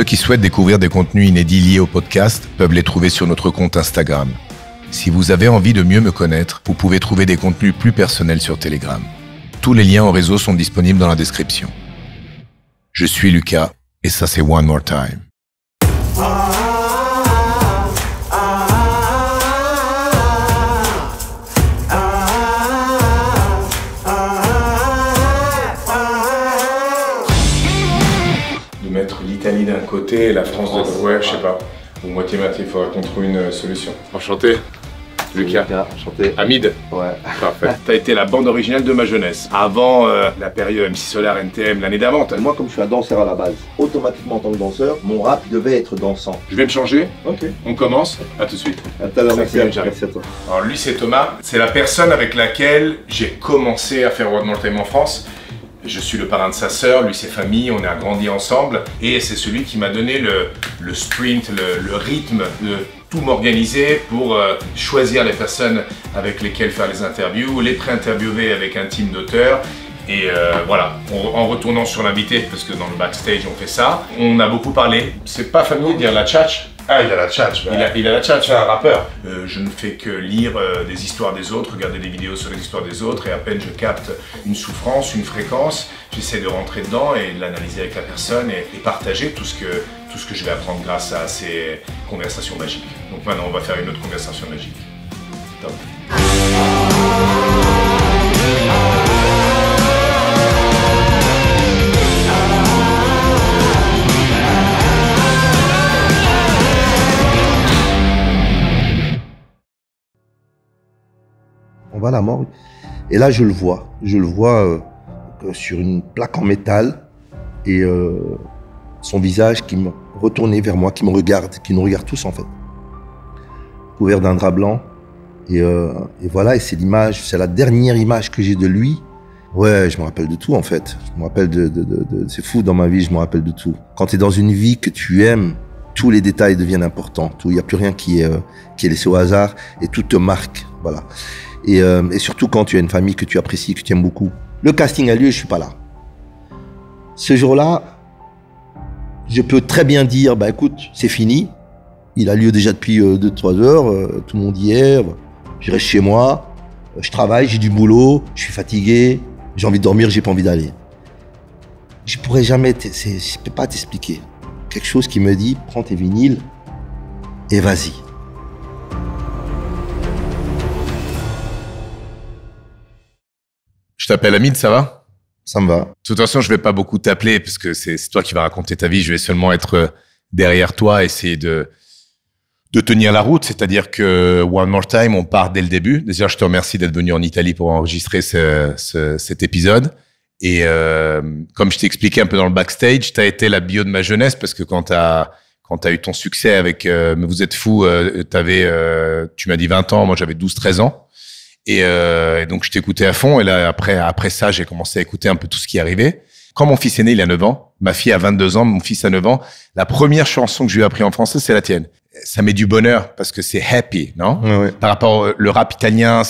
Ceux qui souhaitent découvrir des contenus inédits liés au podcast peuvent les trouver sur notre compte Instagram. Si vous avez envie de mieux me connaître, vous pouvez trouver des contenus plus personnels sur Telegram. Tous les liens au réseau sont disponibles dans la description. Je suis Lucas et ça c'est One More Time. De mettre l'Italie d'un côté et la France de l'autre. Ouais, je sais pas. Ou moitié-moitié, il faudra qu'on trouve une solution. Enchanté. Lucas. Enchanté. Hamid. Ouais. Parfait. T'as été la bande originale de ma jeunesse. Avant la période MC Solar, NTM, l'année d'avant. Moi, comme je suis un danseur à la base, automatiquement en tant que danseur, mon rap devait être dansant. Je vais me changer. Ok. On commence. À tout de suite. À tout à l'heure, merci à toi. Alors lui, c'est Thomas. C'est la personne avec laquelle j'ai commencé à faire One More Time en France. Je suis le parrain de sa sœur, lui c'est famille, on a grandi ensemble et c'est celui qui m'a donné le sprint, le rythme de tout m'organiser pour choisir les personnes avec lesquelles faire les interviews, les pré-interviewer avec un team d'auteurs. Et voilà, en retournant sur l'invité, parce que dans le backstage on fait ça, on a beaucoup parlé. C'est pas familier de dire la tchatch. Ah, il a la tchatch. Il a la tchatch. C'est un rappeur. Je ne fais que lire des histoires des autres, regarder des vidéos sur les histoires des autres, et à peine je capte une souffrance, une fréquence, j'essaie de rentrer dedans et de l'analyser avec la personne et partager tout ce que je vais apprendre grâce à ces conversations magiques. Donc maintenant on va faire une autre conversation magique. Top. On va à la morgue. Et là, je le vois sur une plaque en métal et son visage qui me retournait vers moi, qui me regarde, qui nous regarde tous en fait. Couvert d'un drap blanc. Et voilà, et c'est l'image, c'est la dernière image que j'ai de lui. Ouais, je me rappelle de tout en fait. Je me rappelle c'est fou dans ma vie, je me rappelle de tout. Quand tu es dans une vie que tu aimes, tous les détails deviennent importants. Il n'y a plus rien qui est laissé au hasard et tout te marque. Voilà. Et surtout quand tu as une famille que tu apprécies, que tu aimes beaucoup. Le casting a lieu, je suis pas là. Ce jour-là, je peux très bien dire, bah écoute, c'est fini. Il a lieu déjà depuis 2-3 heures, tout le monde y est. Je reste chez moi, je travaille, j'ai du boulot, je suis fatigué, j'ai envie de dormir, j'ai pas envie d'aller. Je pourrais jamais, je peux pas t'expliquer. Quelque chose qui me dit, prends tes vinyles et vas-y. Je t'appelle Hamid, ça va? Ça me va. De toute façon, je vais pas beaucoup t'appeler parce que c'est toi qui vas raconter ta vie. Je vais seulement être derrière toi, essayer de tenir la route. C'est-à-dire que One More Time, on part dès le début. Déjà, je te remercie d'être venu en Italie pour enregistrer cet épisode. Et comme je t'ai expliqué un peu dans le backstage, tu as été la bio de ma jeunesse parce que quand tu as eu ton succès avec Mais vous êtes fous, tu m'as dit 20 ans, moi j'avais 12-13 ans. Et donc, je t'écoutais à fond. Et là, après ça, j'ai commencé à écouter un peu tout ce qui arrivait. Quand mon fils est né, il a 9 ans. Ma fille a 22 ans. Mon fils a 9 ans. La première chanson que je lui ai appris en français, c'est la tienne. Ça met du bonheur parce que c'est happy, non? Ouais. Par rapport au rap italien,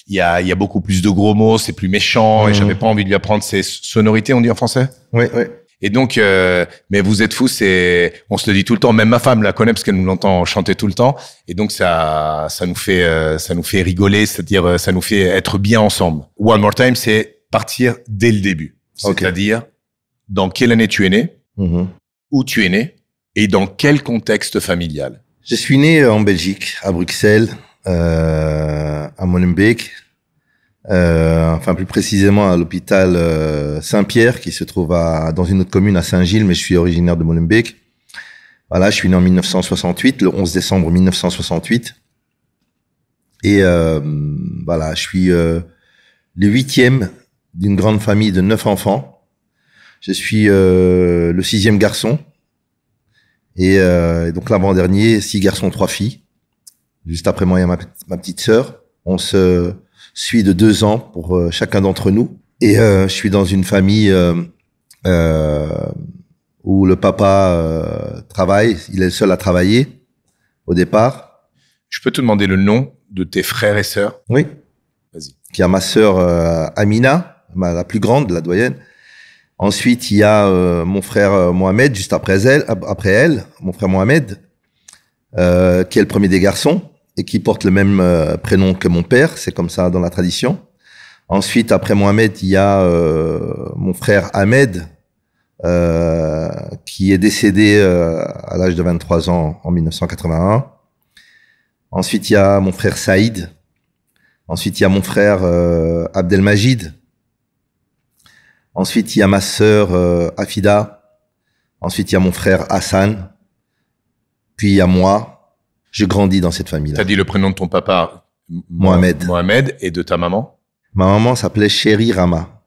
il y a beaucoup plus de gros mots, c'est plus méchant. Et j'avais pas envie de lui apprendre ces sonorités, on dit en français? Oui. Et donc, mais vous êtes fous, on se le dit tout le temps. Même ma femme la connaît parce qu'elle nous l'entend chanter tout le temps. Et donc, ça nous fait rigoler, c'est-à-dire, ça nous fait être bien ensemble. One More Time, c'est partir dès le début. Okay. C'est-à-dire, dans quelle année tu es né, où tu es né, et dans quel contexte familial? Je suis né en Belgique, à Bruxelles, à Molenbeek. Enfin plus précisément à l'hôpital Saint-Pierre qui se trouve dans une autre commune à Saint-Gilles, mais je suis originaire de Molenbeek. Voilà, je suis né en 1968, le 11 décembre 1968. Et voilà, je suis le 8e d'une grande famille de 9 enfants. Je suis le 6e garçon. Et donc l'avant-dernier, 6 garçons, 3 filles. Juste après moi, il y a ma petite sœur. On se suit de 2 ans pour chacun d'entre nous. Et je suis dans une famille où le papa travaille. Il est le seul à travailler au départ. Je peux te demander le nom de tes frères et sœurs? Oui. Vas-y. Il y a ma sœur Amina, la plus grande, la doyenne. Ensuite, il y a mon frère Mohamed, juste après elle, mon frère Mohamed, qui est le premier des garçons et qui porte le même prénom que mon père. C'est comme ça dans la tradition. Ensuite, après Mohamed, il y a mon frère Ahmed, qui est décédé à l'âge de 23 ans en 1981. Ensuite, il y a mon frère Saïd. Ensuite, il y a mon frère Abdelmajid. Ensuite, il y a ma sœur Afida. Ensuite, il y a mon frère Hassan. Puis, il y a moi. Je grandis dans cette famille-là. T'as dit le prénom de ton papa, Mohamed. Mohamed, et de ta maman? Ma maman s'appelait Chéri Rama.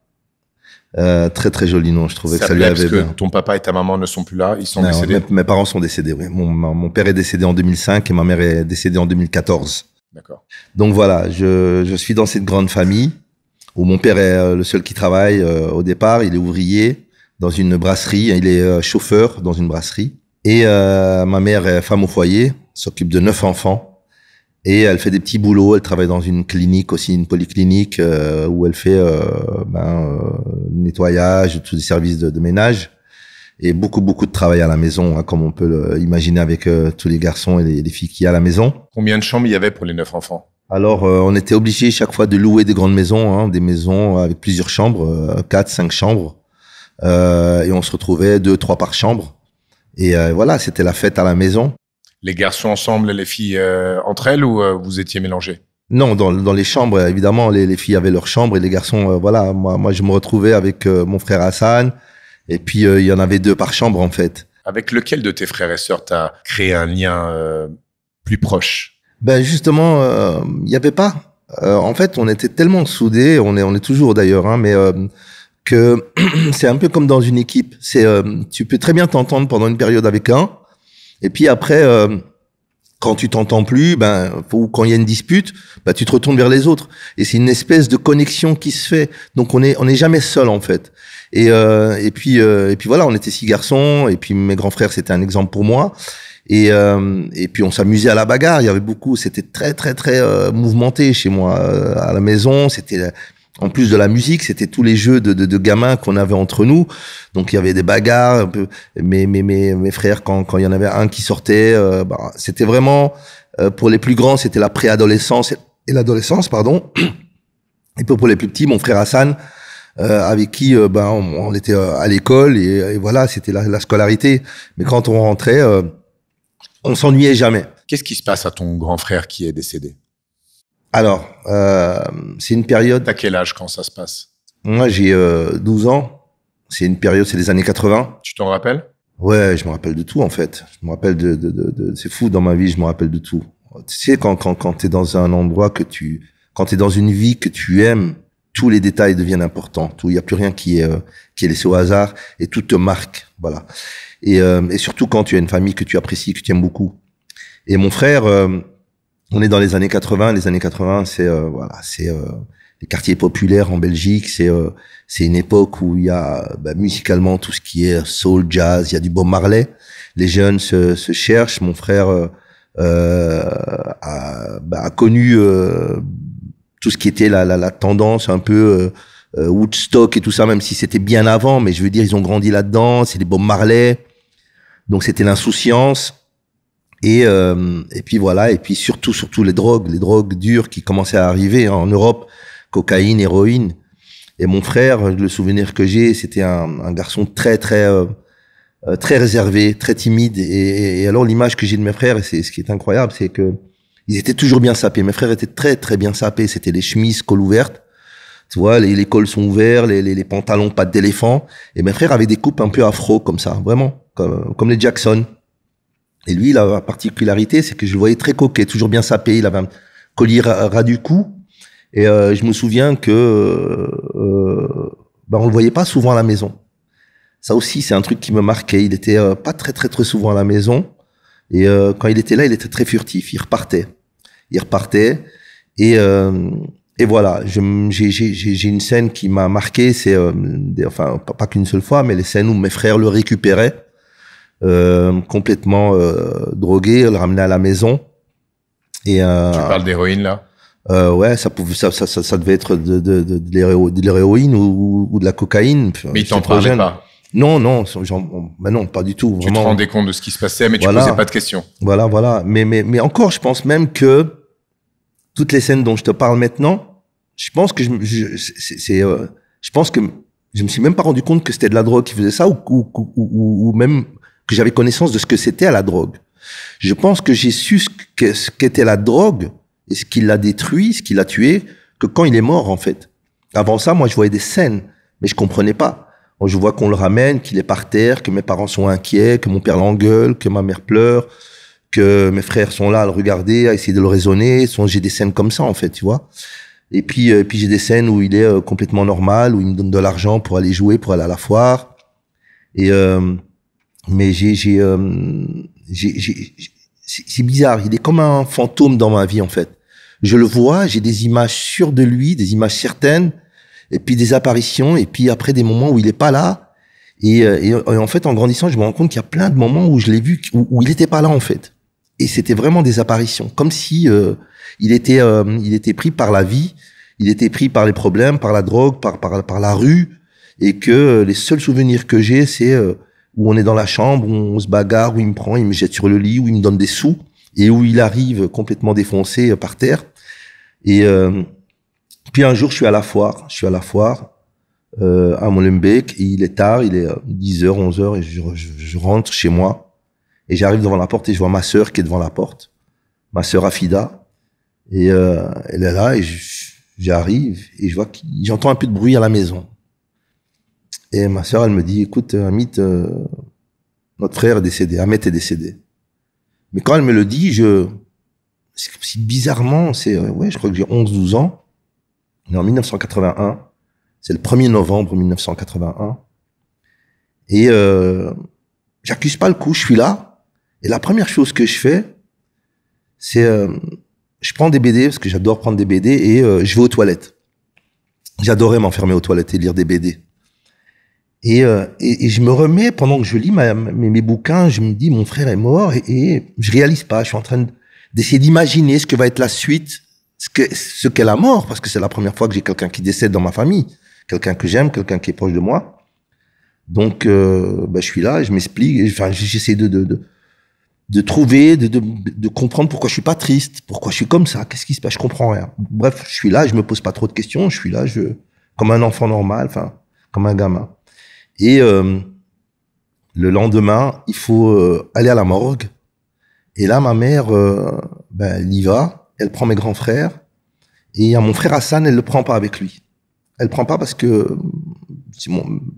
Très, très joli nom. Je trouvais que ça lui avait bien. Parce que ton papa et ta maman ne sont plus là, ils sont décédés? Mes parents sont décédés, oui. Mon père est décédé en 2005 et ma mère est décédée en 2014. D'accord. Donc voilà, je suis dans cette grande famille où mon père est le seul qui travaille au départ. Il est ouvrier dans une brasserie. Il est chauffeur dans une brasserie. Et ma mère est femme au foyer, s'occupe de 9 enfants. Et elle fait des petits boulots. Elle travaille dans une clinique aussi, une polyclinique, où elle fait nettoyage, tous les services de ménage. Et beaucoup de travail à la maison, hein, comme on peut l'imaginer avec tous les garçons et les filles qu'il y a à la maison. Combien de chambres il y avait pour les 9 enfants? Alors, on était obligé chaque fois de louer des grandes maisons, hein, des maisons avec plusieurs chambres, 4, 5 chambres. Et on se retrouvait 2, 3 par chambre. Et voilà, c'était la fête à la maison. Les garçons ensemble et les filles entre elles, ou vous étiez mélangés? Non, dans les chambres, évidemment, les filles avaient leur chambre et les garçons, voilà. Moi, je me retrouvais avec mon frère Hassan. Et puis, il y en avait 2 par chambre, en fait. Avec lequel de tes frères et sœurs t'as créé un lien plus proche? Ben justement, il y avait pas. En fait, on était tellement soudés, on est toujours d'ailleurs, hein, mais que c'est un peu comme dans une équipe. Tu peux très bien t'entendre pendant une période avec un, et puis après, quand tu t'entends plus, ou quand il y a une dispute, tu te retournes vers les autres. Et c'est une espèce de connexion qui se fait. Donc on est jamais seul en fait. Et puis voilà, on était 6 garçons, et puis mes grands frères c'était un exemple pour moi. Et puis on s'amusait à la bagarre. Il y avait beaucoup, c'était très mouvementé chez moi à la maison. C'était en plus de la musique, c'était tous les jeux de gamins qu'on avait entre nous. Donc il y avait des bagarres. Un peu. Mes frères, quand il y en avait un qui sortait, c'était vraiment pour les plus grands, c'était la préadolescence et l'adolescence, pardon. Et pour les plus petits, mon frère Hassan, avec qui on était à l'école et voilà, c'était la scolarité. Mais quand on rentrait, on s'ennuyait jamais. Qu'est-ce qui se passe à ton grand frère qui est décédé? Alors, c'est une période... T'as quel âge quand ça se passe? Moi, j'ai 12 ans. C'est une période, c'est les années 80. Tu t'en rappelles? Ouais, je me rappelle de tout, en fait. Je me rappelle c'est fou, dans ma vie, je me rappelle de tout. Tu sais, quand t'es dans un endroit quand t'es dans une vie que tu aimes, tous les détails deviennent importants. Il y a plus rien qui est laissé au hasard et tout te marque. Voilà. Et surtout quand tu as une famille que tu apprécies, que tu aimes beaucoup. Et mon frère, on est dans les années 80. Les années 80, c'est les quartiers populaires en Belgique. C'est une époque où il y a musicalement tout ce qui est soul, jazz. Il y a du Bob Marley. Les jeunes se cherchent. Mon frère a connu tout ce qui était la tendance un peu Woodstock et tout ça, même si c'était bien avant. Mais je veux dire, ils ont grandi là-dedans. C'est les Bob Marley. Donc c'était l'insouciance et puis voilà, et puis surtout les drogues dures qui commençaient à arriver en Europe, cocaïne, héroïne. Et mon frère, le souvenir que j'ai, c'était un garçon très réservé, très timide. Et alors l'image que j'ai de mes frères, et c'est ce qui est incroyable, c'est que ils étaient toujours bien sapés. Mes frères étaient très bien sapés. C'était les chemises col ouvertes. Tu vois, les cols sont ouverts, les pantalons pattes d'éléphant. Et mes frères avaient des coupes un peu afro, comme ça, vraiment, comme les Jackson. Et lui, la particularité, c'est que je le voyais très coquet, toujours bien sapé. Il avait un collier ras du cou. Et je me souviens que on le voyait pas souvent à la maison. Ça aussi, c'est un truc qui me marquait. Il était pas très souvent à la maison. Et quand il était là, il était très furtif. Il repartait. Et voilà, j'ai une scène qui m'a marqué, c'est enfin pas qu'une seule fois, mais les scènes où mes frères le récupéraient complètement drogué, le ramenaient à la maison. Et tu parles d'héroïne là? Ouais, ça devait être de l'héroïne ou de la cocaïne. Mais il t'en parlait pas. Non, ben non, pas du tout. Tu te rendais compte de ce qui se passait, mais tu voilà, posais pas de questions. Voilà. Mais encore, je pense même que toutes les scènes dont je te parle maintenant, je pense que je pense que je me suis même pas rendu compte que c'était de la drogue qui faisait ça ou même que j'avais connaissance de ce que c'était à la drogue. Je pense que j'ai su ce qu'était la drogue et ce qui l'a détruit, ce qui l'a tué, que quand il est mort, en fait. Avant ça, moi, je voyais des scènes, mais je comprenais pas. Je vois qu'on le ramène, qu'il est par terre, que mes parents sont inquiets, que mon père l'engueule, que ma mère pleure, que mes frères sont là à le regarder, à essayer de le raisonner. J'ai des scènes comme ça, en fait, tu vois. Et puis j'ai des scènes où il est complètement normal, où il me donne de l'argent pour aller jouer, pour aller à la foire. Et mais c'est bizarre. Il est comme un fantôme dans ma vie, en fait. Je le vois, j'ai des images sûres de lui, des images certaines, et puis des apparitions, et puis après des moments où il est pas là. Et en fait, en grandissant, je me rends compte qu'il y a plein de moments où je l'ai vu, où il était pas là, en fait. Et c'était vraiment des apparitions, comme si il était pris par la vie, il était pris par les problèmes, par la drogue, par la rue, et que les seuls souvenirs que j'ai, c'est où on est dans la chambre, où on se bagarre, où il me prend, il me jette sur le lit, où il me donne des sous, et où il arrive complètement défoncé par terre. Et puis un jour, je suis à la foire à Molenbeek, et il est tard, il est 10h, 11h, et je rentre chez moi, et j'arrive devant la porte, et je vois ma sœur qui est devant la porte, ma sœur Afida, et elle est là, et j'arrive, et je vois j'entends un peu de bruit à la maison. Et ma sœur, elle me dit, écoute, Amit, notre frère est décédé, Ahmet est décédé. Mais quand elle me le dit, c'est bizarrement, je crois que j'ai 11-12 ans, on est en 1981, c'est le 1er novembre 1981, et j'accuse pas le coup, je suis là, et la première chose que je fais, c'est, je prends des BD, parce que j'adore prendre des BD, et je vais aux toilettes. J'adorais m'enfermer aux toilettes et lire des BD. Et je me remets, pendant que je lis mes bouquins, je me dis, mon frère est mort, et je réalise pas, je suis en train d'essayer d'imaginer ce que va être la suite, ce qu'est la mort, parce que c'est la première fois que j'ai quelqu'un qui décède dans ma famille, quelqu'un que j'aime, quelqu'un qui est proche de moi. Donc, je suis là, je m'explique, enfin, j'essaie de trouver, de comprendre pourquoi je suis pas triste, pourquoi je suis comme ça, qu'est-ce qui se passe, je comprends rien. Bref, je suis là, je me pose pas trop de questions, je suis là, comme un enfant normal, enfin, comme un gamin. Et le lendemain, il faut aller à la morgue. Et là, ma mère, elle y va, elle prend mes grands frères, et à mon frère Hassan, elle le prend pas avec lui. Elle prend pas parce que,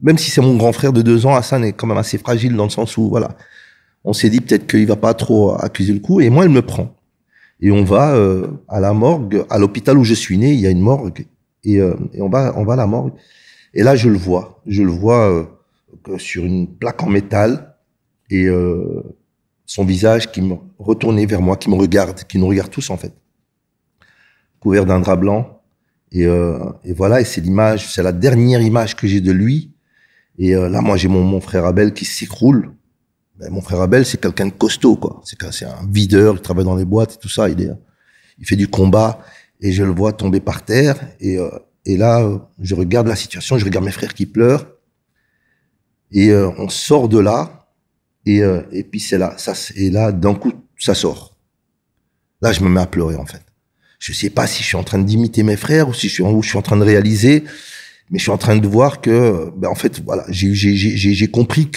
même si c'est mon grand frère de 2 ans, Hassan est quand même assez fragile dans le sens où, voilà, on s'est dit peut-être qu'il va pas trop accuser le coup, et moi, elle me prend. Et on va à la morgue, à l'hôpital où je suis né, il y a une morgue, et on va à la morgue. Et là, je le vois sur une plaque en métal, et son visage qui me retourné vers moi, qui me regarde, qui nous regarde tous en fait, couvert d'un drap blanc. Et voilà, et c'est l'image, c'est la dernière image que j'ai de lui. Et là, moi, j'ai mon frère Abel qui s'écroule. Ben, mon frère Abel, c'est quelqu'un de costaud, quoi. C'est un videur, il travaille dans les boîtes et tout ça. Il fait du combat, et je le vois tomber par terre. Et là, je regarde la situation, je regarde mes frères qui pleurent. Et on sort de là, et puis c'est là, et là, d'un coup, ça sort. Là, je me mets à pleurer, en fait. Je sais pas si je suis en train d'imiter mes frères ou si je suis en train de réaliser, mais je suis en train de voir que, en fait, voilà, j'ai compris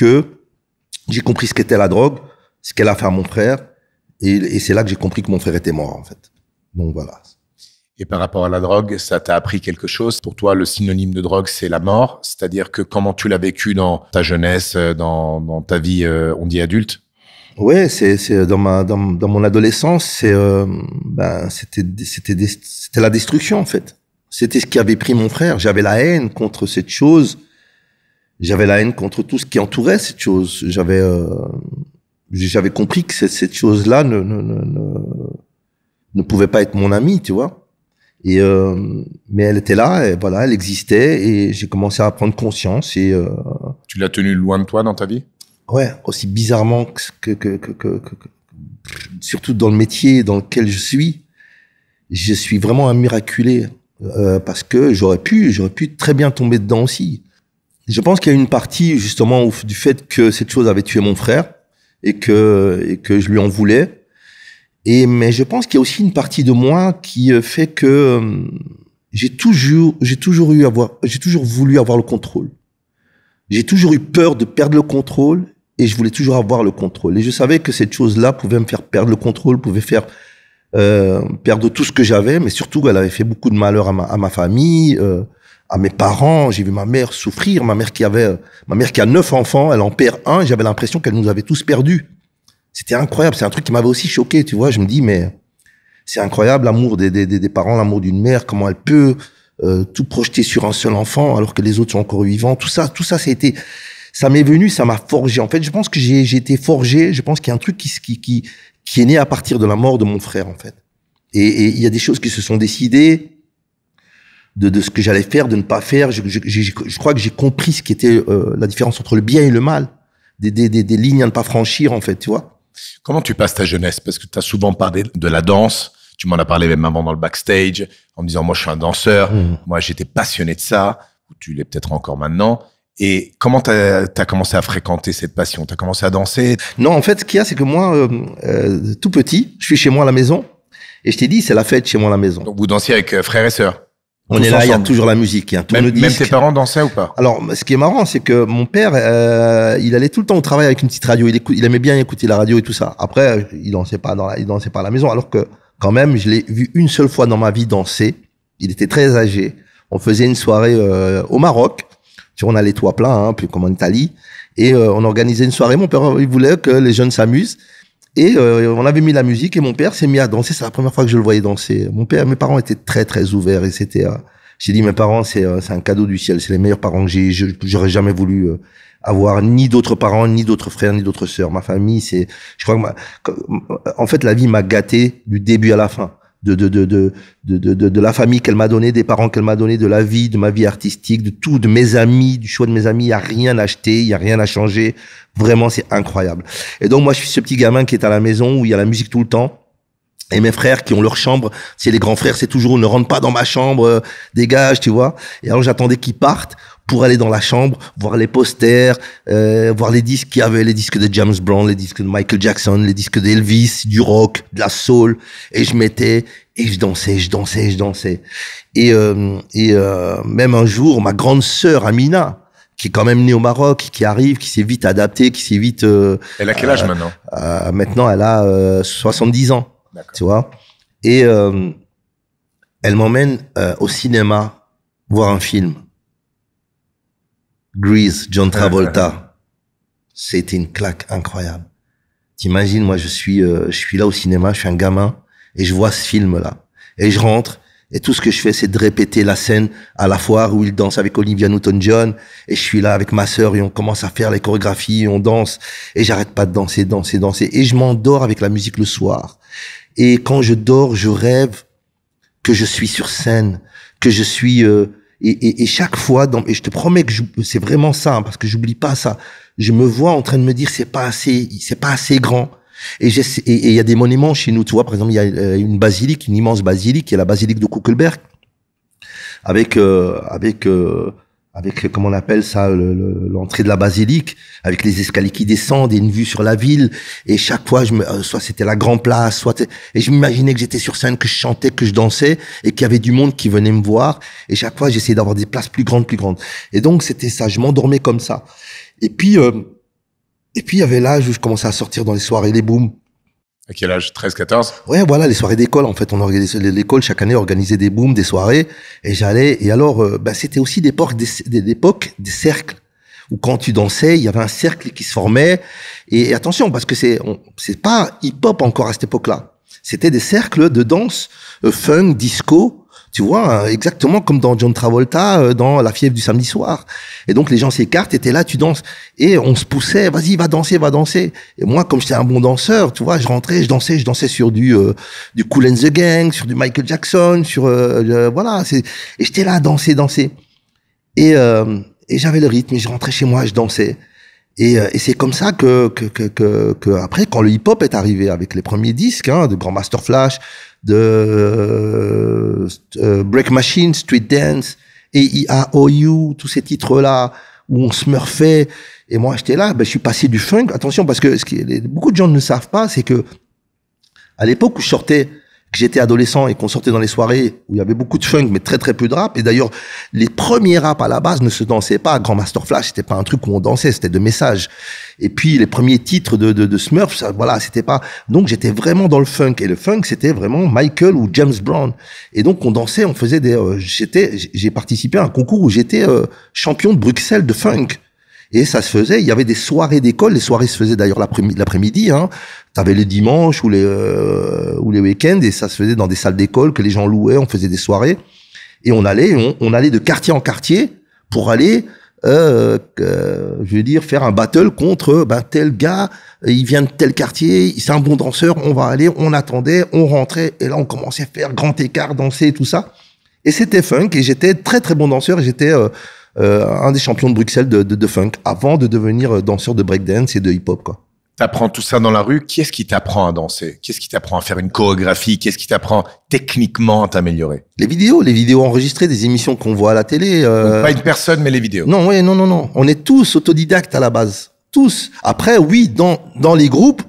ce qu'était la drogue, ce qu'elle a fait à mon frère, et c'est là que j'ai compris que mon frère était mort, en fait. Donc voilà. Et par rapport à la drogue, ça t'a appris quelque chose? Pour toi, le synonyme de drogue, c'est la mort. C'est-à-dire que comment tu l'as vécu dans ta jeunesse, dans ta vie, on dit adulte? Ouais, c'est dans mon adolescence, c'était la destruction, en fait. C'était ce qui avait pris mon frère. J'avais la haine contre cette chose. J'avais la haine contre tout ce qui entourait cette chose. J'avais compris que cette chose-là ne pouvait pas être mon amie, tu vois. Mais elle était là, et voilà, elle existait, et j'ai commencé à prendre conscience, et tu l'as tenue loin de toi dans ta vie? Ouais, aussi bizarrement que surtout dans le métier dans lequel je suis, je suis vraiment un miraculé parce que j'aurais pu très bien tomber dedans aussi. Je pense qu'il y a une partie justement du fait que cette chose avait tué mon frère et que je lui en voulais. Mais je pense qu'il y a aussi une partie de moi qui fait que j'ai toujours voulu avoir le contrôle. J'ai toujours eu peur de perdre le contrôle et je voulais toujours avoir le contrôle. Et je savais que cette chose-là pouvait me faire perdre le contrôle, pouvait faire perdre tout ce que j'avais, mais surtout elle avait fait beaucoup de malheur à ma famille, à mes parents. J'ai vu ma mère souffrir, ma mère qui a 9 enfants, elle en perd un, j'avais l'impression qu'elle nous avait tous perdus. C'était incroyable, c'est un truc qui m'avait aussi choqué, tu vois. Je me dis, mais c'est incroyable l'amour des parents, l'amour d'une mère, comment elle peut tout projeter sur un seul enfant alors que les autres sont encore vivants. Tout ça, ça m'est venu, ça m'a forgé. En fait, je pense que j'ai été forgé. Je pense qu'il y a un truc qui est né à partir de la mort de mon frère, en fait. Et il y a des choses qui se sont décidées de ce que j'allais faire, de ne pas faire. Je crois que j'ai compris ce qui était la différence entre le bien et le mal, des lignes à ne pas franchir, en fait, tu vois. Comment tu passes ta jeunesse? Parce que tu as souvent parlé de la danse. Tu m'en as parlé même avant dans le backstage, en me disant, moi, je suis un danseur. Moi, j'étais passionné de ça. Tu l'es peut-être encore maintenant. Et comment t'as commencé à fréquenter cette passion? T'as commencé à danser? Non, en fait, ce qu'il y a, c'est que moi, tout petit, je suis chez moi à la maison. Et je t'ai dit, c'est la fête chez moi à la maison. Donc, vous dansiez avec frères et sœurs? On est là, il y a toujours la musique. Même tes parents dansaient ou pas? Alors, ce qui est marrant, c'est que mon père, il allait tout le temps au travail avec une petite radio. Il aimait bien écouter la radio et tout ça. Après, il dansait pas à la maison. Alors que, quand même, je l'ai vu une seule fois dans ma vie danser. Il était très âgé. On faisait une soirée au Maroc. Tu vois, on a les toits pleins, hein, plus comme en Italie. Et on organisait une soirée. Mon père, il voulait que les jeunes s'amusent. Et on avait mis la musique et mon père s'est mis à danser. C'est la première fois que je le voyais danser. Mes parents étaient très très ouverts et c'était. J'ai dit mes parents, c'est un cadeau du ciel. C'est les meilleurs parents que j'ai. J'aurais jamais voulu avoir ni d'autres parents, ni d'autres frères, ni d'autres sœurs. Ma famille, je crois que en fait la vie m'a gâté du début à la fin. De la famille qu'elle m'a donnée, des parents qu'elle m'a donnés, de la vie, de ma vie artistique, de tout, de mes amis, du choix de mes amis. Il y a rien à acheter, il y a rien à changer. Vraiment, c'est incroyable. Et donc, moi, je suis ce petit gamin qui est à la maison où il y a la musique tout le temps. Et mes frères qui ont leur chambre, c'est les grands frères, c'est toujours, ne rentre pas dans ma chambre, dégage, tu vois. Et alors, j'attendais qu'ils partent pour aller dans la chambre, voir les posters, voir les disques qu'il y avait, les disques de James Brown, les disques de Michael Jackson, les disques d'Elvis, du rock, de la soul. Et je mettais, et je dansais. Et même un jour, ma grande sœur, Amina, qui est quand même née au Maroc, qui arrive, qui s'est vite adaptée, qui s'est vite... Elle a quel âge maintenant? Maintenant, elle a 70 ans, tu vois. Et elle m'emmène au cinéma voir un film. Grease, John Travolta. C'était une claque incroyable. T'imagines, moi, je suis là au cinéma, je suis un gamin, et je vois ce film-là. Et je rentre, et tout ce que je fais, c'est de répéter la scène à la foire où il danse avec Olivia Newton-John, et je suis là avec ma sœur, et on commence à faire les chorégraphies, on danse, et j'arrête pas de danser, et je m'endors avec la musique le soir. Et quand je dors, je rêve que je suis sur scène, que je suis... Et chaque fois, et je te promets que c'est vraiment ça, hein, parce que j'oublie pas ça. Je me vois en train de me dire c'est pas assez grand. Et il y a des monuments chez nous, tu vois. Par exemple, il y a une basilique, une immense basilique, qui est la basilique de Kuckelberg, avec comment on appelle ça, l'entrée de la basilique, avec les escaliers qui descendent et une vue sur la ville. Et chaque fois, soit c'était la Grand Place, et je m'imaginais que j'étais sur scène, que je chantais, que je dansais, et qu'il y avait du monde qui venait me voir. Et chaque fois, j'essayais d'avoir des places plus grandes. Et donc, c'était ça. Je m'endormais comme ça. Et puis, il y avait l'âge où je commençais à sortir dans les soirées, les booms. À quel âge? 13, 14? Ouais, voilà, les soirées d'école, en fait. On organisait, l'école, chaque année, organisait des booms, des soirées. Et j'allais, et alors, c'était aussi l'époque des cercles. Où quand tu dansais, il y avait un cercle qui se formait. Et attention, parce que c'est pas hip-hop encore à cette époque-là. C'était des cercles de danse, funk, disco. Tu vois, exactement comme dans John Travolta, dans La fièvre du samedi soir. Et donc, les gens s'écartent, et t'es là, tu danses. Et on se poussait, vas-y, va danser. Et moi, comme j'étais un bon danseur, tu vois, je rentrais, je dansais sur du Kool and the Gang, sur du Michael Jackson, voilà. Et j'étais là à danser. Et j'avais le rythme, et je rentrais chez moi, je dansais. Et c'est comme ça que après, quand le hip-hop est arrivé avec les premiers disques, hein, de Grandmaster Flash, de Break Machine, Street Dance, A.E.I.A.O.U, tous ces titres-là où on smurfait. Et moi, j'étais là, je suis passé du funk. Attention, parce que beaucoup de gens ne savent pas, c'est que à l'époque où que j'étais adolescent et qu'on sortait dans les soirées où il y avait beaucoup de funk mais très très peu de rap, et d'ailleurs les premiers rap à la base ne se dansaient pas. Grandmaster Flash, c'était pas un truc où on dansait, c'était de messages. Et puis les premiers titres de Smurf, ça, voilà, c'était pas. Donc j'étais vraiment dans le funk, et le funk c'était vraiment Michael ou James Brown. Et donc on dansait, on faisait j'ai participé à un concours où j'étais champion de Bruxelles de funk. Et ça se faisait, il y avait des soirées d'école, les soirées se faisaient d'ailleurs l'après-midi, hein. T'avais les dimanches ou les week-ends, et ça se faisait dans des salles d'école que les gens louaient, on faisait des soirées. Et on allait de quartier en quartier pour aller, faire un battle contre, tel gars, il vient de tel quartier, c'est un bon danseur, on va aller, on attendait, on rentrait, et là on commençait à faire grand écart, danser, tout ça. Et c'était funk, et j'étais très très bon danseur, et j'étais, un des champions de Bruxelles de funk, avant de devenir danseur de breakdance et de hip-hop, quoi. T'apprends tout ça dans la rue. Qu'est-ce qui t'apprend à danser? Qu'est-ce qui t'apprend à faire une chorégraphie? Qu'est-ce qui t'apprend techniquement à t'améliorer? Les vidéos enregistrées, des émissions qu'on voit à la télé. Donc, pas une personne, mais les vidéos. Non, ouais, non. On est tous autodidactes à la base. Tous. Après, oui, dans les groupes,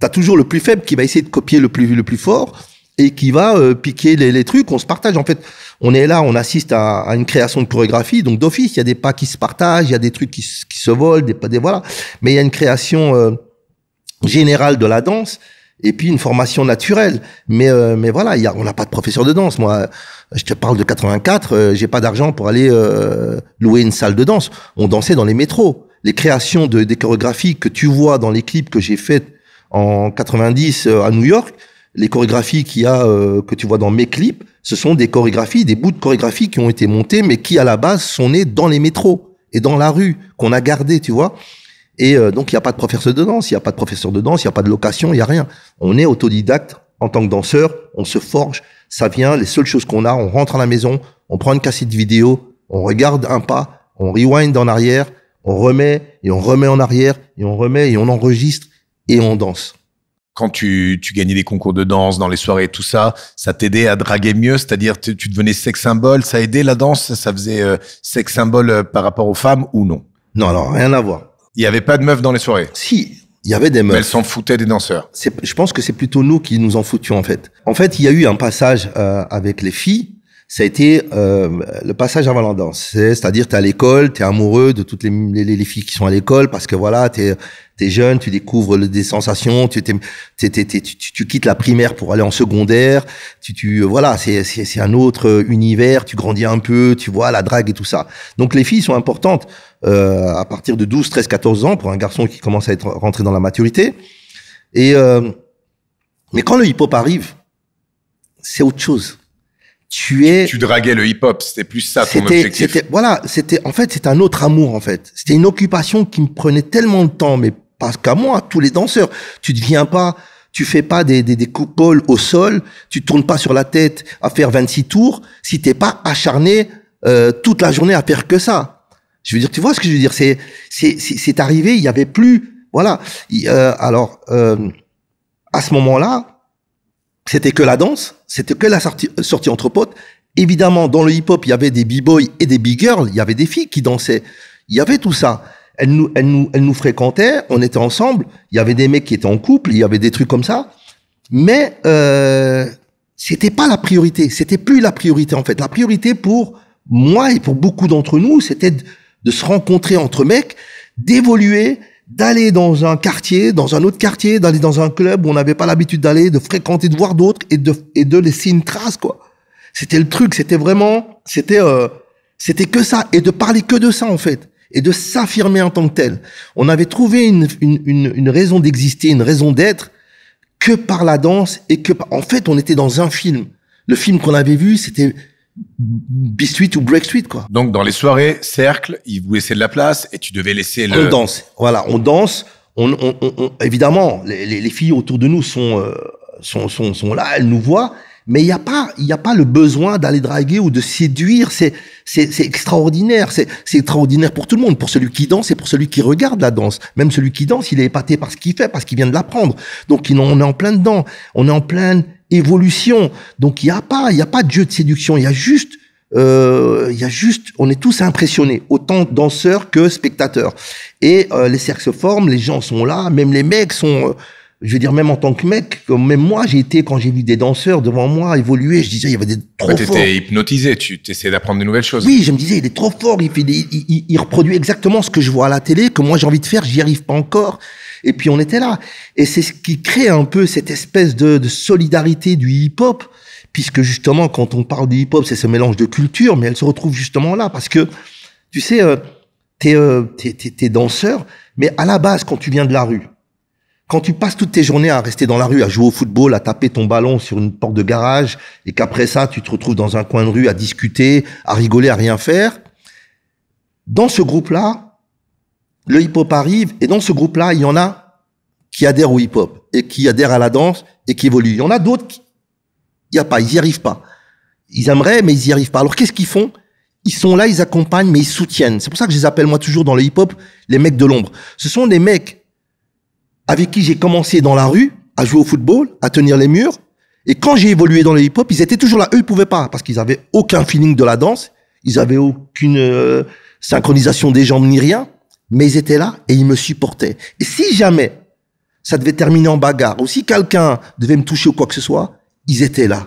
t'as toujours le plus faible qui va essayer de copier le plus fort et qui va piquer les trucs. On se partage. En fait, on est là, on assiste à une création de chorégraphie. Donc d'office, il y a des pas qui se partagent, il y a des trucs qui se volent, voilà. Mais il y a une création générale de la danse et puis une formation naturelle. Mais voilà, on n'a pas de professeur de danse. Moi, je te parle de 84. J'ai pas d'argent pour aller louer une salle de danse. On dansait dans les métros. Les créations des chorégraphies que tu vois dans les clips que j'ai faites en 90 à New York. Les chorégraphies que tu vois dans mes clips, ce sont des chorégraphies, des bouts de chorégraphies qui ont été montés, mais qui à la base sont nés dans les métros et dans la rue, qu'on a gardé, tu vois. Et donc il n'y a pas de professeur de danse, il n'y a pas de location, il n'y a rien. On est autodidacte en tant que danseur, on se forge, ça vient, les seules choses qu'on a, on rentre à la maison, on prend une cassette vidéo, on regarde un pas, on rewind en arrière, on remet et on remet en arrière, et on remet et on enregistre et on danse. Quand tu gagnais des concours de danse dans les soirées et tout ça, ça t'aidait à draguer mieux, c'est-à-dire tu devenais sex symbole, ça aidait la danse, ça faisait sex symbole par rapport aux femmes ou non? Non, alors rien à voir. Il y avait pas de meufs dans les soirées? Si, il y avait des meufs. Mais elles s'en foutaient des danseurs. Je pense que c'est plutôt nous qui nous en foutions en fait. En fait, il y a eu un passage avec les filles. Ça a été le passage avant la danse. C'est-à-dire, t'es à l'école, t'es amoureux de toutes les filles qui sont à l'école parce que voilà, t'es jeune, tu découvres des sensations, tu quittes la primaire pour aller en secondaire, voilà, c'est un autre univers, tu grandis un peu, tu vois la drague et tout ça. Donc les filles sont importantes à partir de 12, 13, 14 ans pour un garçon qui commence à être rentré dans la maturité. Et mais quand le hip-hop arrive, c'est autre chose. Tu draguais le hip-hop, c'était plus ça ton objectif. En fait, c'était un autre amour, en fait. C'était une occupation qui me prenait tellement de temps, mais pas qu'à moi, tous les danseurs. Tu fais pas des coupoles au sol, tu tournes pas sur la tête à faire 26 tours si t'es pas acharné, toute la journée à faire que ça. Je veux dire, tu vois ce que je veux dire? C'est arrivé, il y avait plus, voilà. À ce moment-là, c'était que la danse, c'était que la sortie entre potes. Évidemment, dans le hip-hop, il y avait des b-boys et des b-girls, il y avait des filles qui dansaient. Il y avait tout ça. Elles nous fréquentaient, on était ensemble. Il y avait des mecs qui étaient en couple, il y avait des trucs comme ça. Mais c'était pas la priorité. C'était plus la priorité, en fait. La priorité pour moi et pour beaucoup d'entre nous, c'était de se rencontrer entre mecs, d'évoluer, d'aller dans un quartier, dans un autre quartier, d'aller dans un club où on n'avait pas l'habitude d'aller, de fréquenter, de voir d'autres et de laisser une trace, quoi. C'était le truc, c'était que ça, et de parler que de ça, en fait, et de s'affirmer en tant que tel. On avait trouvé une raison d'exister, une raison d'être que par la danse, et en fait, on était dans un film. Le film qu'on avait vu, c'était B-Street ou Break Street, quoi. Donc, dans les soirées, cercle, ils vous laissaient de la place et tu devais laisser On danse. Voilà, on danse. Évidemment, les filles autour de nous sont là, elles nous voient. Mais il y a pas le besoin d'aller draguer ou de séduire. C'est extraordinaire. C'est extraordinaire pour tout le monde, pour celui qui danse et pour celui qui regarde la danse. Même celui qui danse, il est épaté par ce qu'il fait, parce qu'il vient de l'apprendre. Donc, on est en plein dedans. On est en pleine évolution. Donc, il y a pas de jeu de séduction. Il y a juste, on est tous impressionnés, autant danseurs que spectateurs. Et les cercles se forment, les gens sont là, même les mecs sont, je veux dire, même en tant que mec, même moi, quand j'ai vu des danseurs devant moi évoluer, je disais, il y avait des trop forts. T'étais hypnotisé, tu essayais d'apprendre de nouvelles choses. Oui, je me disais, il est trop fort, il reproduit exactement ce que je vois à la télé, que moi j'ai envie de faire, j'y arrive pas encore. Et puis on était là. Et c'est ce qui crée un peu cette espèce de solidarité du hip-hop, puisque justement, quand on parle du hip-hop, c'est ce mélange de culture, mais elle se retrouve justement là, parce que, tu sais, t'es danseur, mais à la base, quand tu viens de la rue, quand tu passes toutes tes journées à rester dans la rue, à jouer au football, à taper ton ballon sur une porte de garage, et qu'après ça, tu te retrouves dans un coin de rue à discuter, à rigoler, à rien faire, dans ce groupe-là, le hip-hop arrive, et dans ce groupe-là, il y en a qui adhèrent au hip-hop, et qui adhèrent à la danse, et qui évoluent. Il y en a d'autres ils y arrivent pas. Ils aimeraient, mais ils y arrivent pas. Alors, qu'est-ce qu'ils font? Ils sont là, ils accompagnent, mais ils soutiennent. C'est pour ça que je les appelle, moi, toujours dans le hip-hop, les mecs de l'ombre. Ce sont des mecs avec qui j'ai commencé dans la rue, à jouer au football, à tenir les murs. Et quand j'ai évolué dans le hip-hop, ils étaient toujours là. Eux, ils pouvaient pas, parce qu'ils avaient aucun feeling de la danse. Ils avaient aucune synchronisation des jambes ni rien. Mais ils étaient là et ils me supportaient. Et si jamais ça devait terminer en bagarre, ou si quelqu'un devait me toucher ou quoi que ce soit, ils étaient là.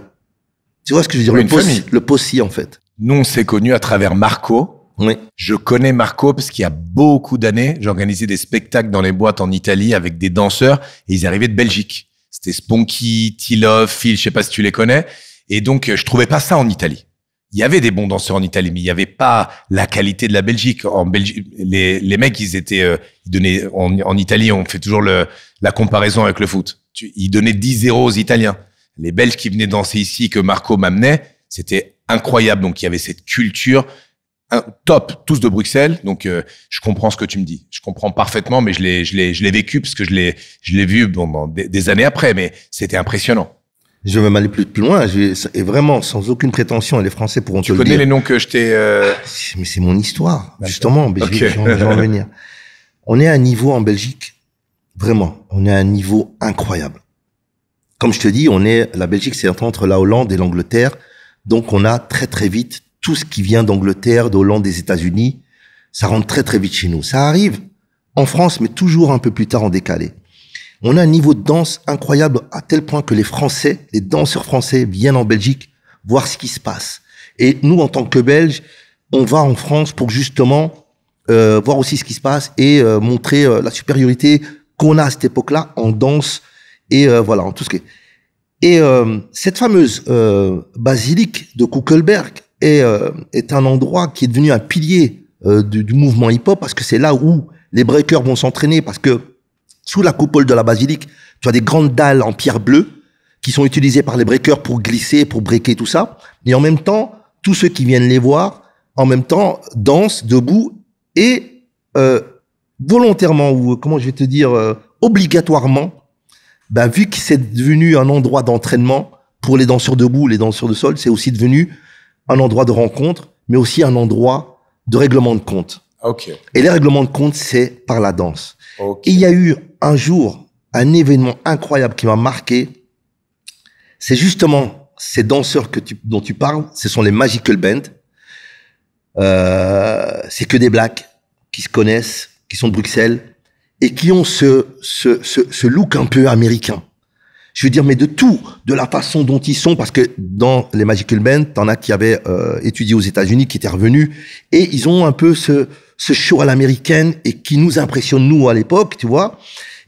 Tu vois ce que je veux dire? Oui, le possi, en fait. Nous, on s'est connus à travers Marco. Oui. Je connais Marco parce qu'il y a beaucoup d'années, j'organisais des spectacles dans les boîtes en Italie avec des danseurs et ils arrivaient de Belgique. C'était Sponky, T-Love, Phil, je sais pas si tu les connais. Et donc, je trouvais pas ça en Italie. Il y avait des bons danseurs en Italie, mais il y avait pas la qualité de la Belgique. En Belgique, les mecs, ils donnaient, en Italie, on fait toujours la comparaison avec le foot. Ils donnaient 10-0 aux Italiens. Les Belges qui venaient danser ici, que Marco m'amenait, c'était incroyable. Donc, il y avait cette culture top, tous de Bruxelles. Donc, je comprends ce que tu me dis. Je comprends parfaitement, mais je l'ai vécu parce que je l'ai vu dans des années après, mais c'était impressionnant. Je vais m'aller plus loin. Et vraiment, sans aucune prétention, et les Français pourront te le dire. Tu connais les noms que je t'ai... Mais c'est mon histoire, justement. Mais okay. Je vais en venir. On est à un niveau en Belgique, vraiment, on est à un niveau incroyable. Comme je te dis, la Belgique, c'est entre la Hollande et l'Angleterre. Donc, on a très, très vite tout ce qui vient d'Angleterre, d'Hollande, des États-Unis. Ça rentre très, très vite chez nous. Ça arrive en France, mais toujours un peu plus tard en décalé. On a un niveau de danse incroyable à tel point que les danseurs français viennent en Belgique voir ce qui se passe. Et nous, en tant que Belges, on va en France pour justement voir aussi ce qui se passe et montrer la supériorité qu'on a à cette époque-là en danse et voilà, en tout ce qui est. Et cette fameuse basilique de Kuckelberg est un endroit qui est devenu un pilier du mouvement hip-hop parce que c'est là où les breakers vont s'entraîner parce que sous la coupole de la basilique, tu as des grandes dalles en pierre bleue qui sont utilisées par les breakers pour glisser, pour breaker tout ça. Et en même temps, tous ceux qui viennent les voir, en même temps, dansent debout et volontairement ou comment je vais te dire obligatoirement, vu que c'est devenu un endroit d'entraînement pour les danseurs debout, les danseurs de sol, c'est aussi devenu un endroit de rencontre, mais aussi un endroit de règlement de compte. Okay. Et les règlements de compte, c'est par la danse. Okay. Et il y a eu un jour un événement incroyable qui m'a marqué. C'est justement ces danseurs dont tu parles, ce sont les Magical Band. C'est que des blacks qui se connaissent, qui sont de Bruxelles et qui ont ce look un peu américain. Je veux dire, mais de tout, de la façon dont ils sont, parce que dans les Magical Band, t'en as qui avaient étudié aux États-Unis, qui étaient revenus, et ils ont un peu ce show à l'américaine et qui nous impressionne nous à l'époque, tu vois,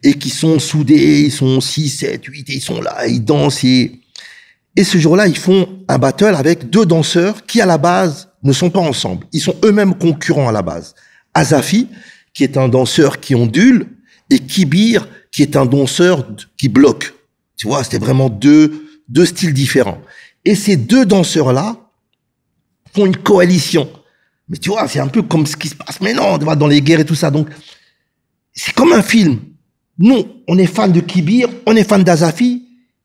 et qui sont soudés, ils sont 6, 7, 8, et ils sont là, ils dansent, et ce jour-là, ils font un battle avec deux danseurs qui, à la base, ne sont pas ensemble. Ils sont eux-mêmes concurrents à la base. Azafi, qui est un danseur qui ondule, et Kibir, qui est un danseur qui bloque. Tu vois, c'était vraiment deux styles différents. Et ces deux danseurs-là font une coalition. Mais tu vois, c'est un peu comme ce qui se passe maintenant, tu vois, dans les guerres et tout ça. Donc, c'est comme un film. Nous, on est fans de Kibir, on est fans d'Azafi,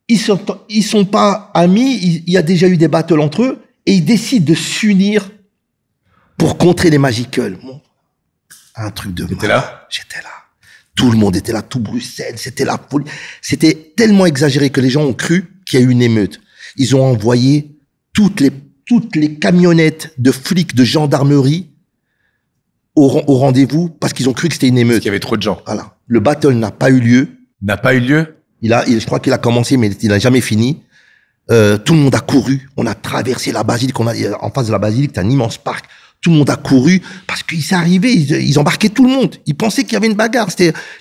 ils sont pas amis, il y a déjà eu des battles entre eux, et ils décident de s'unir pour contrer les Magical. Bon, un truc de... T'étais là? J'étais là. Tout le monde était là, tout Bruxelles, c'était la folie. C'était tellement exagéré que les gens ont cru qu'il y a eu une émeute. Ils ont envoyé toutes les camionnettes de flics, de gendarmerie au rendez-vous parce qu'ils ont cru que c'était une émeute. Parce qu'il y avait trop de gens. Voilà. Le battle n'a pas eu lieu. N'a pas eu lieu? Je crois qu'il a commencé, mais il n'a jamais fini. Tout le monde a couru. On a traversé la basilique. En face de la basilique, c'est un immense parc. Tout le monde a couru parce qu'il s'est arrivé. Ils embarquaient tout le monde. Ils pensaient qu'il y avait une bagarre.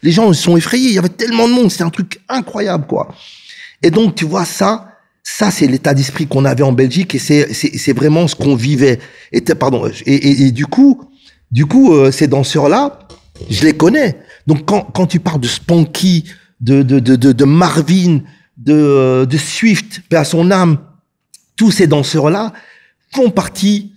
Les gens se sont effrayés. Il y avait tellement de monde. C'était un truc incroyable, quoi. Et donc, tu vois, ça, c'est l'état d'esprit qu'on avait en Belgique et c'est vraiment ce qu'on vivait. Et du coup, ces danseurs-là, je les connais. Donc, quand tu parles de Spanky, de Marvin, de Swift, paix à son âme, tous ces danseurs-là font partie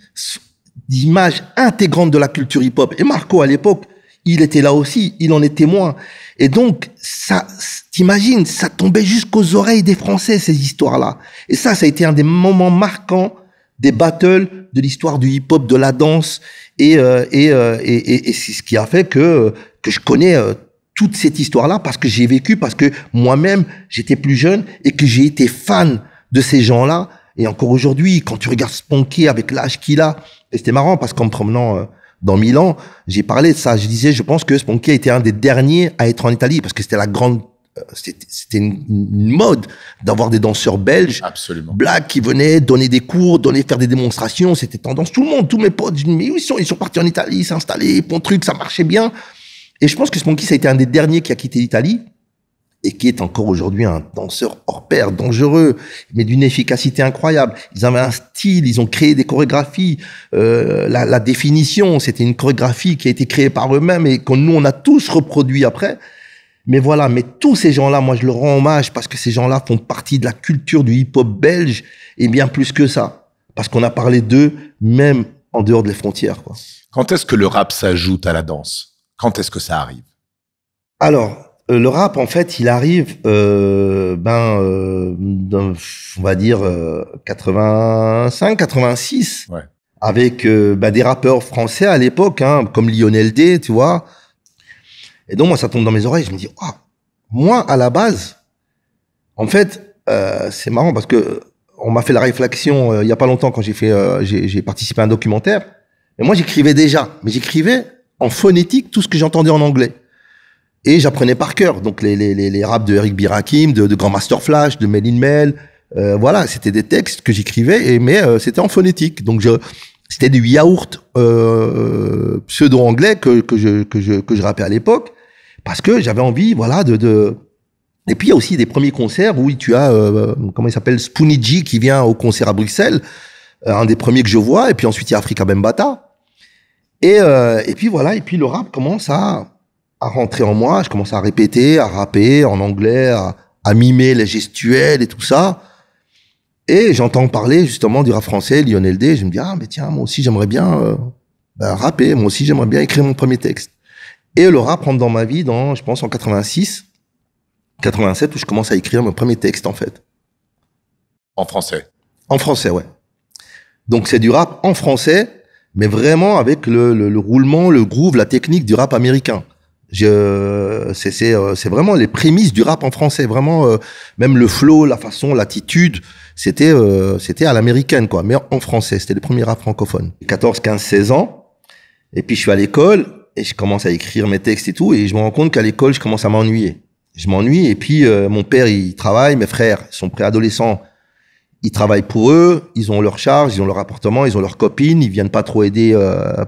d'images intégrantes de la culture hip-hop. Et Marco, à l'époque, il était là aussi, il en est témoin. Et donc, ça, t'imagines, ça tombait jusqu'aux oreilles des Français, ces histoires-là. Et ça a été un des moments marquants des battles de l'histoire du hip-hop, de la danse. Et c'est ce qui a fait que je connais toute cette histoire-là parce que j'ai vécu, parce que moi-même, j'étais plus jeune et que j'ai été fan de ces gens-là. Et encore aujourd'hui, quand tu regardes Spanky avec l'âge qu'il a, et c'était marrant parce qu'en me promenant dans Milan, j'ai parlé de ça. Je disais, je pense que Spanky a été un des derniers à être en Italie parce que c'était la grande, c'était une mode d'avoir des danseurs belges, absolument, black qui venaient donner des cours, faire des démonstrations. C'était tendance. Tout le monde, tous mes potes, je dis, mais où ils sont partis en Italie, s'installer, bon truc, ça marchait bien. Et je pense que Spanky, ça a été un des derniers qui a quitté l'Italie et qui est encore aujourd'hui un danseur hors pair, dangereux, mais d'une efficacité incroyable. Ils avaient un style, ils ont créé des chorégraphies. La définition, c'était une chorégraphie qui a été créée par eux-mêmes et que nous, on a tous reproduit après. Mais voilà, mais tous ces gens-là, moi, je leur rends hommage parce que ces gens-là font partie de la culture du hip-hop belge et bien plus que ça. Parce qu'on a parlé d'eux, même en dehors des frontières, quoi. Quand est-ce que le rap s'ajoute à la danse? Quand est-ce que ça arrive? Alors, le rap, en fait, il arrive, on va dire 85, 86, ouais, avec des rappeurs français à l'époque, hein, comme Lionel D, tu vois. Et donc moi, ça tombe dans mes oreilles. Je me dis, oh, moi, à la base, en fait, c'est marrant parce que on m'a fait la réflexion il y a pas longtemps quand j'ai participé à un documentaire. Mais moi, j'écrivais déjà, mais j'écrivais en phonétique tout ce que j'entendais en anglais. Et j'apprenais par cœur. Donc, les raps de Eric B. Rakim, de Grand Master Flash, de Mel in Mel. Voilà, c'était des textes que j'écrivais, mais c'était en phonétique. Donc, c'était du yaourt pseudo-anglais que je rappais à l'époque. Parce que j'avais envie, voilà, Et puis, il y a aussi des premiers concerts où tu as, comment il s'appelle, Spoonie G qui vient au concert à Bruxelles. Un des premiers que je vois. Et puis ensuite, il y a Afrika Bambaataa. Et puis voilà, et puis le rap commence à rentrer en moi. Je commence à répéter, à rapper en anglais, à mimer les gestuels et tout ça. Et j'entends parler justement du rap français, Lionel D. Je me dis, ah, mais tiens, moi aussi, j'aimerais bien rapper. Moi aussi, j'aimerais bien écrire mon premier texte. Et le rap rentre dans ma vie je pense, en 86, 87, où je commence à écrire mon premier texte, en fait. En français? En français, ouais. Donc, c'est du rap en français, mais vraiment avec le roulement, le groove, la technique du rap américain. C'est vraiment les prémices du rap en français, vraiment même le flow, la façon, l'attitude, c'était à l'américaine, quoi, mais en français. C'était le premier rap francophone. 14, 15, 16 ans, et puis je suis à l'école et je commence à écrire mes textes et tout, et je me rends compte qu'à l'école je commence à m'ennuyer. Je m'ennuie, et puis mon père il travaille, mes frères ils sont préadolescents. Ils travaillent pour eux, ils ont leur charge, ils ont leur appartement, ils ont leurs copines, ils viennent pas trop aider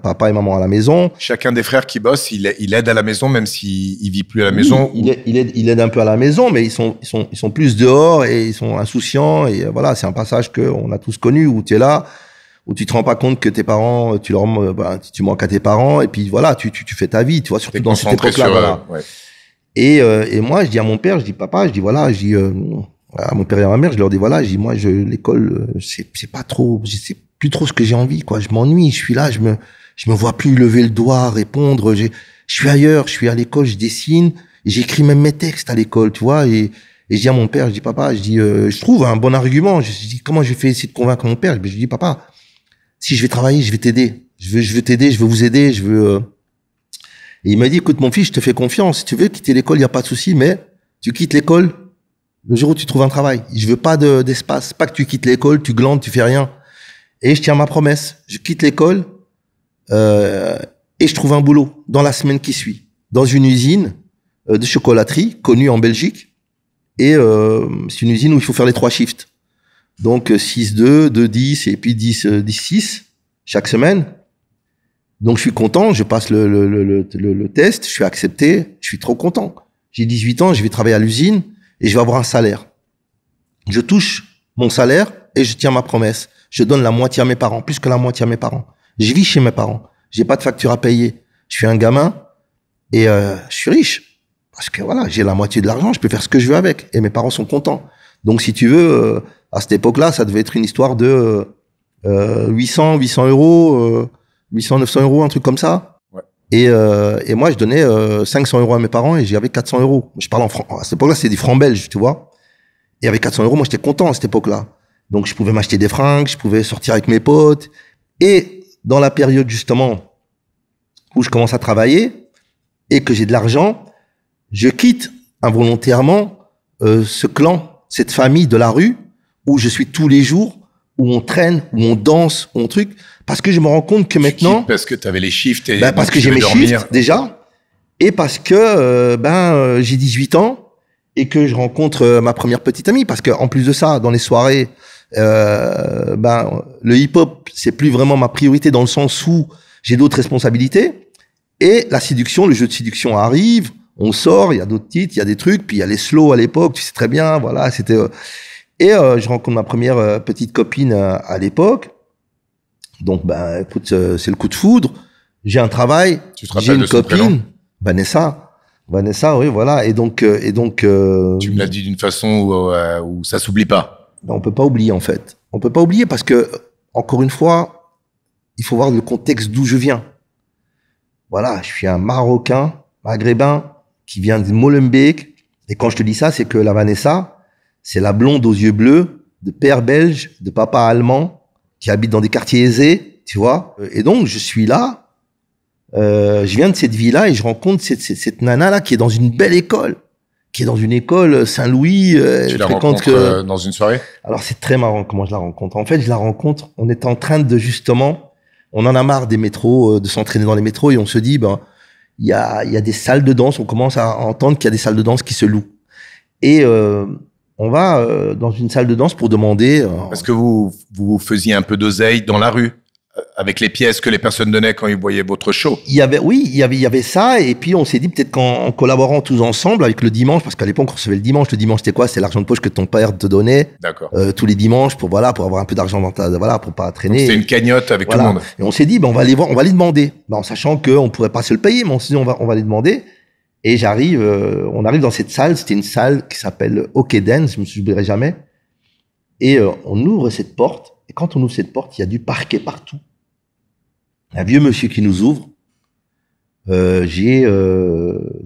papa et maman à la maison. Chacun des frères qui bosse, il aide à la maison même s'il vit plus à la maison. Il aide un peu à la maison, mais ils sont plus dehors et ils sont insouciants et voilà, c'est un passage que on a tous connu où tu es là, où tu te rends pas compte que tes parents, tu manques à tes parents et puis voilà, tu fais ta vie, tu vois, surtout dans cette époque-là, voilà. Ouais. Et moi je dis à mon père, je dis papa, je dis voilà, je dis à mon père et à ma mère, je leur dis voilà, moi l'école c'est pas trop, je sais plus trop ce que j'ai envie, quoi. Je m'ennuie, je suis là, je me vois plus lever le doigt, répondre, je suis ailleurs, je suis à l'école, je dessine, et j'écris même mes textes à l'école, tu vois, et Et je dis à mon père, je dis, papa, je trouve un bon argument. Je dis, comment je vais essayer de convaincre mon père? Je dis, papa, si je vais travailler, je vais t'aider. Je veux t'aider, je veux vous aider, Et il m'a dit, écoute, mon fils, je te fais confiance. Si tu veux quitter l'école, il n'y a pas de souci, mais tu quittes l'école le jour où tu trouves un travail. Je veux pas d'espace. Pas que tu quittes l'école, tu glandes, tu fais rien. Et je tiens ma promesse. Je quitte l'école, et je trouve un boulot dans la semaine qui suit. Dans une usine de chocolaterie connue en Belgique. Et c'est une usine où il faut faire les 3 shifts. Donc 6-2, 2-10 et puis 10-6 chaque semaine. Donc je suis content, je passe le test, je suis accepté, je suis trop content. J'ai 18 ans, je vais travailler à l'usine et je vais avoir un salaire. Je touche mon salaire et je tiens ma promesse. Je donne la moitié à mes parents, plus que la moitié à mes parents. Je vis chez mes parents. J'ai pas de facture à payer. Je suis un gamin et je suis riche. Parce que voilà, j'ai la moitié de l'argent, je peux faire ce que je veux avec. Et mes parents sont contents. Donc si tu veux, à cette époque-là, ça devait être une histoire de 800 euros, 800, 900 euros, un truc comme ça. Ouais. Et moi, je donnais 500 euros à mes parents et j'avais 400 euros. Je parle en francs. À cette époque-là, c'était des francs belges, tu vois. Et avec 400 euros, moi, j'étais content à cette époque-là. Donc, je pouvais m'acheter des fringues, je pouvais sortir avec mes potes. Et dans la période, justement, où je commence à travailler et que j'ai de l'argent, je quitte involontairement ce clan, cette famille de la rue où je suis tous les jours, où on traîne, où on danse, où on truc. Parce que je me rends compte que maintenant... Parce que tu avais les shifts et parce que j'ai mes shifts déjà. Et parce que j'ai 18 ans et que je rencontre ma première petite amie. Parce que en plus de ça, dans les soirées, le hip-hop, c'est plus vraiment ma priorité dans le sens où j'ai d'autres responsabilités. Et la séduction, le jeu de séduction arrive, on sort, il y a d'autres titres, il y a des trucs, puis il y a les slow à l'époque, tu sais très bien, voilà, c'était... je rencontre ma première petite copine à l'époque. Donc, écoute, c'est le coup de foudre. J'ai un travail, j'ai une copine, Vanessa, oui, voilà. Et donc, tu me l'as dit d'une façon où ça s'oublie pas. On peut pas oublier, en fait. On peut pas oublier parce que, encore une fois, il faut voir le contexte d'où je viens. Voilà, je suis un Marocain, maghrébin, qui vient de Molenbeek. Et quand je te dis ça, c'est que la Vanessa, c'est la blonde aux yeux bleus, de père belge, de papa allemand, qui habite dans des quartiers aisés, tu vois. Et donc, je suis là, je viens de cette ville-là et je rencontre cette nana-là qui est dans une belle école, qui est dans une école Saint-Louis. Tu la rencontres dans une soirée? Alors, c'est très marrant comment je la rencontre. En fait, je la rencontre, on est en train de justement, on en a marre des métros, de s'entraîner dans les métros et on se dit, il y a des salles de danse, on commence à entendre qu'il y a des salles de danse qui se louent. Et on va dans une salle de danse pour demander... Est-ce que vous faisiez un peu d'oseille dans la rue avec les pièces que les personnes donnaient quand ils voyaient votre show? Il y avait ça. Et puis, on s'est dit peut-être qu'en collaborant tous ensemble avec le dimanche, parce qu'à l'époque, on recevait le dimanche, c'était quoi? C'est l'argent de poche que ton père te donnait. D'accord. Tous les dimanches pour avoir un peu d'argent pour pas traîner. C'était une cagnotte avec tout le monde. Et on s'est dit, on va aller voir, on va les demander. En sachant qu'on pourrait pas se le payer, mais on s'est dit, on va les demander. Et on arrive dans cette salle, c'était une salle qui s'appelle OK Dance, je me souviendrai jamais. Et on ouvre cette porte, et quand on ouvre cette porte, il y a du parquet partout. Un vieux monsieur qui nous ouvre. J'ai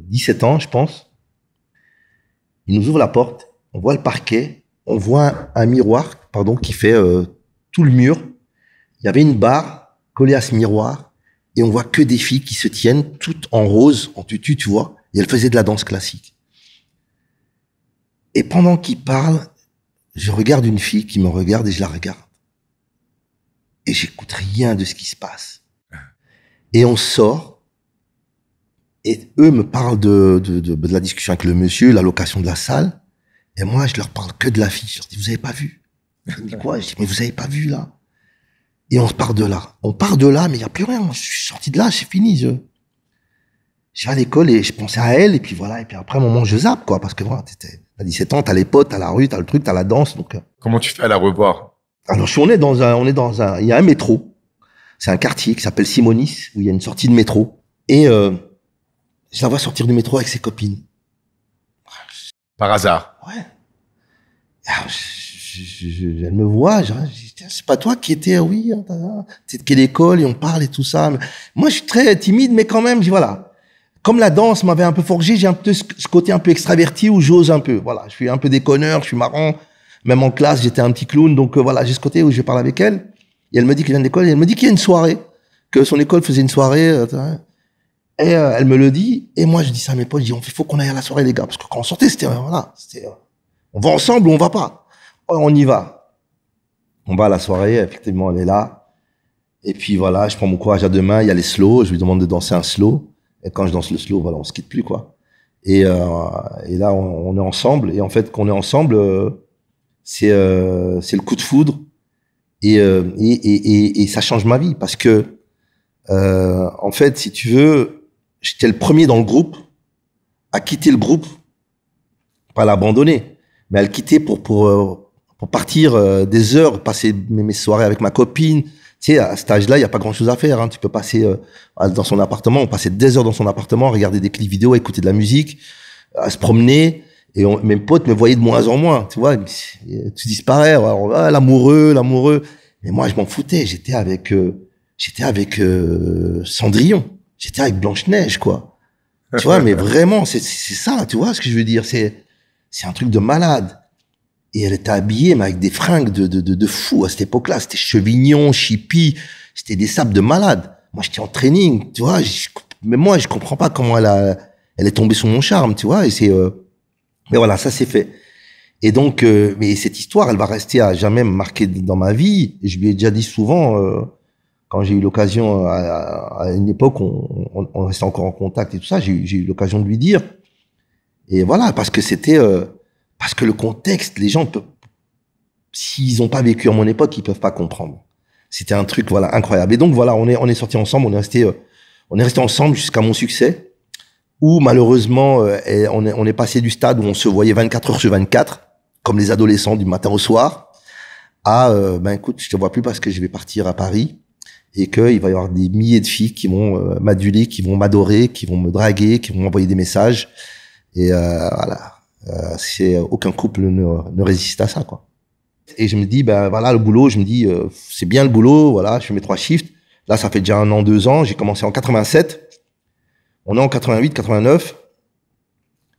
17 ans, je pense. Il nous ouvre la porte, on voit le parquet, on voit un miroir, qui fait tout le mur. Il y avait une barre collée à ce miroir, et on voit que des filles qui se tiennent toutes en rose, en tutu, tu vois. Et elle faisait de la danse classique. Et pendant qu'il parle, je regarde une fille qui me regarde et je la regarde. Et j'écoute rien de ce qui se passe. Et on sort. Et eux me parlent de la discussion avec le monsieur, la location de la salle. Et moi, je leur parle que de la fille. Je leur dis, vous avez pas vu? Je dis quoi? Je dis, mais vous avez pas vu, là? Et on part de là. On part de là, mais il n'y a plus rien. Je suis sorti de là, c'est fini. Je vais à l'école et je pensais à elle, et puis voilà. Et puis après, à un moment, je zappe, quoi. Parce que voilà, t'as 17 ans, t'as les potes, t'as la rue, t'as le truc, t'as la danse, donc. Comment tu fais à la revoir? Alors, on est dans un, il y a un métro. C'est un quartier qui s'appelle Simonis, où il y a une sortie de métro. Et, je la vois sortir du métro avec ses copines. Par hasard? Ouais. Alors, elle me voit, c'est pas toi qui étais, oui, t'es de quelle école, et on parle et tout ça. Moi, je suis très timide, mais quand même, voilà. comme la danse m'avait un peu forgé, j'ai un peu ce côté un peu extraverti où j'ose un peu. Voilà, je suis un peu déconneur, je suis marrant. Même en classe, j'étais un petit clown. Donc voilà, j'ai ce côté où je parle avec elle. Et elle me dit qu'elle vient de l'école. Et elle me dit qu'il y a une soirée, que son école faisait une soirée. Et elle me le dit. Et moi, je dis ça à mes potes. Je dis, il faut qu'on aille à la soirée, les gars. Parce que quand on sortait, c'était, voilà, c'était, on va ensemble ou on va pas. On y va. On va à la soirée. Effectivement, elle est là. Et puis voilà, je prends mon courage à deux mains. Il y a les slows. Je lui demande de danser un slow. Et quand je danse le slow, voilà, on se quitte plus, quoi. Et là, on est ensemble. Et en fait, qu'on est ensemble, c'est le coup de foudre. Et ça change ma vie. Parce que, en fait, si tu veux, j'étais le premier dans le groupe à quitter le groupe, pas l'abandonner, mais à le quitter pour partir des heures, passer mes soirées avec ma copine. Tu sais, à cet âge-là, il y a pas grand-chose à faire. Hein. Tu peux passer dans son appartement, on passait des heures dans son appartement, à regarder des clips vidéo, à écouter de la musique, à se promener. Et mes potes me voyaient de moins en moins. Tu vois, tu disparais. Alors, l'amoureux. Mais moi, je m'en foutais. J'étais avec Cendrillon. J'étais avec Blanche-Neige, quoi. Tu vois, mais vraiment, c'est ça. Tu vois ce que je veux dire? C'est un truc de malade. Et elle était habillée, mais avec des fringues de fou à cette époque-là. C'était chevignon, chippie. C'était des sapes de malade. Moi, j'étais en training, tu vois. Mais moi, je comprends pas comment elle est tombée sous mon charme, tu vois. Et mais voilà, ça c'est fait. Et donc, mais cette histoire, elle va rester à jamais marquée dans ma vie. Et je lui ai déjà dit souvent, quand j'ai eu l'occasion, à une époque, on restait encore en contact et tout ça, j'ai eu l'occasion de lui dire. Et voilà, parce que parce que le contexte, les gens s'ils ont pas vécu à mon époque, ils peuvent pas comprendre. C'était un truc, voilà, incroyable. Et donc, voilà, on est sortis ensemble, on est resté ensemble jusqu'à mon succès, où malheureusement, on est passé du stade où on se voyait 24 heures sur 24, comme les adolescents du matin au soir, à, écoute, je te vois plus parce que je vais partir à Paris, et qu'il va y avoir des milliers de filles qui vont m'aduler, qui vont m'adorer, qui vont me draguer, qui vont m'envoyer des messages. Et voilà. Aucun couple ne résiste à ça, quoi. Et je me dis, voilà, le boulot, je me dis, c'est bien le boulot, voilà, je fais mes 3 shifts. Là, ça fait déjà 1 an, 2 ans. J'ai commencé en 87. On est en 88, 89.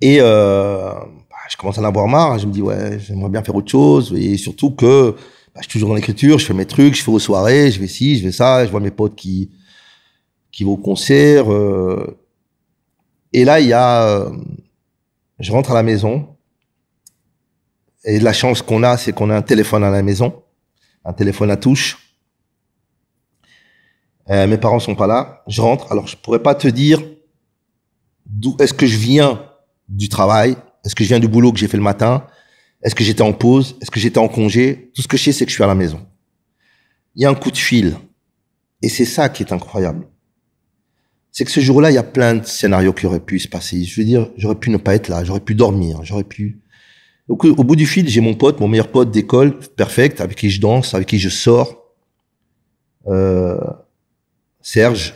Et je commence à en avoir marre. Je me dis, ouais, j'aimerais bien faire autre chose. Et surtout que je suis toujours dans l'écriture, je fais mes trucs, je fais aux soirées, je fais ci, je fais ça. Je vois mes potes qui vont au concert. Et là, je rentre à la maison. Et la chance qu'on a, c'est qu'on a un téléphone à la maison, un téléphone à touche. Mes parents sont pas là. Je rentre. Alors, je pourrais pas te dire d'où est-ce que je viens du travail. Est-ce que je viens du boulot que j'ai fait le matin? Est-ce que j'étais en pause? Est-ce que j'étais en congé? Tout ce que je sais, c'est que je suis à la maison. Il y a un coup de fil. Et c'est ça qui est incroyable. C'est que ce jour-là, il y a plein de scénarios qui auraient pu se passer. Je veux dire, j'aurais pu ne pas être là. J'aurais pu dormir. Donc, au bout du fil, j'ai mon meilleur pote d'école, perfect, avec qui je danse, avec qui je sors. Serge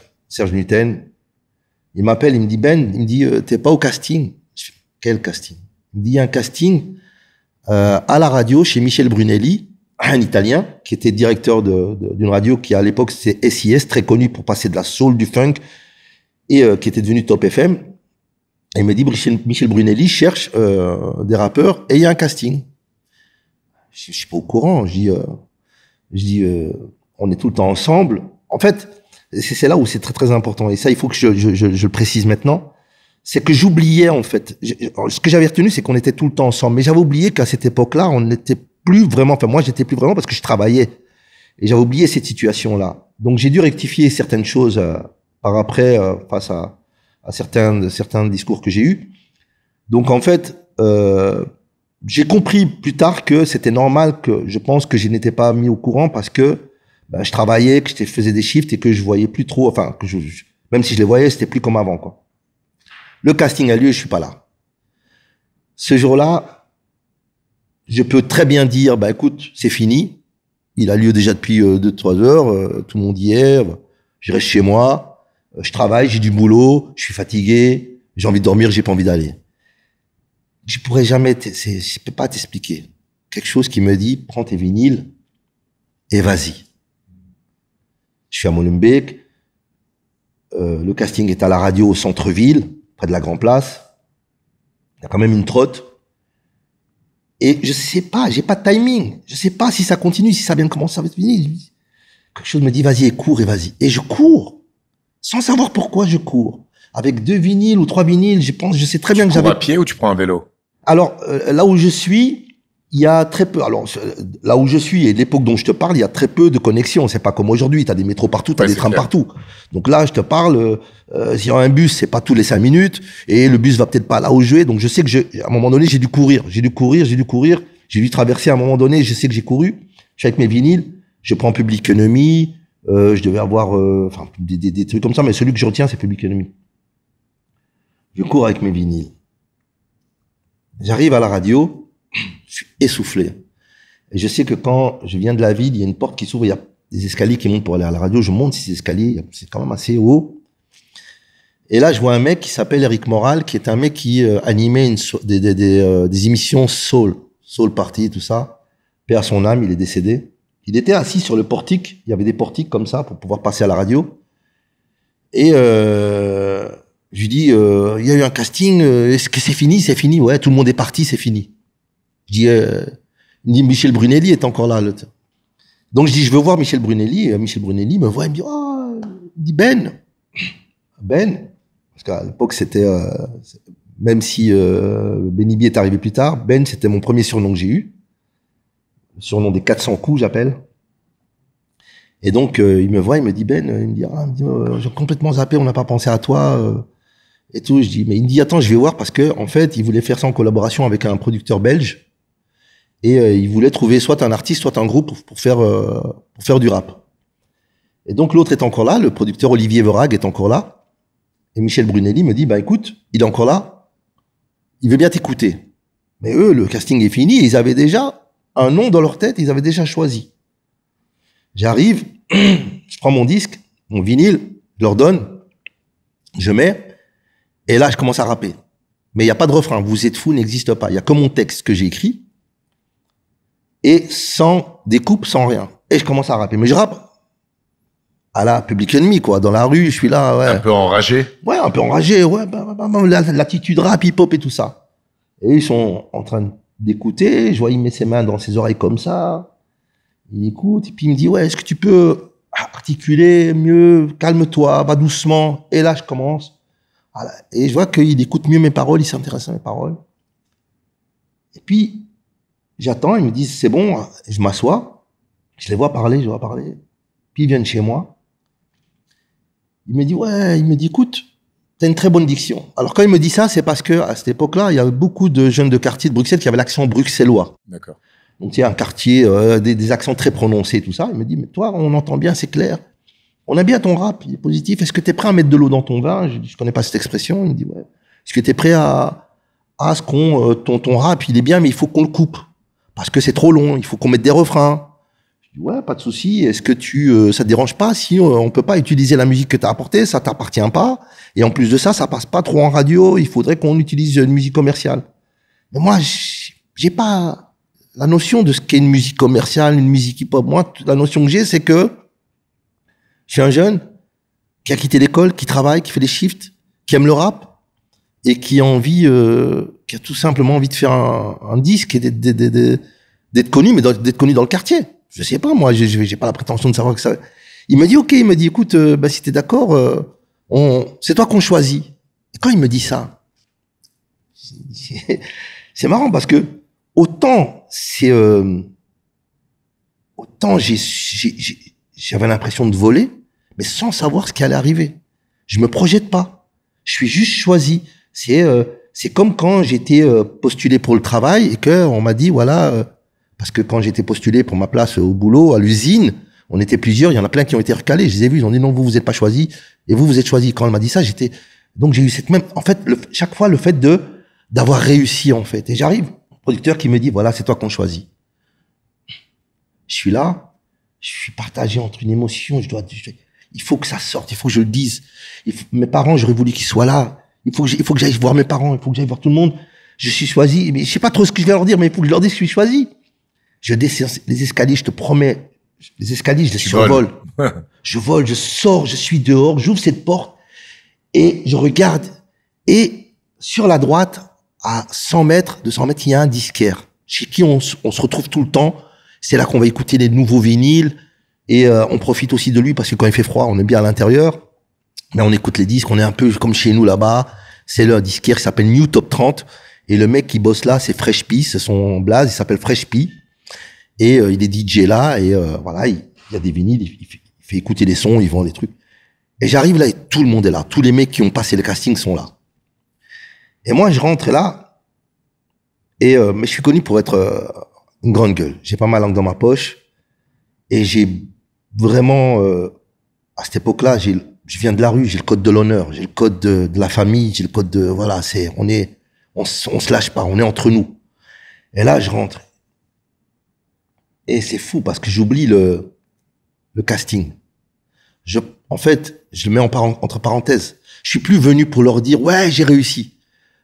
Nuten. Il m'appelle, il me dit, Ben, il me dit, t'es pas au casting? Je fais, quel casting? Il me dit, il y a un casting, à la radio chez Michel Brunelli, un Italien, qui était directeur d'une radio qui, à l'époque, c'était SIS, très connu pour passer de la soul, du funk, et qui était devenu Top FM. Et il me dit, Michel Brunelli cherche des rappeurs et il y a un casting. Je suis pas au courant. Je dis, on est tout le temps ensemble. En fait, c'est là où c'est très très important. Et ça, il faut que je le précise maintenant. C'est que j'oubliais en fait. Ce que j'avais retenu, c'est qu'on était tout le temps ensemble. Mais j'avais oublié qu'à cette époque-là, on n'était plus vraiment. Enfin, moi, j'étais plus vraiment parce que je travaillais. Et j'avais oublié cette situation-là. Donc, j'ai dû rectifier certaines choses par après face à certains discours que j'ai eus. Donc, en fait, j'ai compris plus tard que c'était normal que je pense que je n'étais pas mis au courant parce que je travaillais, que je faisais des shifts et que je voyais plus trop, enfin, même si je les voyais, c'était plus comme avant, quoi. Le casting a lieu, je suis pas là. Ce jour-là, je peux très bien dire, écoute, c'est fini. Il a lieu déjà depuis 2-3 heures, tout le monde y est, je reste chez moi, je travaille, j'ai du boulot, je suis fatigué, j'ai envie de dormir, j'ai pas envie d'aller. Je pourrais jamais, je peux pas t'expliquer. Quelque chose qui me dit, prends tes vinyles et vas-y. Je suis à Molenbeek, le casting est à la radio au centre-ville, près de la Grand Place. Il y a quand même une trotte. Et je sais pas, j'ai pas de timing. Je sais pas si ça continue, si ça vient de commencer, ça va finir. Quelque chose me dit, vas-y, cours et vas-y. Et je cours. Sans savoir pourquoi je cours. Avec 2 vinyles ou 3 vinyles, je sais très bien que j'avais... Tu cours à pied ou tu prends un vélo? Alors, là où je suis, il y a très peu... Alors, là où je suis et l'époque dont je te parle, il y a très peu de connexions. C'est pas comme aujourd'hui. T'as des métros partout, t'as des trams partout. Donc là, je te parle, s'il y a un bus, c'est pas tous les 5 minutes. Et le bus va peut-être pas là où je vais. Donc je sais que à un moment donné, j'ai dû courir. J'ai dû traverser à un moment donné. Je sais que j'ai couru. Je suis avec mes vinyles. Je prends Public Enemy. Je devais avoir des trucs comme ça. Mais celui que je retiens, c'est Public Enemy. Je cours avec mes vinyles. J'arrive à la radio. Je suis essoufflé. Et je sais que quand je viens de la ville, il y a une porte qui s'ouvre, il y a des escaliers qui montent pour aller à la radio. Je monte ces escaliers, c'est quand même assez haut. Et là, je vois un mec qui s'appelle Eric Moral, qui est un mec qui animait des émissions soul party, tout ça. Paix à son âme, il est décédé. Il était assis sur le portique. Il y avait des portiques comme ça pour pouvoir passer à la radio. Et je lui dis, il y a eu un casting. Est-ce que c'est fini? C'est fini. Ouais, tout le monde est parti, c'est fini. Je dis, il dit, Michel Brunelli est encore là. Donc je dis, je veux voir Michel Brunelli. Et Michel Brunelli me voit, il me dit, oh, il dit Ben, parce qu'à l'époque c'était, même si Benny B est arrivé plus tard, Ben c'était mon premier surnom que j'ai eu, le surnom des 400 coups j'appelle. Et donc il me voit, il me dit Ben, il me dit, j'ai complètement zappé, on n'a pas pensé à toi et tout. Je dis, mais il me dit, attends, je vais voir parce que en fait il voulait faire ça en collaboration avec un producteur belge. Et il voulait trouver soit un artiste, soit un groupe pour faire du rap. Et donc l'autre est encore là, le producteur Olivier Verag est encore là. Et Michel Brunelli me dit, bah écoute, il est encore là, il veut bien t'écouter. Mais eux, le casting est fini, ils avaient déjà un nom dans leur tête, ils avaient déjà choisi. J'arrive, je prends mon disque, mon vinyle, je leur donne, je mets, et là je commence à rapper. Mais il n'y a pas de refrain, vous êtes fous n'existe pas. Il y a que mon texte que j'ai écrit, et sans découpe, sans rien. Et je commence à rapper. Mais je rappe à la Public Enemy, quoi. Dans la rue, je suis là, ouais. Un peu enragé? Ouais, un peu enragé, ouais. L'attitude rap, hip-hop et tout ça. Et ils sont en train d'écouter. Je vois, il met ses mains dans ses oreilles comme ça. Il écoute. Et puis il me dit, ouais, est-ce que tu peux articuler mieux? Calme-toi, va doucement. Et là, je commence. Voilà. Et je vois qu'il écoute mieux mes paroles, il s'intéresse à mes paroles. Et puis, j'attends, ils me disent, c'est bon, je m'assois, je les vois parler, puis ils viennent chez moi. Il me dit, écoute, t'as une très bonne diction. Alors quand il me dit ça, c'est parce que à cette époque-là, il y avait beaucoup de jeunes de quartier de Bruxelles qui avaient l'accent bruxellois. D'accord. Donc il y a un quartier, des accents très prononcés, tout ça. Il me dit, mais toi, on entend bien, c'est clair. On aime bien ton rap, il est positif. Est-ce que t'es prêt à mettre de l'eau dans ton vin? Je connais pas cette expression. Il me dit, ouais. Est-ce que t'es prêt à ce qu'on, ton rap, il est bien, mais il faut qu'on le coupe. Parce que c'est trop long, il faut qu'on mette des refrains. Je dis, ouais, pas de souci. Est-ce que ça te dérange pas si on peut pas utiliser la musique que t'as apportée, ça t'appartient pas. Et en plus de ça, ça passe pas trop en radio, il faudrait qu'on utilise une musique commerciale. Mais moi, j'ai pas la notion de ce qu'est une musique commerciale, une musique hip-hop. Moi, la notion que j'ai, c'est que je suis un jeune qui a quitté l'école, qui travaille, qui fait des shifts, qui aime le rap et qui a envie, qui a tout simplement envie de faire un disque et d'être connu, mais d'être connu dans le quartier. Je sais pas, moi, j'ai pas la prétention de savoir que ça. Il me dit, ok, il me dit, écoute, si t'es d'accord, c'est toi qu'on choisit. Et quand il me dit ça, c'est marrant parce que autant j'avais l'impression de voler, mais sans savoir ce qui allait arriver. Je me projette pas. Je suis juste choisi. C'est comme quand j'étais postulé pour le travail et que on m'a dit voilà parce que quand j'étais postulé pour ma place au boulot à l'usine, on était plusieurs, il y en a plein qui ont été recalés, je les ai vus, ils ont dit non, vous êtes pas choisi et vous êtes choisi. Quand elle m'a dit ça, donc j'ai eu cette même en fait chaque fois le fait d'avoir réussi en fait. Et j'arrive, le producteur qui me dit voilà, c'est toi qu'on choisit. Je suis là, je suis partagé entre une émotion, il faut que ça sorte, il faut que je le dise. Mes parents, j'aurais voulu qu'ils soient là. Il faut que j'aille voir mes parents, il faut que j'aille voir tout le monde. Je suis choisi, mais je sais pas trop ce que je vais leur dire, mais il faut que je leur dise que je suis choisi. Je descends les escaliers, je te promets, les escaliers, je les survole. Je vole, je sors, je suis dehors, j'ouvre cette porte et je regarde Et sur la droite, à 100 mètres, 200 mètres, il y a un disquaire chez qui on se retrouve tout le temps. C'est là qu'on va écouter les nouveaux vinyles et on profite aussi de lui parce que quand il fait froid, on est bien à l'intérieur. Mais on écoute les disques, on est un peu comme chez nous là-bas. C'est le disquaire qui s'appelle New Top 30 et le mec qui bosse là, c'est Fresh P, c'est son blaze, il s'appelle Fresh P et il est DJ là et voilà, il y a des vinyles, il fait écouter les sons, il vend des trucs. Et j'arrive là et tout le monde est là, tous les mecs qui ont passé le casting sont là. Et moi je rentre là et mais je suis connu pour être une grande gueule. J'ai pas ma langue dans ma poche et j'ai vraiment à cette époque-là, je viens de la rue, j'ai le code de l'honneur, j'ai le code de la famille, j'ai le code de voilà, on se lâche pas, on est entre nous. Et là, je rentre. Et c'est fou parce que j'oublie le casting. En fait, je le mets entre parenthèses. Je suis plus venu pour leur dire ouais, j'ai réussi.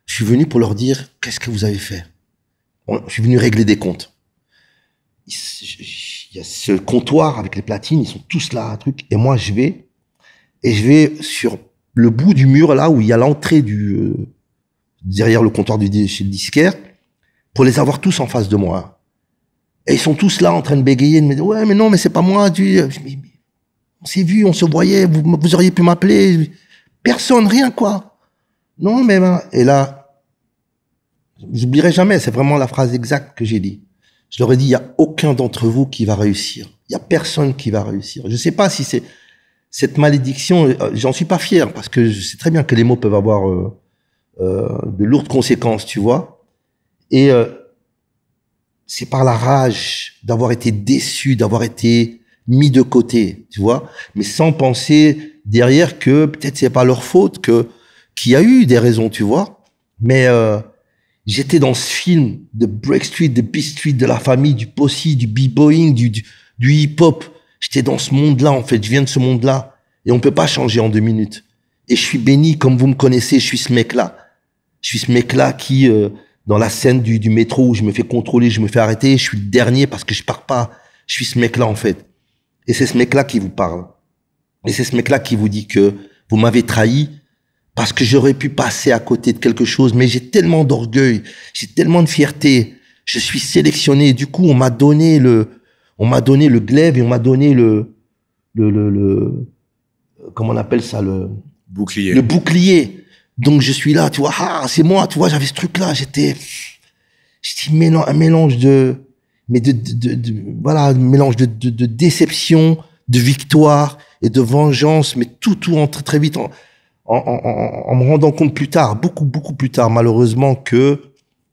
Je suis venu pour leur dire qu'est-ce que vous avez fait. Je suis venu régler des comptes. Il y a ce comptoir avec les platines, ils sont tous là, un truc. Et moi, je vais sur le bout du mur, là où il y a l'entrée derrière le comptoir chez le disquaire, pour les avoir tous en face de moi. Et ils sont tous là en train de bégayer, de me dire, ouais, mais non, mais c'est pas moi, on s'est vu, on se voyait, vous auriez pu m'appeler. Personne, rien, quoi. Non, mais, et là, j'oublierai jamais, c'est vraiment la phrase exacte que j'ai dit. Je leur ai dit, il y a aucun d'entre vous qui va réussir. Il y a personne qui va réussir. Je sais pas si c'est cette malédiction, j'en suis pas fier parce que je sais très bien que les mots peuvent avoir de lourdes conséquences, tu vois. Et c'est par la rage d'avoir été déçu, d'avoir été mis de côté, tu vois, mais sans penser derrière que peut-être c'est pas leur faute, qu'il y a eu des raisons, tu vois. Mais j'étais dans ce film de Break Street, de Beat Street, de la famille, du posse, du b-boying, du hip-hop. J'étais dans ce monde-là, en fait. Je viens de ce monde-là. Et on peut pas changer en 2 minutes. Et je suis béni, comme vous me connaissez, je suis ce mec-là. Je suis ce mec-là qui, dans la scène du métro où je me fais contrôler, je me fais arrêter, je suis le dernier parce que je pars pas. Je suis ce mec-là, en fait. Et c'est ce mec-là qui vous parle. Et c'est ce mec-là qui vous dit que vous m'avez trahi parce que j'aurais pu passer à côté de quelque chose. Mais j'ai tellement d'orgueil, j'ai tellement de fierté. Je suis sélectionné. Du coup, on m'a donné le glaive et on m'a donné comment on appelle ça, le bouclier. Donc je suis là, tu vois, c'est moi, tu vois, j'avais ce truc-là, j'étais un mélange voilà, un mélange de déception, de victoire et de vengeance, mais tout entre très vite en me rendant compte plus tard, beaucoup plus tard, malheureusement, que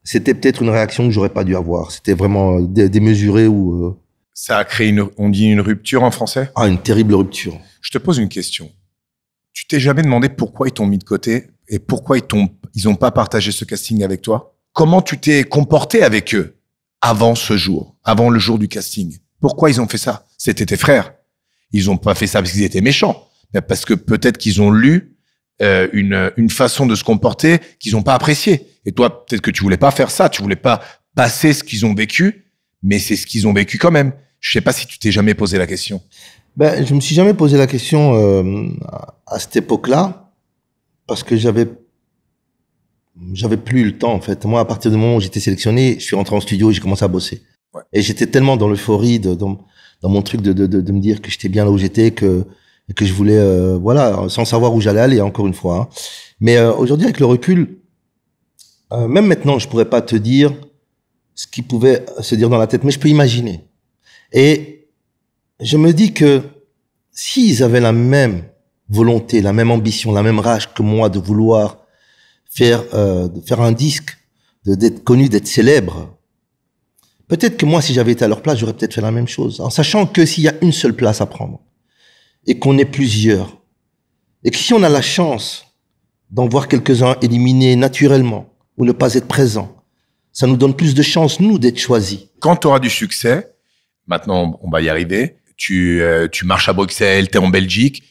c'était peut-être une réaction que j'aurais pas dû avoir. C'était vraiment démesuré ou Ça a créé on dit une rupture en français? Ah, une terrible rupture. Je te pose une question. Tu t'es jamais demandé pourquoi ils t'ont mis de côté et pourquoi ils ont pas partagé ce casting avec toi? Comment tu t'es comporté avec eux avant ce jour, avant le jour du casting? Pourquoi ils ont fait ça? C'était tes frères. Ils ont pas fait ça parce qu'ils étaient méchants, mais parce que peut-être qu'ils ont lu une façon de se comporter qu'ils ont pas appréciée. Et toi, peut-être que tu voulais pas faire ça, tu voulais pas passer ce qu'ils ont vécu, mais c'est ce qu'ils ont vécu quand même. Je sais pas si tu t'es jamais posé la question. Ben, je me suis jamais posé la question à cette époque-là parce que j'avais plus le temps, en fait. Moi, à partir du moment où j'étais sélectionné, je suis rentré en studio et j'ai commencé à bosser. Ouais. Et j'étais tellement dans l'euphorie, dans mon truc de me dire que j'étais bien là où j'étais, que je voulais, voilà, sans savoir où j'allais aller, encore une fois. Hein. Mais aujourd'hui, avec le recul, même maintenant, je pourrais pas te dire ce qui pouvait se dire dans la tête, mais je peux imaginer. Et je me dis que s'ils avaient la même volonté, la même ambition, la même rage que moi de vouloir faire un disque, d'être connu, d'être célèbre, peut-être que moi, si j'avais été à leur place, j'aurais peut-être fait la même chose. En sachant que s'il y a une seule place à prendre, et qu'on est plusieurs, et que si on a la chance d'en voir quelques-uns éliminés naturellement, ou ne pas être présents, ça nous donne plus de chance, nous, d'être choisis. Quand tu auras du succès, maintenant, on va y arriver, tu marches à Bruxelles, tu es en Belgique,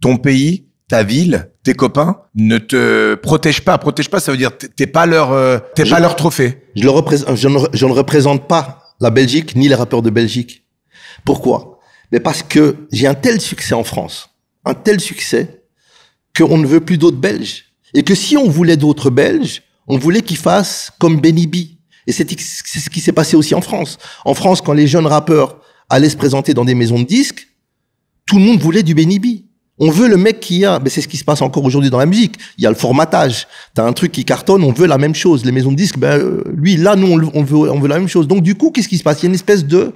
ton pays, ta ville, tes copains ne te protègent pas. Protège pas, ça veut dire t'es pas leur trophée. Je ne représente pas la Belgique ni les rappeurs de Belgique. Pourquoi? Mais parce que j'ai un tel succès en France, un tel succès qu'on ne veut plus d'autres Belges. Et que si on voulait d'autres Belges, on voulait qu'ils fassent comme Benny B. Et c'est ce qui s'est passé aussi en France. En France, quand les jeunes rappeurs allaient se présenter dans des maisons de disques, tout le monde voulait du Benny B. On veut le mec qui a, mais c'est ce qui se passe encore aujourd'hui dans la musique. Il y a le formatage. T'as un truc qui cartonne, on veut la même chose. Les maisons de disques, lui, là, nous, on veut la même chose. Donc, du coup, qu'est-ce qui se passe? Il y a une espèce de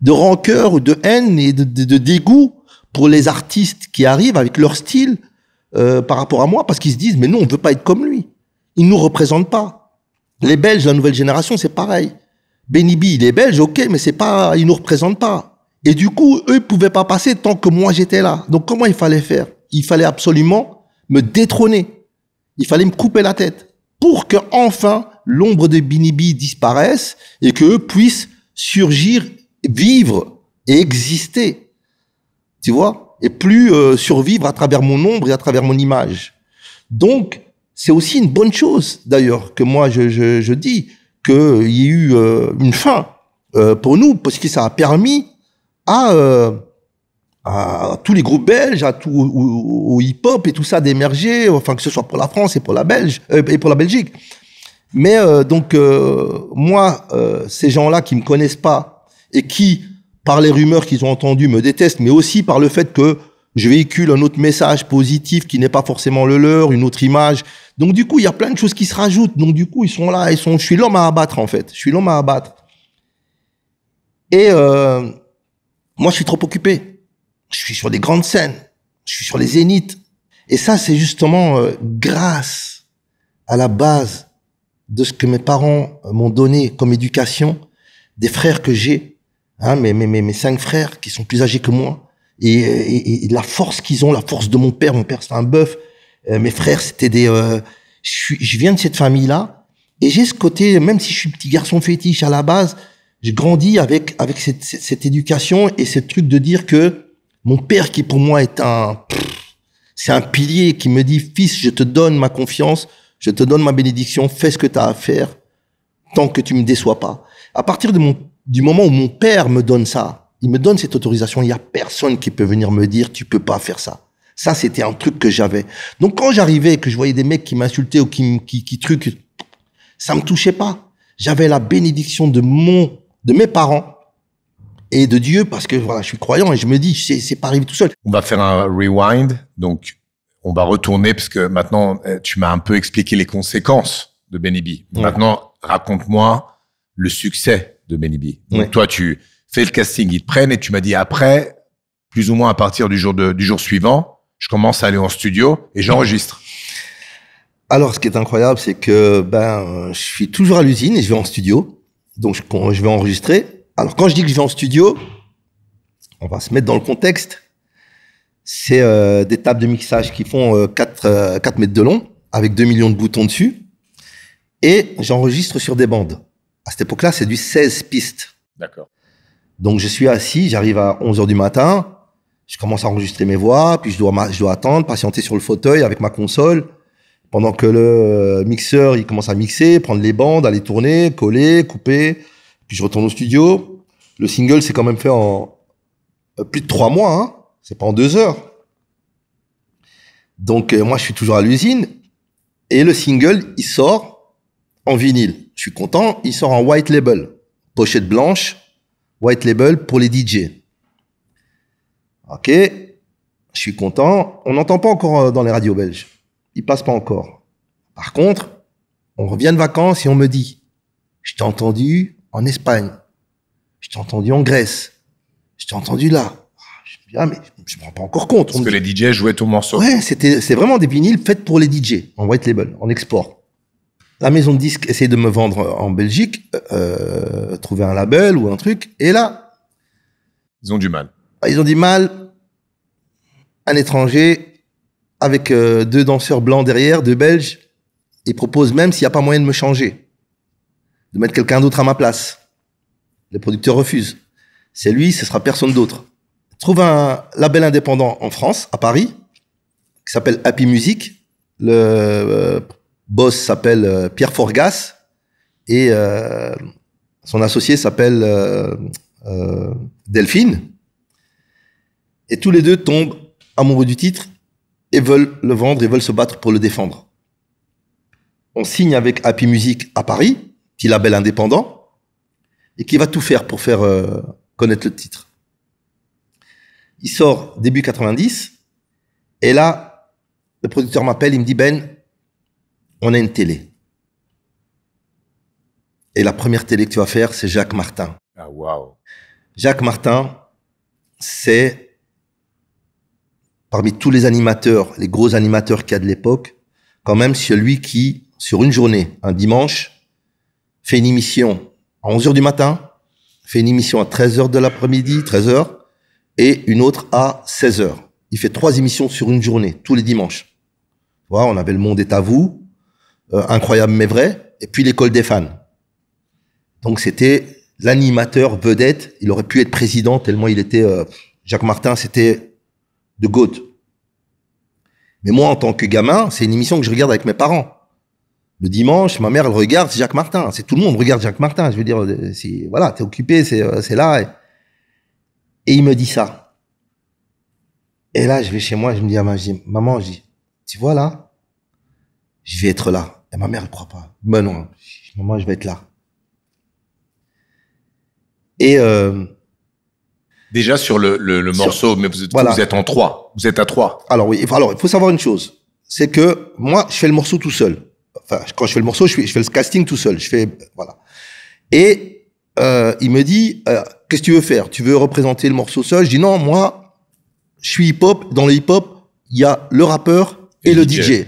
rancœur ou de haine et de dégoût pour les artistes qui arrivent avec leur style, par rapport à moi, parce qu'ils se disent, mais nous, on veut pas être comme lui. Il nous représente pas. Les Belges, la nouvelle génération, c'est pareil. Benny B, il est belge, ok, mais c'est pas, il nous représente pas. Et du coup, eux, ils pouvaient pas passer tant que moi, j'étais là. Donc, comment il fallait faire? Il fallait absolument me détrôner. Il fallait me couper la tête pour que, enfin, l'ombre de Benny B disparaisse et qu'eux puissent surgir, vivre et exister. Tu vois? Et plus survivre à travers mon ombre et à travers mon image. Donc, c'est aussi une bonne chose, d'ailleurs, que moi, je dis qu'il y ait eu une fin pour nous, parce que ça a permis à tous les groupes belges, au hip-hop et tout ça d'émerger, enfin que ce soit pour la France et pour la Belgique. Mais moi, ces gens-là qui me connaissent pas et qui, par les rumeurs qu'ils ont entendues, me détestent, mais aussi par le fait que je véhicule un autre message positif qui n'est pas forcément le leur, une autre image. Donc du coup, il y a plein de choses qui se rajoutent. Donc du coup, ils sont là, je suis l'homme à abattre en fait. Je suis l'homme à abattre. Et moi, je suis trop occupé. Je suis sur des grandes scènes. Je suis sur les zéniths. Et ça, c'est justement grâce à la base de ce que mes parents m'ont donné comme éducation, des frères que j'ai, hein, mes 5 frères qui sont plus âgés que moi, et la force qu'ils ont, la force de mon père c'est un bœuf, mes frères c'était des... je viens de cette famille-là, et j'ai ce côté, même si je suis petit garçon fétiche à la base, j'ai grandi avec cette éducation et ce truc de dire que mon père qui pour moi c'est un pilier qui me dit, fils, je te donne ma confiance, je te donne ma bénédiction, fais ce que tu as à faire, tant que tu me déçois pas. À partir du moment où mon père me donne ça, il me donne cette autorisation, il y a personne qui peut venir me dire, tu peux pas faire ça. Ça, c'était un truc que j'avais. Donc, quand j'arrivais, que je voyais des mecs qui m'insultaient ou qui truquent, ça me touchait pas. J'avais la bénédiction de mes parents et de Dieu, parce que voilà, je suis croyant et je me dis, c'est pas arrivé tout seul. On va faire un rewind, donc on va retourner parce que maintenant tu m'as un peu expliqué les conséquences de Benny B. Ouais. Maintenant, raconte-moi le succès de Benny B. Donc ouais. Toi, tu fais le casting, ils te prennent et tu m'as dit après, plus ou moins à partir du jour suivant, je commence à aller en studio et j'enregistre. Alors, ce qui est incroyable, c'est que je suis toujours à l'usine et je vais en studio. Donc, je vais enregistrer. Alors, quand je dis que je vais en studio, on va se mettre dans le contexte. C'est des tables de mixage qui font 4 mètres de long, avec 2 millions de boutons dessus. Et j'enregistre sur des bandes. À cette époque-là, c'est du 16 pistes. D'accord. Donc, je suis assis, j'arrive à 11h du matin. Je commence à enregistrer mes voix, puis je dois attendre, patienter sur le fauteuil avec ma console. Pendant que le mixeur, il commence à mixer, prendre les bandes, aller tourner, coller, couper. Puis je retourne au studio. Le single, c'est quand même fait en plus de 3 mois, hein. C'est pas en 2 heures. Donc, moi, je suis toujours à l'usine. Et le single, il sort en vinyle. Je suis content. Il sort en white label. Pochette blanche, white label pour les DJ. Ok. Je suis content. On n'entend pas encore dans les radios belges. Il passe pas encore. Par contre, on revient de vacances et on me dit, je t'ai entendu en Espagne. Je t'ai entendu en Grèce. Je t'ai entendu là. Je me dis, ah, mais je me rends pas encore compte. Parce que les DJ jouaient ton morceau. Ouais, c'est vraiment des vinyles faits pour les DJ, en white label, en export. La maison de disques essaie de me vendre en Belgique, trouver un label ou un truc. Et là, ils ont du mal. Ils ont du mal. Un étranger avec 2 danseurs blancs derrière, 2 Belges. Ils proposent même s'il n'y a pas moyen de me changer, de mettre quelqu'un d'autre à ma place. Les producteurs refusent. C'est lui, ce sera personne d'autre. Je trouve un label indépendant en France, à Paris, qui s'appelle Happy Music. Le boss s'appelle Pierre Forgas et son associé s'appelle Delphine. Et tous les deux tombent amoureux du titre et veulent le vendre et veulent se battre pour le défendre. On signe avec Happy Music à Paris, petit label indépendant, et qui va tout faire pour faire connaître le titre. Il sort début 90, et là, le producteur m'appelle, il me dit, Ben, on a une télé. Et la première télé que tu vas faire, c'est Jacques Martin. Ah, waouh. Jacques Martin, c'est, parmi tous les animateurs, les gros animateurs qu'il y a de l'époque, quand même celui qui, sur une journée, un dimanche, fait une émission à 11h du matin, fait une émission à 13h de l'après-midi, 13h, et une autre à 16h. Il fait 3 émissions sur une journée, tous les dimanches. Voilà, on avait Le Monde est à vous, Incroyable mais vrai, et puis L'École des fans. Donc c'était l'animateur vedette. Il aurait pu être président tellement il était... Jacques Martin, c'était de GOAT. Mais moi, en tant que gamin, c'est une émission que je regarde avec mes parents. Le dimanche, ma mère, elle regarde, c'est Jacques Martin. C'est tout le monde regarde Jacques Martin. Je veux dire, voilà, t'es occupé, c'est là. Et il me dit ça. Et là, je vais chez moi, je me dis à maman, je dis, tu vois là, je vais être là. Et ma mère, elle croit pas. Ben non, maman, je vais être là. Et déjà sur le morceau, mais vous êtes en 3. Vous êtes à 3. Alors oui, alors il faut savoir une chose, c'est que moi je fais le morceau tout seul. Enfin, quand je fais le morceau, je fais le casting tout seul. Voilà. Et il me dit, qu'est-ce que tu veux faire? Tu veux représenter le morceau seul? Je dis non, moi je suis hip-hop. Dans le hip-hop, il y a le rappeur et le DJ.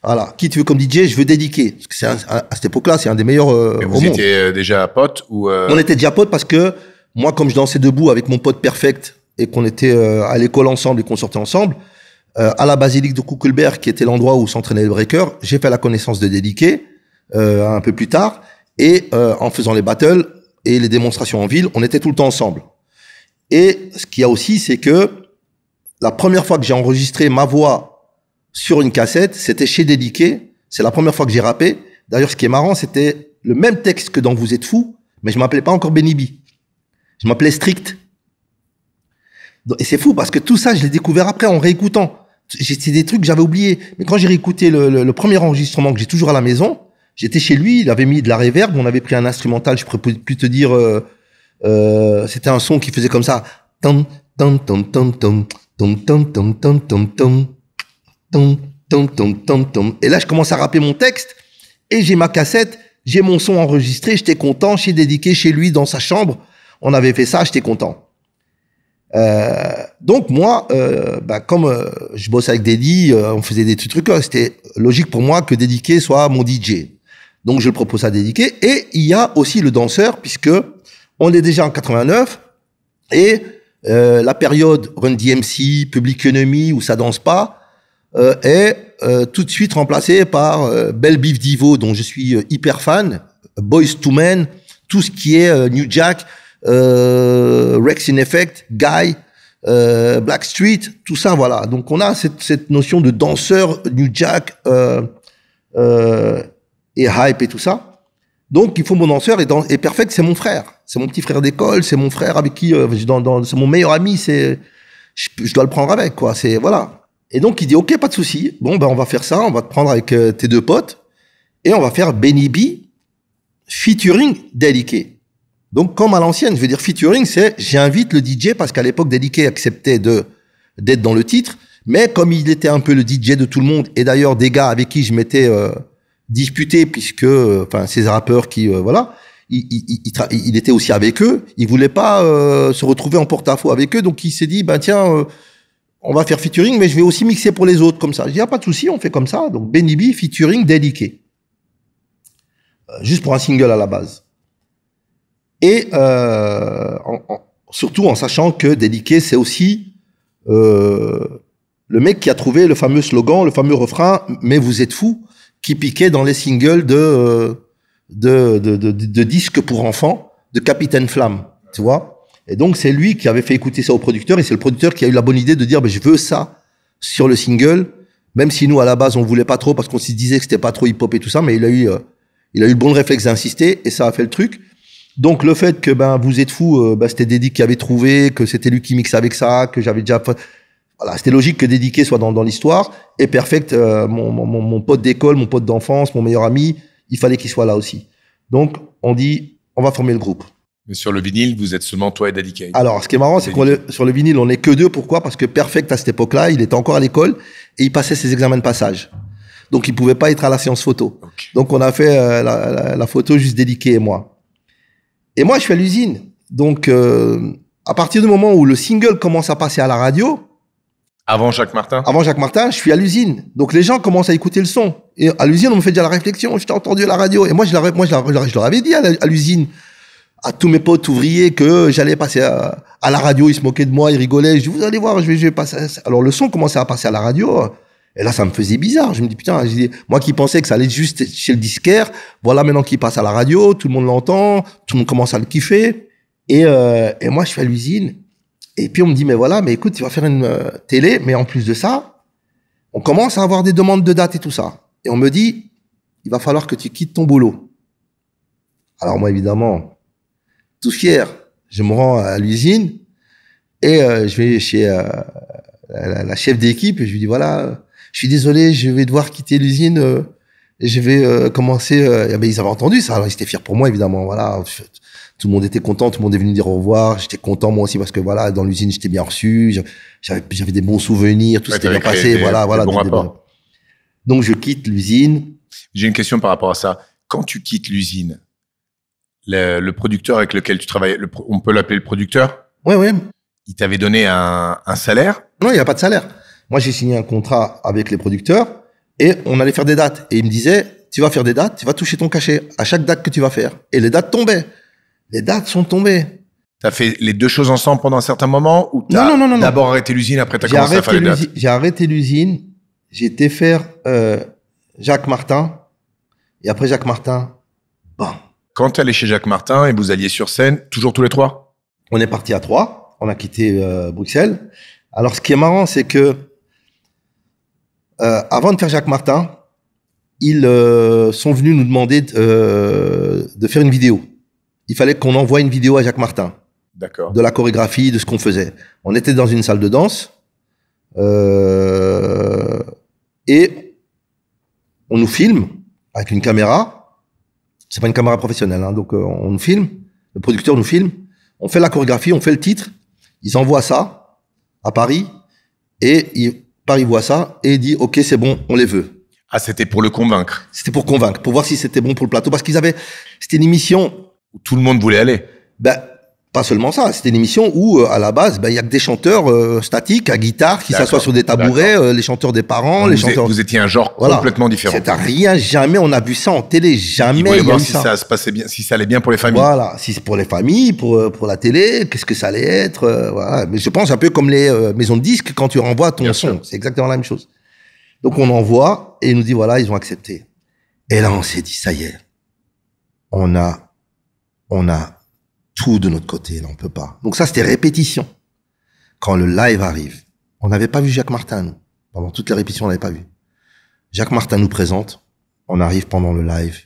Voilà. Qui tu veux comme DJ? Je veux dédiquer. Parce que à cette époque-là, c'est un des meilleurs au monde. Vous étiez déjà potes ou On était déjà potes parce que moi, comme je dansais debout avec mon pote Perfect et qu'on était à l'école ensemble et qu'on sortait ensemble, à la basilique de Kuckelberg, qui était l'endroit où s'entraînait le breaker, j'ai fait la connaissance de Dédiqué un peu plus tard. Et en faisant les battles et les démonstrations en ville, on était tout le temps ensemble. Et ce qu'il y a aussi, c'est que la première fois que j'ai enregistré ma voix sur une cassette, c'était chez Dédiqué. C'est la première fois que j'ai rappé. D'ailleurs, ce qui est marrant, c'était le même texte que dans Vous êtes fous, mais je m'appelais pas encore Benny B. Je m'appelais Strict. Et c'est fou parce que tout ça, je l'ai découvert après en réécoutant. C'est des trucs que j'avais oubliés. Mais quand j'ai réécouté le premier enregistrement que j'ai toujours à la maison, j'étais chez lui, il avait mis de la reverb, on avait pris un instrumental, je pourrais plus te dire, c'était un son qui faisait comme ça. Tom, tom, tom, tom, tom, tom, tom, tom, tom, tom, tom. Tom, tom, tom, tom, tom. Et là, je commence à rapper mon texte et j'ai ma cassette, j'ai mon son enregistré, j'étais content, j'ai Dédiqué chez lui dans sa chambre. On avait fait ça, j'étais content. Donc moi, comme je bosse avec Dédi, on faisait des trucs, c'était logique pour moi que Dédiqué soit mon DJ. Donc je le propose à Dédiqué. Et il y a aussi le danseur, puisque on est déjà en 89 et la période Run DMC, Public Enemy, où ça danse pas, est tout de suite remplacé par Belle Biv Divo, dont je suis hyper fan, Boyz II Men, tout ce qui est New Jack, Rex in Effect, Guy, Blackstreet, tout ça, voilà. Donc on a cette notion de danseur New Jack et hype et tout ça. Donc il faut mon danseur et Perfect, c'est mon frère, c'est mon petit frère d'école, c'est mon frère avec qui c'est mon meilleur ami, je dois le prendre avec, quoi. C'est voilà. Et donc, il dit, OK, pas de souci. Bon, on va faire ça. On va te prendre avec tes deux potes et on va faire Benny B featuring Dédiqué. Donc, comme à l'ancienne, je veux dire featuring, c'est j'invite le DJ parce qu'à l'époque, Dédiqué acceptait d'être dans le titre. Mais comme il était un peu le DJ de tout le monde et d'ailleurs des gars avec qui je m'étais disputé puisque, ces rappeurs qui, voilà, il était aussi avec eux. Il voulait pas se retrouver en porte-à-faux avec eux. Donc, il s'est dit, tiens, on va faire featuring, mais je vais aussi mixer pour les autres comme ça. Je dis, pas de souci, on fait comme ça. Donc, Benny B featuring Dédiqué. Juste pour un single à la base. Et surtout en sachant que Dédiqué, c'est aussi le mec qui a trouvé le fameux slogan, le fameux refrain « Mais vous êtes fous » qui piquait dans les singles de disques pour enfants de Capitaine Flamme, tu vois. Et donc, c'est lui qui avait fait écouter ça au producteur et c'est le producteur qui a eu la bonne idée de dire, je veux ça sur le single, même si nous, à la base, on voulait pas trop parce qu'on se disait que c'était pas trop hip-hop et tout ça, mais il a eu le bon réflexe d'insister et ça a fait le truc. Donc, le fait que, vous êtes fous, c'était Dédi qui avait trouvé, que c'était lui qui mixait avec ça, que j'avais déjà Voilà, c'était logique que Dédiqué soit dans l'histoire. Et Perfect, mon pote d'école, mon pote d'enfance, mon meilleur ami, il fallait qu'il soit là aussi. Donc, on dit, on va former le groupe. Mais sur le vinyle, vous êtes seulement toi et Daddy Kane. Alors, ce qui est marrant, c'est sur le vinyle, on n'est que deux. Pourquoi? Parce que Perfect, à cette époque-là, il était encore à l'école et il passait ses examens de passage. Donc, il pouvait pas être à la séance photo. Okay. Donc, on a fait la photo juste Dédiqué et moi. Et moi, je suis à l'usine. Donc, à partir du moment où le single commence à passer à la radio... Avant Jacques Martin? Avant Jacques Martin, je suis à l'usine. Donc, les gens commencent à écouter le son. Et à l'usine, on me fait déjà la réflexion. Je t'ai entendu à la radio. Et moi, je leur avais dit à l'usine, à tous mes potes ouvriers, que j'allais passer à la radio. Ils se moquaient de moi, ils rigolaient. Je dis, vous allez voir, je vais passer. Alors, le son commençait à passer à la radio. Et là, ça me faisait bizarre. Je me dis, putain, moi qui pensais que ça allait juste chez le disquaire, voilà maintenant qu'il passe à la radio, tout le monde l'entend, tout le monde commence à le kiffer. Et moi, je suis à l'usine. Et puis, on me dit, mais voilà, mais écoute, tu vas faire une télé, mais en plus de ça, on commence à avoir des demandes de dates et tout ça. Et on me dit, il va falloir que tu quittes ton boulot. Alors moi, évidemment, tout fier, je me rends à l'usine et je vais chez la chef d'équipe et je lui dis, voilà, je suis désolé, je vais devoir quitter l'usine et je vais commencer... ils avaient entendu ça, alors ils étaient fiers pour moi, évidemment, voilà. Tout le monde était content, tout le monde est venu dire au revoir. J'étais content moi aussi parce que voilà, dans l'usine, j'étais bien reçu. J'avais des bons souvenirs, tout s'était bien passé. Voilà. Donc je quitte l'usine. J'ai une question par rapport à ça. Quand tu quittes l'usine, le producteur avec lequel tu travailles, on peut l'appeler le producteur? Oui. Il t'avait donné un salaire? Non, il n'y a pas de salaire. Moi, j'ai signé un contrat avec les producteurs et on allait faire des dates. Et il me disait, tu vas faire des dates, tu vas toucher ton cachet à chaque date que tu vas faire. Et les dates tombaient. Les dates sont tombées. T'as fait les deux choses ensemble pendant un certain moment ou non. D'abord arrêté l'usine, après t'as commencé à faire les dates? J'ai arrêté l'usine. J'ai été faire Jacques Martin. Et après Jacques Martin, bon. Quand t'es allé chez Jacques Martin et vous alliez sur scène, toujours tous les trois? On est parti à 3. On a quitté Bruxelles. Alors ce qui est marrant, c'est que avant de faire Jacques Martin, ils sont venus nous demander de faire une vidéo. Il fallait qu'on envoie une vidéo à Jacques Martin. D'accord. De la chorégraphie, de ce qu'on faisait. On était dans une salle de danse et on nous filme avec une caméra. C'est pas une caméra professionnelle, hein, donc on nous filme. Le producteur nous filme. On fait la chorégraphie, on fait le titre. Ils envoient ça à Paris et Paris voit ça et dit OK, c'est bon, on les veut. Ah, c'était pour le convaincre. C'était pour convaincre, pour voir si c'était bon pour le plateau, parce c'était une émission où tout le monde voulait aller. Pas seulement ça. C'était une émission où, à la base, il y a que des chanteurs statiques à guitare qui s'assoient sur des tabourets, les chanteurs des parents, Vous étiez un genre complètement différent. C'est jamais on a vu ça en télé, jamais. Ils voulaient voir si ça se passait bien, si ça allait bien pour les familles. Voilà, si c'est pour les familles, pour la télé, qu'est-ce que ça allait être, voilà. Mais je pense un peu comme les maisons de disques quand tu renvoies ton son, c'est exactement la même chose. Donc on envoie et ils nous dit voilà, ils ont accepté. Et là on s'est dit ça y est, on a tout de notre côté, là, on peut pas. Donc ça, c'était répétition. Quand le live arrive, on n'avait pas vu Jacques Martin, nous. Pendant toutes les répétitions, on n'avait pas vu. Jacques Martin nous présente, on arrive pendant le live,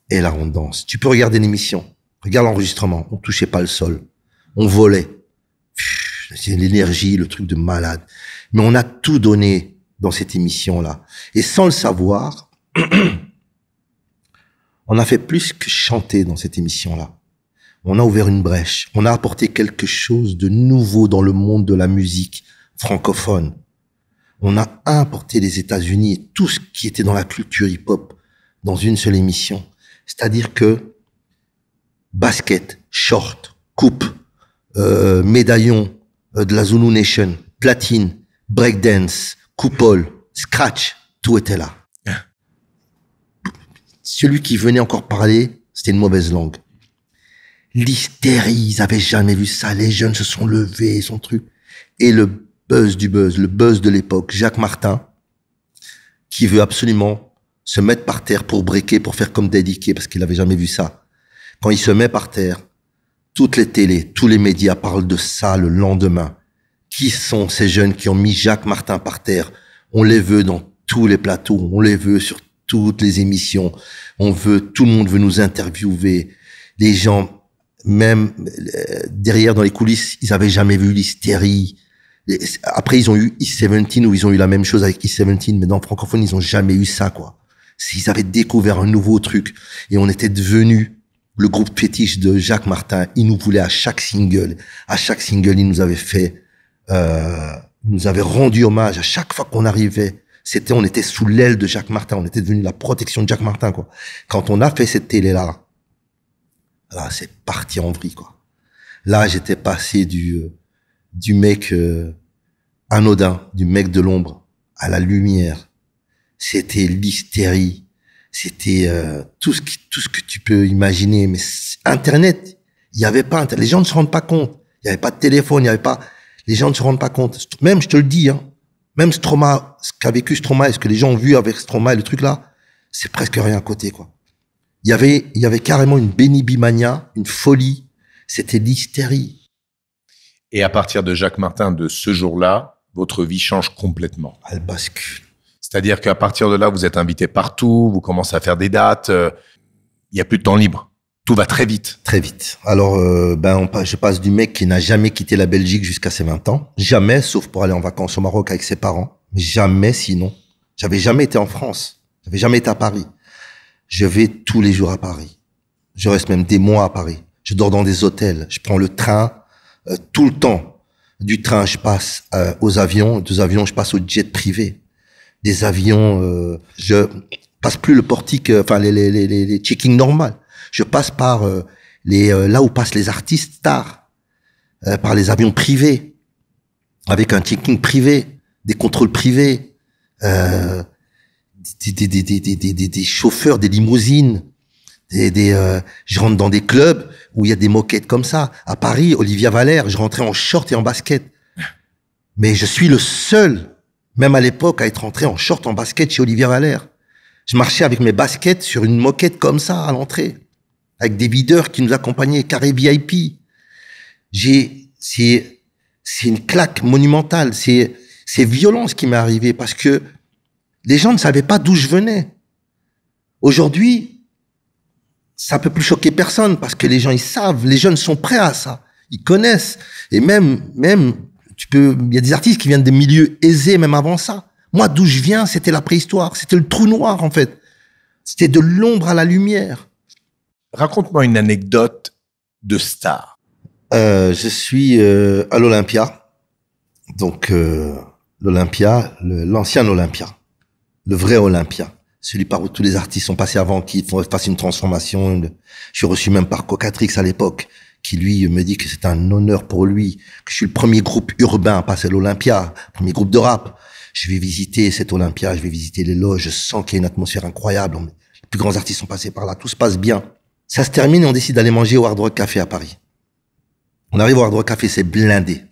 et là, on danse. Tu peux regarder l'émission, regarde l'enregistrement, on touchait pas le sol, on volait. C'est l'énergie, le truc de malade. Mais on a tout donné dans cette émission-là. Et sans le savoir, on a fait plus que chanter dans cette émission-là. On a ouvert une brèche. On a apporté quelque chose de nouveau dans le monde de la musique francophone. On a importé les États-Unis et tout ce qui était dans la culture hip-hop dans une seule émission. C'est-à-dire que basket, short, coupe, médaillon de la Zulu Nation, platine, breakdance, coupole, scratch, tout était là. Celui qui venait encore parler, c'était une mauvaise langue. L'hystérie, ils avaient jamais vu ça. Les jeunes se sont levés, son truc. Et le buzz du buzz, le buzz de l'époque, Jacques Martin, qui veut absolument se mettre par terre pour breaker, pour faire comme Dédiqué, parce qu'il avait jamais vu ça. Quand il se met par terre, toutes les télés, tous les médias parlent de ça le lendemain. Qui sont ces jeunes qui ont mis Jacques Martin par terre? On les veut dans tous les plateaux, on les veut sur toutes les émissions. Tout le monde veut nous interviewer. Les gens, même derrière dans les coulisses, ils avaient jamais vu l'hystérie. Après, ils ont eu East 17 où ils ont eu la même chose avec East 17, mais dans le francophone, ils ont jamais eu ça, quoi. Ils avaient découvert un nouveau truc et on était devenu le groupe fétiche de Jacques Martin. Il nous voulait à chaque single. À chaque single, il nous avait fait, nous avait rendu hommage. À chaque fois qu'on arrivait, on était sous l'aile de Jacques Martin. On était devenu la protection de Jacques Martin, quoi. Quand on a fait cette télé-là, là, c'est parti en vrille, quoi. Là, j'étais passé du mec anodin, du mec de l'ombre à la lumière. C'était l'hystérie, c'était tout ce que tu peux imaginer. Mais Internet, il y avait pas les gens ne se rendent pas compte. Il y avait pas de téléphone, il y avait pas. Les gens ne se rendent pas compte. Même, je te le dis, hein, même Stromae, ce qu'a vécu Stromae, et ce que les gens ont vu avec Stromae, le truc là, c'est presque rien à côté, quoi. Il y avait carrément une Benny Bimania, une folie. C'était l'hystérie. Et à partir de Jacques Martin, de ce jour-là, votre vie change complètement. Elle bascule. C'est-à-dire qu'à partir de là, vous êtes invité partout, vous commencez à faire des dates, il n'y a plus de temps libre. Tout va très vite. Très vite. Alors, je passe du mec qui n'a jamais quitté la Belgique jusqu'à ses 20 ans. Jamais, sauf pour aller en vacances au Maroc avec ses parents. Mais jamais sinon. J'avais jamais été en France. J'avais jamais été à Paris. Je vais tous les jours à Paris. Je reste même des mois à Paris. Je dors dans des hôtels. Je prends le train tout le temps. Du train, je passe aux avions. Deux avions, je passe aux jets privés. Des avions, je passe plus le portique, enfin les checkings normales. Je passe par là où passent les artistes stars, par les avions privés, avec un checking privé, des contrôles privés, des chauffeurs, des limousines, je rentre dans des clubs où il y a des moquettes comme ça. À Paris, Olivia Valère, je rentrais en short et en basket. Mais je suis le seul, même à l'époque, à être entré en short, en basket chez Olivia Valère. Je marchais avec mes baskets sur une moquette comme ça à l'entrée, avec des videurs qui nous accompagnaient, carré VIP. C'est une claque monumentale. C'est violent ce qui m'est arrivé parce que les gens ne savaient pas d'où je venais. Aujourd'hui, ça peut plus choquer personne parce que les gens, ils savent, les jeunes sont prêts à ça. Ils connaissent. Et même, il y a des artistes qui viennent des milieux aisés même avant ça. Moi, d'où je viens, c'était la préhistoire. C'était le trou noir, en fait. C'était de l'ombre à la lumière. Raconte-moi une anecdote de star. Je suis à l'Olympia. Donc, l'Olympia, l'ancien Olympia. Le vrai Olympia. Celui par où tous les artistes sont passés avant, qui fassent une transformation. Je suis reçu même par Cocatrix à l'époque, qui lui me dit que c'est un honneur pour lui, que je suis le premier groupe urbain à passer l'Olympia, premier groupe de rap. Je vais visiter cet Olympia, je vais visiter les loges, je sens qu'il y a une atmosphère incroyable. Les plus grands artistes sont passés par là, tout se passe bien. Ça se termine et on décide d'aller manger au Hard Rock Café à Paris. On arrive au Hard Rock Café, c'est blindé.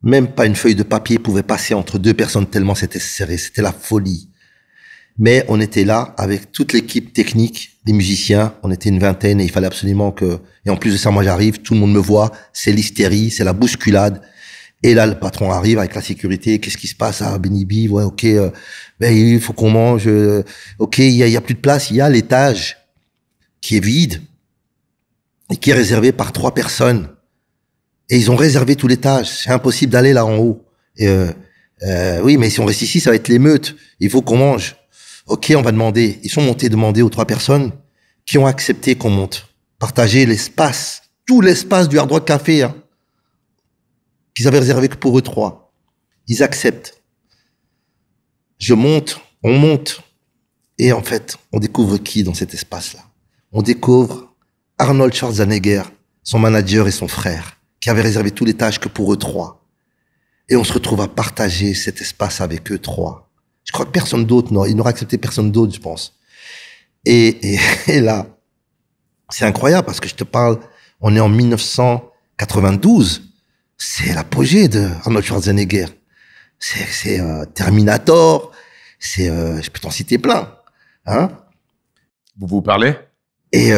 Même pas une feuille de papier pouvait passer entre deux personnes tellement c'était serré, c'était la folie. Mais on était là avec toute l'équipe technique, les musiciens, on était une vingtaine et il fallait absolument et en plus de ça, moi j'arrive, tout le monde me voit, c'est l'hystérie, c'est la bousculade. Et là, le patron arrive avec la sécurité. Qu'est-ce qui se passe à Benny B? Ouais, ok. Il faut qu'on mange. Ok, il y a plus de place. Il y a l'étage qui est vide et qui est réservé par 3 personnes. Et ils ont réservé tout l'étage. C'est impossible d'aller là en haut. Et oui, mais si on reste ici, ça va être l'émeute. Il faut qu'on mange. Ok, on va demander. Ils sont montés demander aux 3 personnes qui ont accepté qu'on monte. Partager l'espace, tout l'espace du Hard Rock Café, hein, qu'ils avaient réservé que pour eux 3. Ils acceptent. Je monte, on monte. Et en fait, on découvre qui dans cet espace-là? On découvre Arnold Schwarzenegger, son manager et son frère, qui avaient réservé tout l'étage que pour eux 3. Et on se retrouve à partager cet espace avec eux 3. Je crois que personne d'autre, non, ils n'auraient accepté personne d'autre, je pense. Et là, c'est incroyable parce que je te parle, on est en 1992. C'est l'apogée de Arnold Schwarzenegger. C'est Terminator. Je peux t'en citer plein. Hein? Vous parlez? Et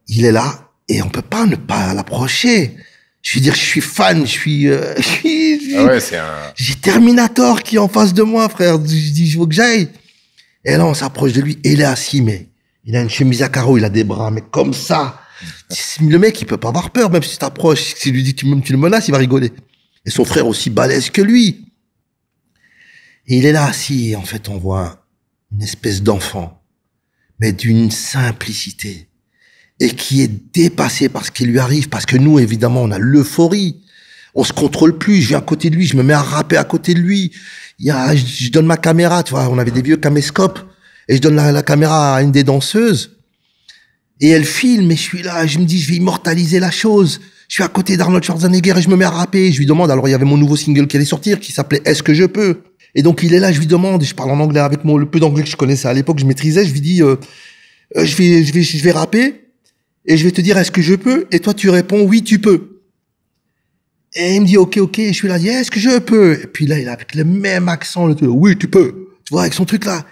il est là et on peut pas ne pas l'approcher. Je veux dire, je suis fan, Ah ouais, j'ai Terminator qui est en face de moi, frère. Je dis, je veux que j'aille. Et là, on s'approche de lui et il est assis, mais il a une chemise à carreaux, il a des bras, mais comme ça. Le mec, il peut pas avoir peur, même si tu t'approches. Si tu lui dis, tu le menaces, il va rigoler. Et son frère aussi balèze que lui. Et il est là assis, et en fait, on voit une espèce d'enfant, mais d'une simplicité, et qui est dépassé par ce qui lui arrive, parce que nous, évidemment, on a l'euphorie. On se contrôle plus. Je viens à côté de lui, je me mets à rapper à côté de lui. Je donne ma caméra, tu vois, on avait des vieux caméscopes, et je donne la caméra à une des danseuses, et elle filme, et je suis là, je me dis, je vais immortaliser la chose. Je suis à côté d'Arnold Schwarzenegger, et je me mets à rapper. Je lui demande, alors il y avait mon nouveau single qui allait sortir, qui s'appelait Est-ce que je peux? Et donc il est là, je lui demande, et je parle en anglais avec moi, le peu d'anglais que je connaissais à l'époque, je maîtrisais, je lui dis, je vais rapper, et je vais te dire, est-ce que je peux? Et toi, tu réponds, oui, tu peux. Et il me dit, ok, et je suis là, est-ce que je peux? Et puis là, il a avec le même accent, oui, tu peux. Tu vois, avec son truc là.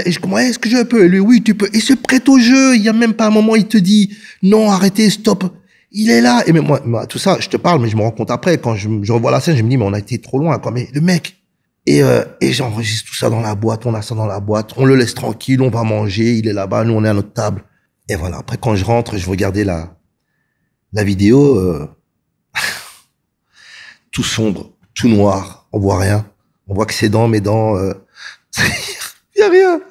Et je commence, est-ce que je peux? Et lui, oui, tu peux. Et se prête au jeu. Il y a même pas un moment, il te dit, non, arrêtez, stop. Il est là. Et mais moi, tout ça, je te parle, mais je me rends compte après, quand je revois la scène, je me dis, mais on a été trop loin, quoi. Mais le mec. Et j'enregistre tout ça dans la boîte, on a ça dans la boîte, on le laisse tranquille, on va manger, il est là-bas, nous on est à notre table. Et voilà, après quand je rentre, je regardais la vidéo, tout sombre, tout noir, on voit rien. On voit que c'est dans mes dents, il y a rien.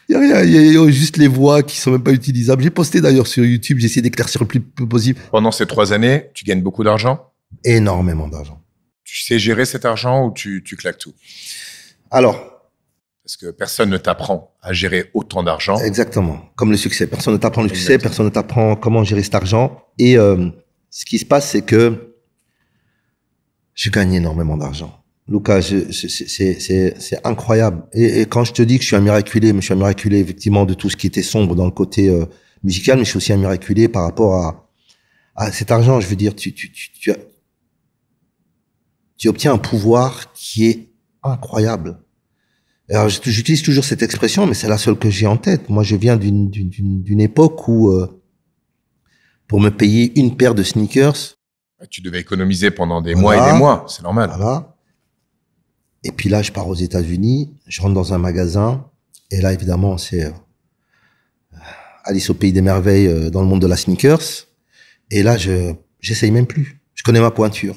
Il y a juste les voix qui sont même pas utilisables. J'ai posté d'ailleurs sur YouTube, j'ai essayé d'éclaircir le plus possible. Pendant ces 3 années, tu gagnes beaucoup d'argent? Énormément d'argent. Tu sais gérer cet argent ou tu claques tout? Alors. Parce que personne ne t'apprend à gérer autant d'argent. Exactement. Comme le succès. Personne ne t'apprend le succès, personne ne t'apprend comment gérer cet argent. Et ce qui se passe, c'est que je gagne énormément d'argent. Lucas, c'est incroyable. Et quand je te dis que je suis un miraculé, mais je suis un miraculé effectivement de tout ce qui était sombre dans le côté musical, mais je suis aussi un miraculé par rapport à cet argent. Je veux dire, tu obtiens un pouvoir qui est incroyable. Alors, j'utilise toujours cette expression, mais c'est la seule que j'ai en tête. Moi, je viens d'une époque où, pour me payer une paire de sneakers, tu devais économiser pendant des mois et des mois. C'est normal. Voilà. Et puis là, je pars aux États-Unis, je rentre dans un magasin, et là, évidemment, c'est Alice au pays des merveilles dans le monde de la sneakers. Et là, j'essaye même plus. Je connais ma pointure.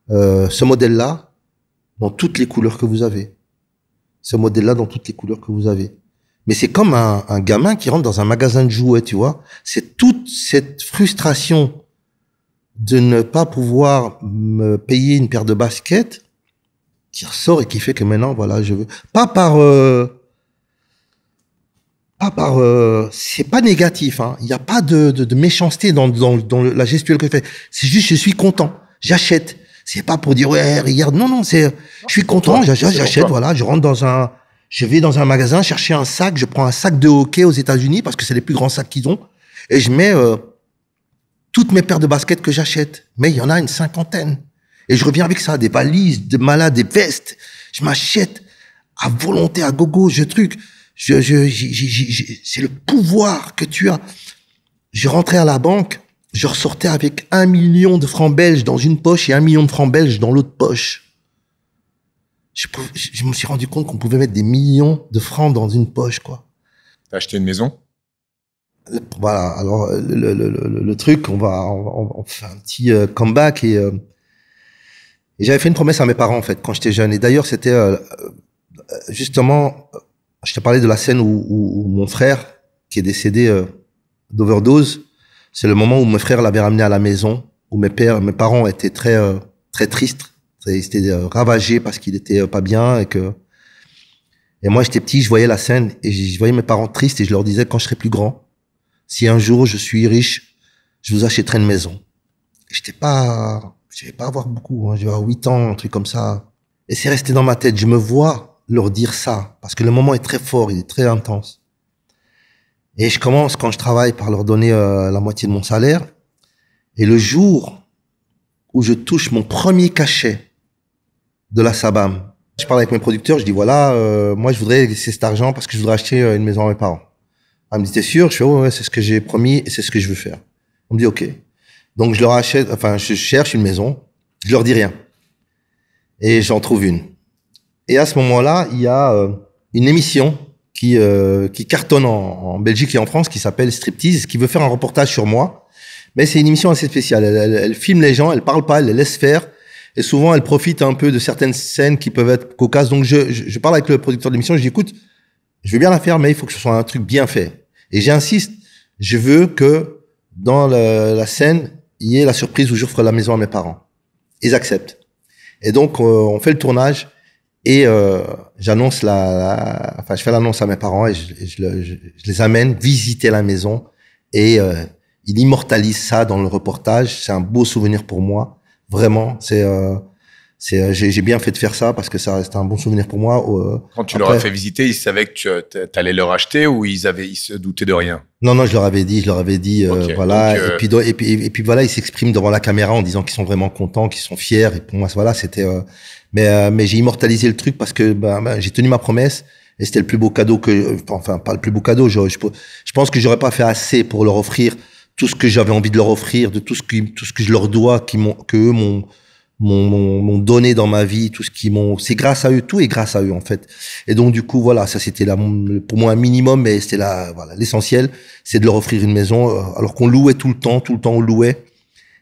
Ce modèle-là, dans toutes les couleurs que vous avez. Ce modèle-là, dans toutes les couleurs que vous avez. Mais c'est comme un gamin qui rentre dans un magasin de jouets, tu vois. C'est toute cette frustration de ne pas pouvoir me payer une paire de baskets qui ressort et qui fait que maintenant, voilà, je veux. Pas par c'est pas négatif, hein. Il n'y a pas de méchanceté dans la gestuelle que je fais. C'est juste, je suis content. J'achète. C'est pas pour dire, ouais, regarde. Non, je suis content, j'achète, voilà. Je vais dans un magasin chercher un sac, je prends un sac de hockey aux États-Unis parce que c'est les plus grands sacs qu'ils ont. Et je mets, toutes mes paires de baskets que j'achète. Mais il y en a une 50aine. Et je reviens avec ça, des valises, des malades, des vestes. Je m'achète à volonté, à gogo, c'est le pouvoir que tu as. Je rentrais à la banque, je ressortais avec 1 million de francs belges dans une poche et 1 million de francs belges dans l'autre poche. Je me suis rendu compte qu'on pouvait mettre des millions de francs dans une poche, quoi. T'as acheté une maison? Voilà. Alors, le truc, on fait un petit comeback et j'avais fait une promesse à mes parents, en fait, quand j'étais jeune. Et d'ailleurs, c'était, justement, je te parlais de la scène où mon frère, qui est décédé d'overdose, c'est le moment où mon frère l'avait ramené à la maison, où mes parents étaient très tristes. Ils étaient ravagés parce qu'il était pas bien et moi, j'étais petit, je voyais la scène et je voyais mes parents tristes et je leur disais, quand je serai plus grand, si un jour je suis riche, je vous achèterai une maison. Je vais pas avoir beaucoup, hein. Je vais avoir 8 ans, un truc comme ça. Et c'est resté dans ma tête. Je me vois leur dire ça parce que le moment est très fort, il est très intense. Et je commence, quand je travaille, par leur donner la moitié de mon salaire. Et le jour où je touche mon premier cachet de la SABAM, je parle avec mes producteurs, je dis voilà, moi je voudrais laisser cet argent parce que je voudrais acheter une maison à mes parents. Elle me dit t'es sûr? Je fais ouais, c'est ce que j'ai promis et c'est ce que je veux faire. On me dit ok. Donc je leur achète, enfin je cherche une maison, je leur dis rien. Et j'en trouve une. Et à ce moment-là, il y a une émission qui cartonne en Belgique et en France qui s'appelle Striptease, qui veut faire un reportage sur moi. Mais c'est une émission assez spéciale. Elle filme les gens, elle parle pas, elle les laisse faire. Et souvent, elle profite un peu de certaines scènes qui peuvent être cocasses. Donc, je parle avec le producteur de l'émission, je dis, écoute, je veux bien la faire, mais il faut que ce soit un truc bien fait. Et j'insiste, je veux que dans la scène, il y ait la surprise où j'offre la maison à mes parents. Ils acceptent. Et donc, on fait le tournage et j'annonce je fais l'annonce à mes parents et je les amène visiter la maison et ils immortalisent ça dans le reportage. C'est un beau souvenir pour moi. Vraiment, j'ai bien fait de faire ça parce que ça reste un bon souvenir pour moi. Quand tu leur as fait visiter, ils savaient que tu allais leur acheter ou ils se doutaient de rien? Non, je leur avais dit, Okay, voilà. Donc, et puis voilà, ils s'expriment devant la caméra en disant qu'ils sont vraiment contents, qu'ils sont fiers. Et pour moi, voilà, c'était. Mais j'ai immortalisé le truc parce que j'ai tenu ma promesse et c'était le plus beau cadeau enfin pas le plus beau cadeau. Je pense que j'aurais pas fait assez pour leur offrir tout ce que j'avais envie de leur offrir, de tout ce que je leur dois, qu'eux m'ont donné dans ma vie, tout ce c'est grâce à eux, tout est grâce à eux en fait. Et donc du coup voilà, ça c'était pour moi un minimum, mais c'était l'essentiel, c'est de leur offrir une maison alors qu'on louait tout le temps on louait.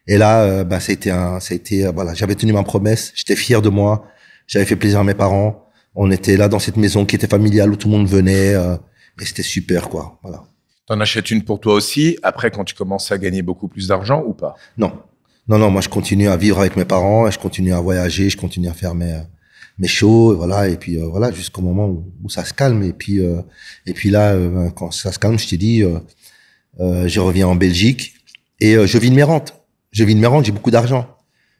Et là ça a été voilà, j'avais tenu ma promesse, j'étais fier de moi, j'avais fait plaisir à mes parents, on était là dans cette maison qui était familiale où tout le monde venait et c'était super quoi, voilà. T'en achètes une pour toi aussi, après quand tu commences à gagner beaucoup plus d'argent ou pas? Non, moi je continue à vivre avec mes parents, je continue à voyager, je continue à faire mes shows, voilà, et puis voilà, jusqu'au moment où ça se calme, et puis là, quand ça se calme, je t'ai dit, je reviens en Belgique et je vis de mes rentes. J'ai beaucoup d'argent.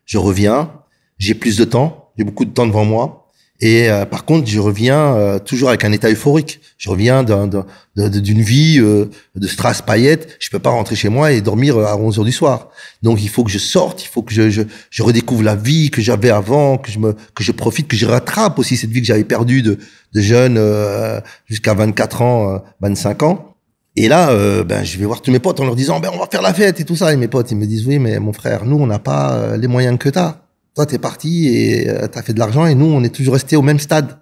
Je reviens, j'ai plus de temps, j'ai beaucoup de temps devant moi. Et par contre, je reviens toujours avec un état euphorique. Je reviens d'une vie de strass paillettes. Je peux pas rentrer chez moi et dormir à 11h du soir. Donc il faut que je sorte, il faut que je redécouvre la vie que j'avais avant, que je profite, que je rattrape aussi cette vie que j'avais perdue de jeune jusqu'à 24 ans, 25 ans. Et là, je vais voir tous mes potes en leur disant, on va faire la fête et tout ça. Et mes potes, ils me disent, oui, mais mon frère, nous, on n'a pas les moyens que t'as. Toi, t'es parti et t'as fait de l'argent et nous, on est toujours restés au même stade.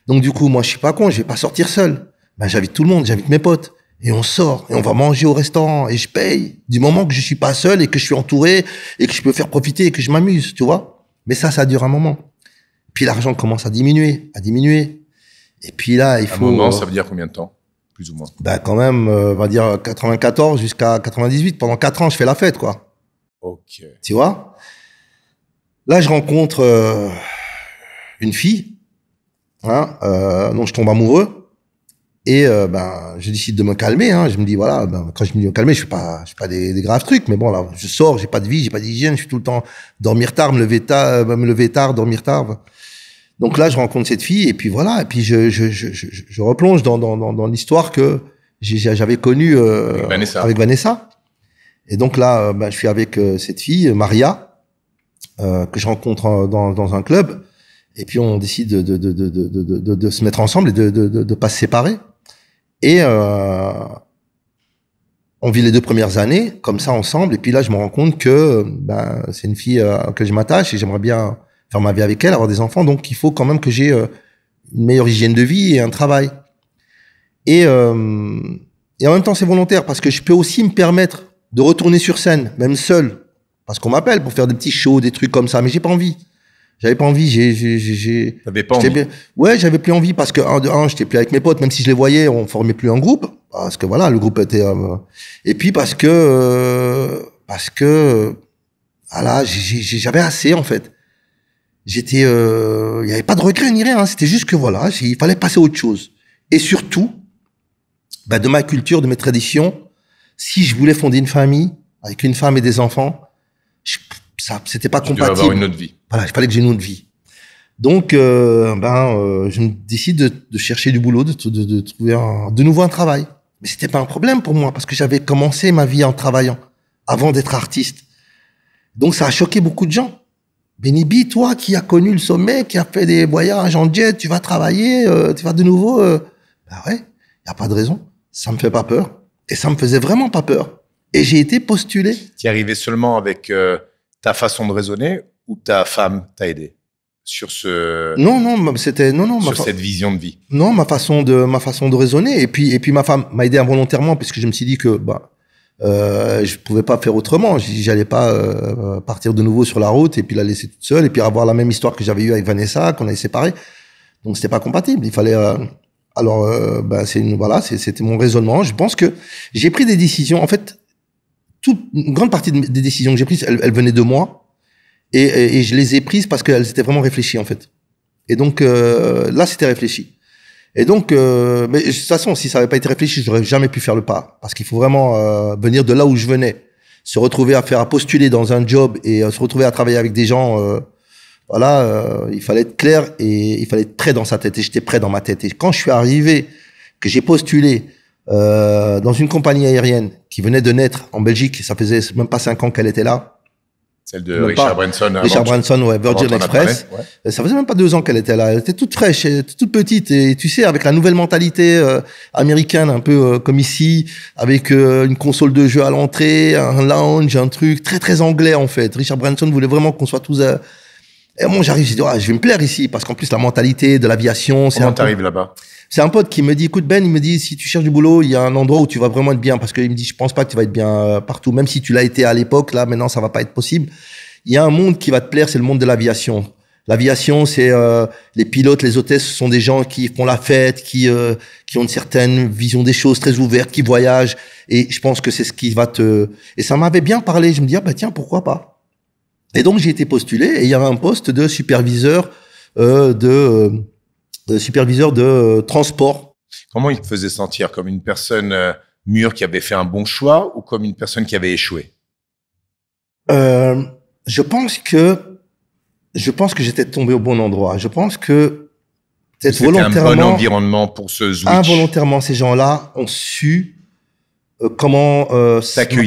Donc, du coup, moi, je suis pas con, je vais pas sortir seul. J'invite tout le monde, j'invite mes potes. Et on sort et on va manger au restaurant et je paye du moment que je suis pas seul et que je suis entouré et que je peux faire profiter et que je m'amuse, tu vois. Mais ça dure un moment. Puis l'argent commence à diminuer. Et puis là, il faut... Un moment, ça veut dire combien de temps, plus ou moins? Quand même, on va dire 94 jusqu'à 98. Pendant 4 ans, je fais la fête, quoi. Ok. Tu vois? Là, je rencontre une fille, dont je tombe amoureux, et je décide de me calmer. Je me dis voilà, quand je me dis me calmer, je fais pas des graves trucs, mais bon là, je sors, j'ai pas de vie, j'ai pas d'hygiène, je suis tout le temps dormir tard, me lever tard, dormir tard. Donc là, je rencontre cette fille, et puis voilà, et puis je replonge dans l'histoire que j'avais connue avec Vanessa. Et donc là, je suis avec cette fille, Maria. Que je rencontre dans un club, et puis on décide de se mettre ensemble et de pas se séparer. Et on vit les 2 premières années comme ça ensemble, et puis là je me rends compte que c'est une fille à laquelle je m'attache et j'aimerais bien faire ma vie avec elle, avoir des enfants, donc il faut quand même que j'ai une meilleure hygiène de vie et un travail. Et en même temps c'est volontaire parce que je peux aussi me permettre de retourner sur scène, même seul. Parce qu'on m'appelle pour faire des petits shows, des trucs comme ça, mais j'ai pas envie. J'avais pas envie, T'avais pas envie? Ouais, j'avais plus envie parce que, j'étais plus avec mes potes, même si je les voyais, on formait plus un groupe. Parce que voilà, le groupe était, et puis parce que, voilà, j'avais assez, en fait. Il y avait pas de regret ni rien, c'était juste que voilà, il fallait passer à autre chose. Et surtout, de ma culture, de mes traditions, si je voulais fonder une famille, avec une femme et des enfants, c'était pas compatible. Tu devais avoir une autre vie. Voilà, il fallait que j'ai une autre vie. Donc, je me décide de chercher du boulot, de trouver de nouveau un travail. Mais c'était pas un problème pour moi parce que j'avais commencé ma vie en travaillant avant d'être artiste. Donc, ça a choqué beaucoup de gens. Benibi, toi qui as connu le sommet, qui a fait des voyages en jet, tu vas travailler, tu vas de nouveau. Ouais, y a pas de raison. Ça me fait pas peur. Et ça me faisait vraiment pas peur. Et j'ai été postulé. Tu y arrivais seulement avec ta façon de raisonner ou ta femme t'a aidé sur ce... Sur cette vision de vie? Non, ma façon de raisonner. Et puis ma femme m'a aidé involontairement parce que je me suis dit que, Je pouvais pas faire autrement. J'allais pas partir de nouveau sur la route et puis la laisser toute seule et puis avoir la même histoire que j'avais eue avec Vanessa, qu'on avait séparés. Donc c'était pas compatible. Il fallait. C'était mon raisonnement. Je pense que j'ai pris des décisions. En fait, une grande partie des décisions que j'ai prises, elles venaient de moi et je les ai prises parce qu'elles étaient vraiment réfléchies en fait. Et donc là, c'était réfléchi. Et donc, mais de toute façon, si ça n'avait pas été réfléchi, j'aurais jamais pu faire le pas. Parce qu'il faut vraiment venir de là où je venais, se retrouver à postuler dans un job et se retrouver à travailler avec des gens. Il fallait être clair et il fallait être prêt dans sa tête. Et j'étais prêt dans ma tête. Et quand je suis arrivé, que j'ai postulé dans une compagnie aérienne qui venait de naître en Belgique, ça faisait même pas 5 ans qu'elle était là. Celle de Richard Branson. Richard Branson, ouais, Virgin Express. Ouais. Ça faisait même pas 2 ans qu'elle était là. Elle était toute fraîche, toute petite. Et tu sais, avec la nouvelle mentalité américaine, un peu comme ici, avec une console de jeu à l'entrée, un lounge, un truc très très anglais en fait. Richard Branson voulait vraiment qu'on soit tous. Et moi, j'arrive, je dis, je vais me plaire ici, parce qu'en plus la mentalité de l'aviation. Comment t'arrives là-bas? C'est un pote qui me dit, écoute Ben, il me dit, si tu cherches du boulot, il y a un endroit où tu vas vraiment être bien, parce qu'il me dit, je pense pas que tu vas être bien partout, même si tu l'as été à l'époque, là, maintenant, ça va pas être possible. Il y a un monde qui va te plaire, c'est le monde de l'aviation. L'aviation, c'est les pilotes, les hôtesses, ce sont des gens qui font la fête, qui ont une certaine vision des choses, très ouverte, qui voyagent, et je pense que c'est ce qui va te. Et ça m'avait bien parlé. Je me dis, tiens, pourquoi pas. Et donc j'ai été postulé, et il y avait un poste de superviseur de transport. Comment il te faisait sentir? Comme une personne mûre qui avait fait un bon choix ou comme une personne qui avait échoué? Je pense que j'étais tombé au bon endroit. Je pense que peut-être volontairement. C'était un bon environnement pour ce switch. Involontairement, ces gens-là ont su comment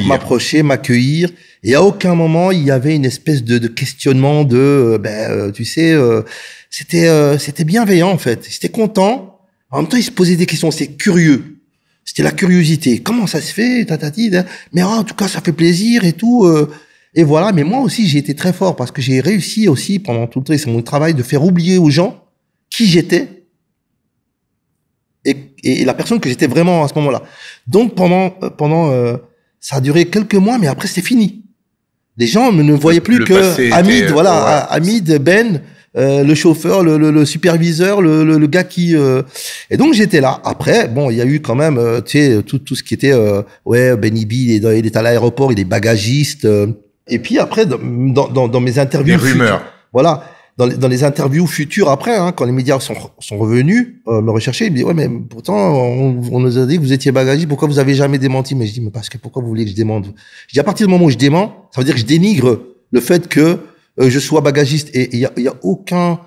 m'approcher, m'accueillir. Et à aucun moment il y avait une espèce de questionnement c'était bienveillant en fait. C'était content. En même temps, ils se posaient des questions. C'était curieux. C'était la curiosité. Comment ça se fait, tatati. Mais en tout cas, ça fait plaisir et tout. Et voilà. Mais moi aussi, j'ai été très fort parce que j'ai réussi aussi pendant tout le temps, c'est mon travail, de faire oublier aux gens qui j'étais et la personne que j'étais vraiment à ce moment-là. Donc pendant ça a duré quelques mois, mais après c'était fini. Les gens ne voyaient plus que Hamid, Hamid, Ben, le chauffeur, le superviseur, le gars qui. Et donc j'étais là. Après, bon, il y a eu quand même, tout ce qui était, Benny B, il est à l'aéroport, il est bagagiste. Et puis après, dans mes interviews. Des rumeurs. Voilà. Dans les interviews futures après, quand les médias sont revenus me rechercher, ils me disent mais pourtant on nous a dit que vous étiez bagagiste, pourquoi vous avez jamais démenti? Mais je dis mais parce que pourquoi vous voulez que je démente? Je dis à partir du moment où je dément, ça veut dire que je dénigre le fait que je sois bagagiste, et il y a aucun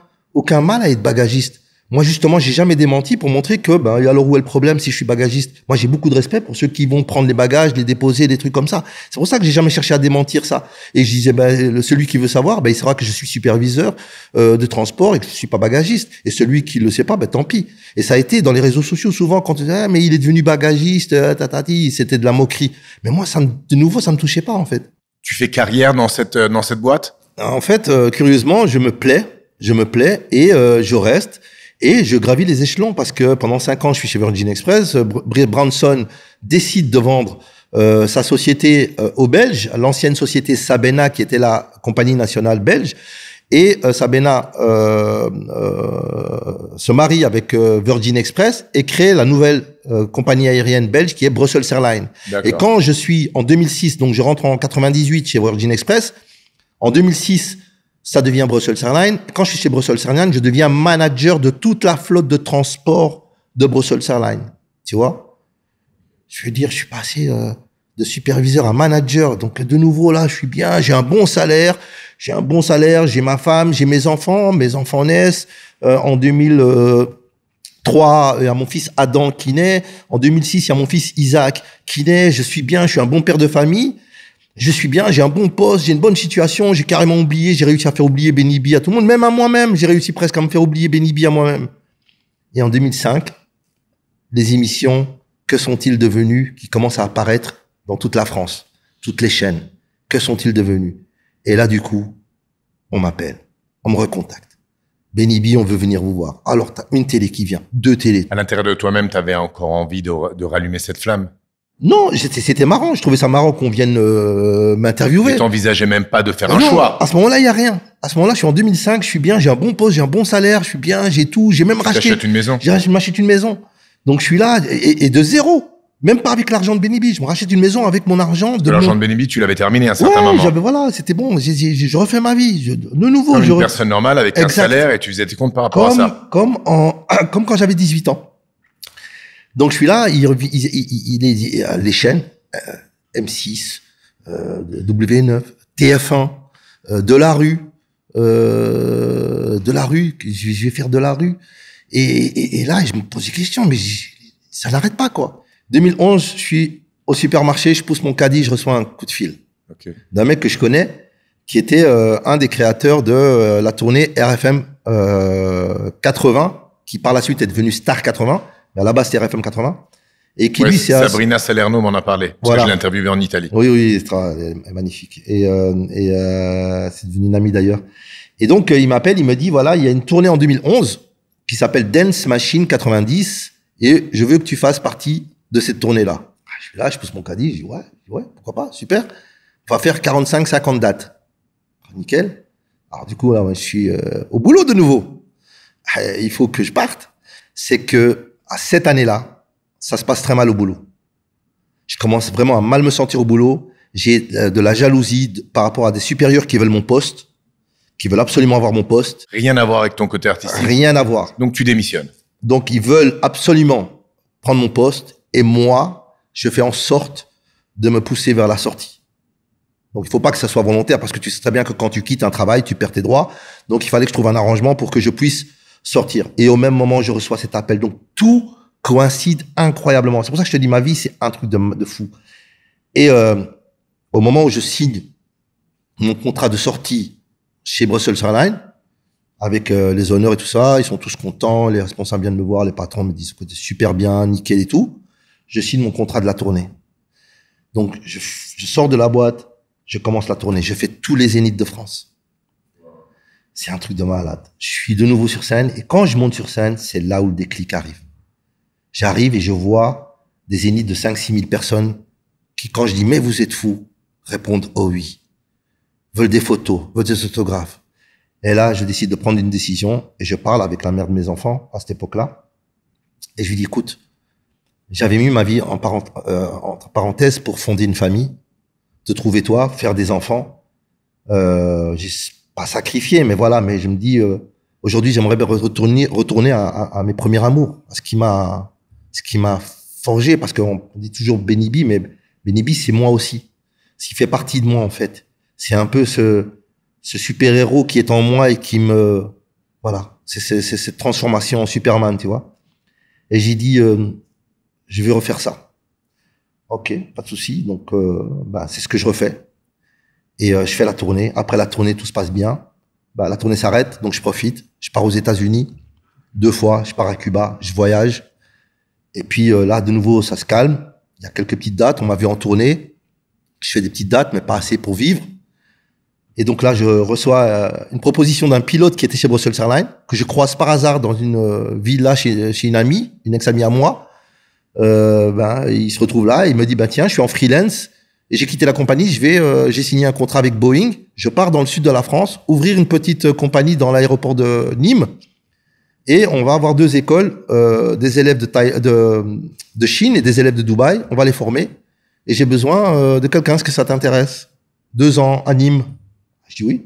mal à être bagagiste. Moi justement, j'ai jamais démenti pour montrer que alors où est le problème si je suis bagagiste? Moi j'ai beaucoup de respect pour ceux qui vont prendre les bagages, les déposer, des trucs comme ça. C'est pour ça que j'ai jamais cherché à démentir ça. Et je disais celui qui veut savoir, il saura que je suis superviseur de transport et que je suis pas bagagiste. Et celui qui le sait pas, tant pis. Et ça a été dans les réseaux sociaux souvent quand on disait mais il est devenu bagagiste, c'était de la moquerie. Mais moi de nouveau ça me touchait pas en fait. Tu fais carrière dans cette boîte? En fait, curieusement, je me plais et je reste. Et je gravis les échelons parce que pendant 5 ans, je suis chez Virgin Express. Branson décide de vendre sa société aux Belges, l'ancienne société Sabena, qui était la compagnie nationale belge. Et Sabena se marie avec Virgin Express et crée la nouvelle compagnie aérienne belge qui est Brussels Airlines. D'accord. Et quand je suis en 2006, donc je rentre en 98 chez Virgin Express, en 2006, ça devient Brussels Airlines. Quand je suis chez Brussels Airlines, je deviens manager de toute la flotte de transport de Brussels Airlines. Tu vois? Je veux dire, je suis passé de superviseur à manager. Donc, de nouveau, là, je suis bien. J'ai un bon salaire. J'ai ma femme, j'ai mes enfants. Mes enfants naissent en 2003. Il y a mon fils Adam qui naît. En 2006, il y a mon fils Isaac qui naît. Je suis bien. Je suis un bon père de famille. Je suis bien, j'ai un bon poste, j'ai une bonne situation, j'ai carrément oublié, j'ai réussi à faire oublier Benny B à tout le monde, même à moi-même, j'ai réussi presque à me faire oublier Benny B à moi-même. Et en 2005, les émissions, que sont-ils devenus, qui commencent à apparaître dans toute la France, toutes les chaînes, que sont-ils devenus? Et là, du coup, on m'appelle, on me recontacte. Benny B, on veut venir vous voir. Alors, t'as une télé qui vient, 2 télés. À l'intérieur de toi-même, t'avais encore envie de rallumer cette flamme? Non, c'était marrant. Je trouvais ça marrant qu'on vienne m'interviewer. Tu t'envisageais même pas de faire un choix. À ce moment-là, il y a rien. À ce moment-là, je suis en 2005, je suis bien, j'ai un bon poste, j'ai un bon salaire, je suis bien, j'ai tout, j'ai même racheté. T'achètes une maison. Je m'achète une maison. Donc je suis là et de zéro. Même pas avec l'argent de Benibi. Je me rachète une maison avec mon argent. L'argent de Benibi, tu l'avais terminé à un certain moment. Voilà, c'était bon. Je refais ma vie. De nouveau. Comme une personne normale avec un salaire et tu faisais tes comptes par rapport à ça. Comme quand j'avais 18 ans. Donc je suis là, il est les chaînes, M6, W9, TF1, de la rue, je vais faire de la rue. Et là, je me pose des questions, mais ça n'arrête pas, quoi. 2011, je suis au supermarché, je pousse mon caddie, je reçois un coup de fil d'un mec que je connais, qui était un des créateurs de la tournée RFM 80, qui par la suite est devenu Star 80. Mais à la base, c'était RFM 80. Et qui lui, c'est Sabrina Salerno m'en a parlé. Parce que je l'ai interviewé en Italie. Oui, elle est magnifique. Et c'est devenu une amie d'ailleurs. Et donc, il m'appelle, il me dit, voilà, il y a une tournée en 2011 qui s'appelle Dance Machine 90 et je veux que tu fasses partie de cette tournée-là. Je suis là, je pousse mon caddie, je dis, ouais, pourquoi pas, super. On va faire 45-50 dates. Nickel. Alors, du coup, là, je suis au boulot de nouveau. Il faut que je parte. C'est que, à cette année-là, ça se passe très mal au boulot. Je commence vraiment à mal me sentir au boulot. J'ai de la jalousie par rapport à des supérieurs qui veulent mon poste, qui veulent absolument avoir mon poste. Rien à voir avec ton côté artistique. Rien à voir. Donc tu démissionnes. Donc ils veulent absolument prendre mon poste et moi, je fais en sorte de me pousser vers la sortie. Donc il faut pas que ça soit volontaire parce que tu sais très bien que quand tu quittes un travail, tu perds tes droits. Donc il fallait que je trouve un arrangement pour que je puisse sortir. Et au même moment, je reçois cet appel. Donc, tout coïncide incroyablement. C'est pour ça que je te dis, ma vie, c'est un truc de fou. Et au moment où je signe mon contrat de sortie chez Brussels Airlines, avec les honneurs et tout ça, ils sont tous contents, les responsables viennent me voir, les patrons me disent que c'est super bien, nickel et tout. Je signe mon contrat de la tournée. Donc, je sors de la boîte, je commence la tournée. Je fais tous les zéniths de France. C'est un truc de malade. Je suis de nouveau sur scène et quand je monte sur scène, c'est là où le déclic arrive. J'arrive et je vois des zéniths de 5-6 000 personnes qui, quand je dis « mais vous êtes fous », répondent « oh oui », veulent des photos, veulent des autographes. Et là, je décide de prendre une décision et je parle avec la mère de mes enfants à cette époque-là et je lui dis « écoute, j'avais mis ma vie entre parenthèses pour fonder une famille, te trouver toi, faire des enfants. J'ai pas sacrifié, mais voilà, mais je me dis, aujourd'hui, j'aimerais retourner à mes premiers amours, à ce qui m'a forgé, parce qu'on dit toujours Benibi, mais Benibi, c'est moi aussi. Ce fait partie de moi, en fait. C'est un peu ce super-héros qui est en moi et qui me, voilà, c'est cette transformation en Superman, tu vois. Et j'ai dit, je vais refaire ça. Ok, pas de souci. Donc, c'est ce que je refais. Et je fais la tournée. Après la tournée, tout se passe bien. La tournée s'arrête, donc je profite. Je pars aux États-Unis 2 fois. Je pars à Cuba, je voyage. Et puis là, de nouveau, ça se calme. Il y a quelques petites dates. On m'a vu en tournée. Je fais des petites dates, mais pas assez pour vivre. Et donc là, je reçois une proposition d'un pilote qui était chez Brussels Airlines, que je croise par hasard dans une villa chez une amie, une ex-amie à moi. Il se retrouve là. Il me dit, tiens, je suis en freelance. Et j'ai quitté la compagnie, j'ai signé un contrat avec Boeing. Je pars dans le sud de la France, ouvrir une petite compagnie dans l'aéroport de Nîmes. Et on va avoir 2 écoles, des élèves de Chine et des élèves de Dubaï. On va les former. Et j'ai besoin de quelqu'un, est-ce que ça t'intéresse? 2 ans à Nîmes. Je dis oui.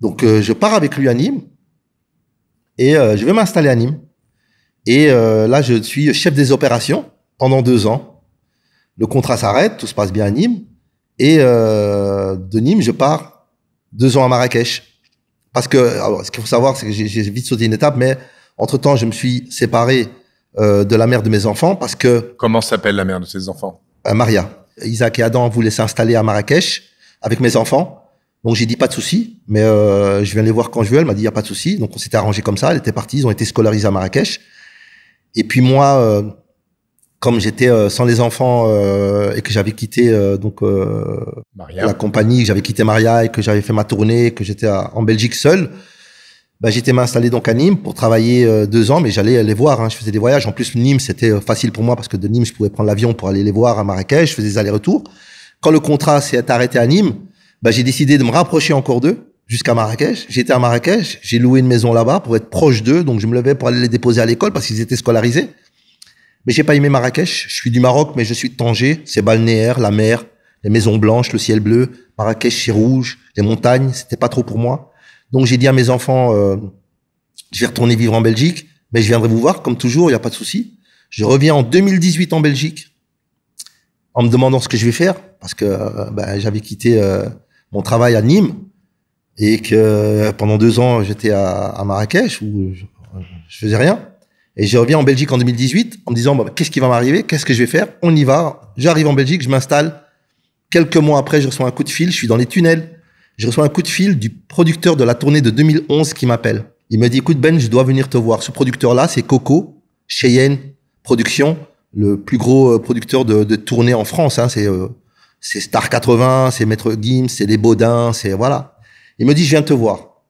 Donc, je pars avec lui à Nîmes. Et je vais m'installer à Nîmes. Et là, je suis chef des opérations pendant 2 ans. Le contrat s'arrête, tout se passe bien à Nîmes. Et de Nîmes, je pars 2 ans à Marrakech. Parce que, alors, ce qu'il faut savoir, c'est que j'ai vite sauté une étape, mais entre-temps, je me suis séparé de la mère de mes enfants parce que... Comment s'appelle la mère de ses enfants? Maria. Isaac et Adam voulaient s'installer à Marrakech avec mes enfants. Donc j'ai dit pas de souci, mais je viens les voir quand je veux. Elle m'a dit il y a pas de souci. Donc on s'était arrangé comme ça. Elle était partie, ils ont été scolarisés à Marrakech. Et puis moi, comme j'étais sans les enfants et que j'avais quitté la compagnie, que j'avais quitté Maria et que j'avais fait ma tournée, que j'étais en Belgique seul, bah, j'étais m'installer donc à Nîmes pour travailler 2 ans, mais j'allais les voir. Hein. Je faisais des voyages. En plus, Nîmes, c'était facile pour moi parce que de Nîmes, je pouvais prendre l'avion pour aller les voir à Marrakech. Je faisais des allers-retours. Quand le contrat s'est arrêté à Nîmes, bah, j'ai décidé de me rapprocher encore d'eux jusqu'à Marrakech. J'étais à Marrakech. J'ai loué une maison là-bas pour être proche d'eux. Donc, je me levais pour aller les déposer à l'école parce qu'ils étaient scolarisés. Mais j'ai pas aimé Marrakech. Je suis du Maroc, mais je suis de Tanger. C'est balnéaire, la mer, les maisons blanches, le ciel bleu. Marrakech, c'est rouge, les montagnes. C'était pas trop pour moi. Donc, j'ai dit à mes enfants, je vais retourner vivre en Belgique, mais je viendrai vous voir, comme toujours, il n'y a pas de souci. Je reviens en 2018 en Belgique, en me demandant ce que je vais faire, parce que j'avais quitté mon travail à Nîmes, et que pendant 2 ans, j'étais à Marrakech, où je faisais rien. Et je reviens en Belgique en 2018, en me disant, qu'est-ce qui va m'arriver? Qu'est-ce que je vais faire? On y va. J'arrive en Belgique, je m'installe. Quelques mois après, je reçois un coup de fil, je suis dans les tunnels. Je reçois un coup de fil du producteur de la tournée de 2011 qui m'appelle. Il me dit, écoute Ben, je dois venir te voir. Ce producteur-là, c'est Coco, Cheyenne Production, le plus gros producteur de tournée en France. Hein. C'est Star 80, c'est Maître Gims, c'est Les Baudins, c'est voilà. Il me dit, je viens te voir.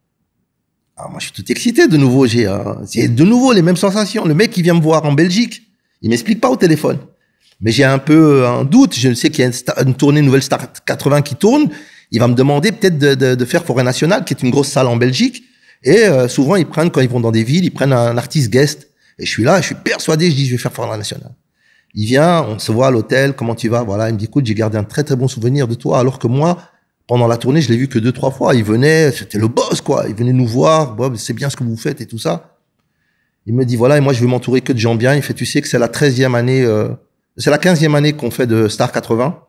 Alors moi, je suis tout excité de nouveau. C'est de nouveau les mêmes sensations. Le mec qui vient me voir en Belgique, il m'explique pas au téléphone. Mais j'ai un peu un doute. Je sais qu'il y a une tournée Nouvelle Star 80 qui tourne. Il va me demander peut-être de faire Forêt Nationale, qui est une grosse salle en Belgique. Et souvent, ils prennent, quand ils vont dans des villes, ils prennent un artiste guest. Et je suis là, je suis persuadé, je dis, je vais faire Forêt Nationale. Il vient, on se voit à l'hôtel, comment tu vas? Voilà, il me dit, écoute, j'ai gardé un très très bon souvenir de toi, alors que moi, pendant la tournée, je l'ai vu que 2-3 fois. Il venait, c'était le boss, quoi. Il venait nous voir, Bob, c'est bien ce que vous faites et tout ça. Il me dit, voilà, et moi, je veux m'entourer que de gens bien. Il fait, tu sais que c'est la 13e année, c'est la 15e année qu'on fait de Star 80.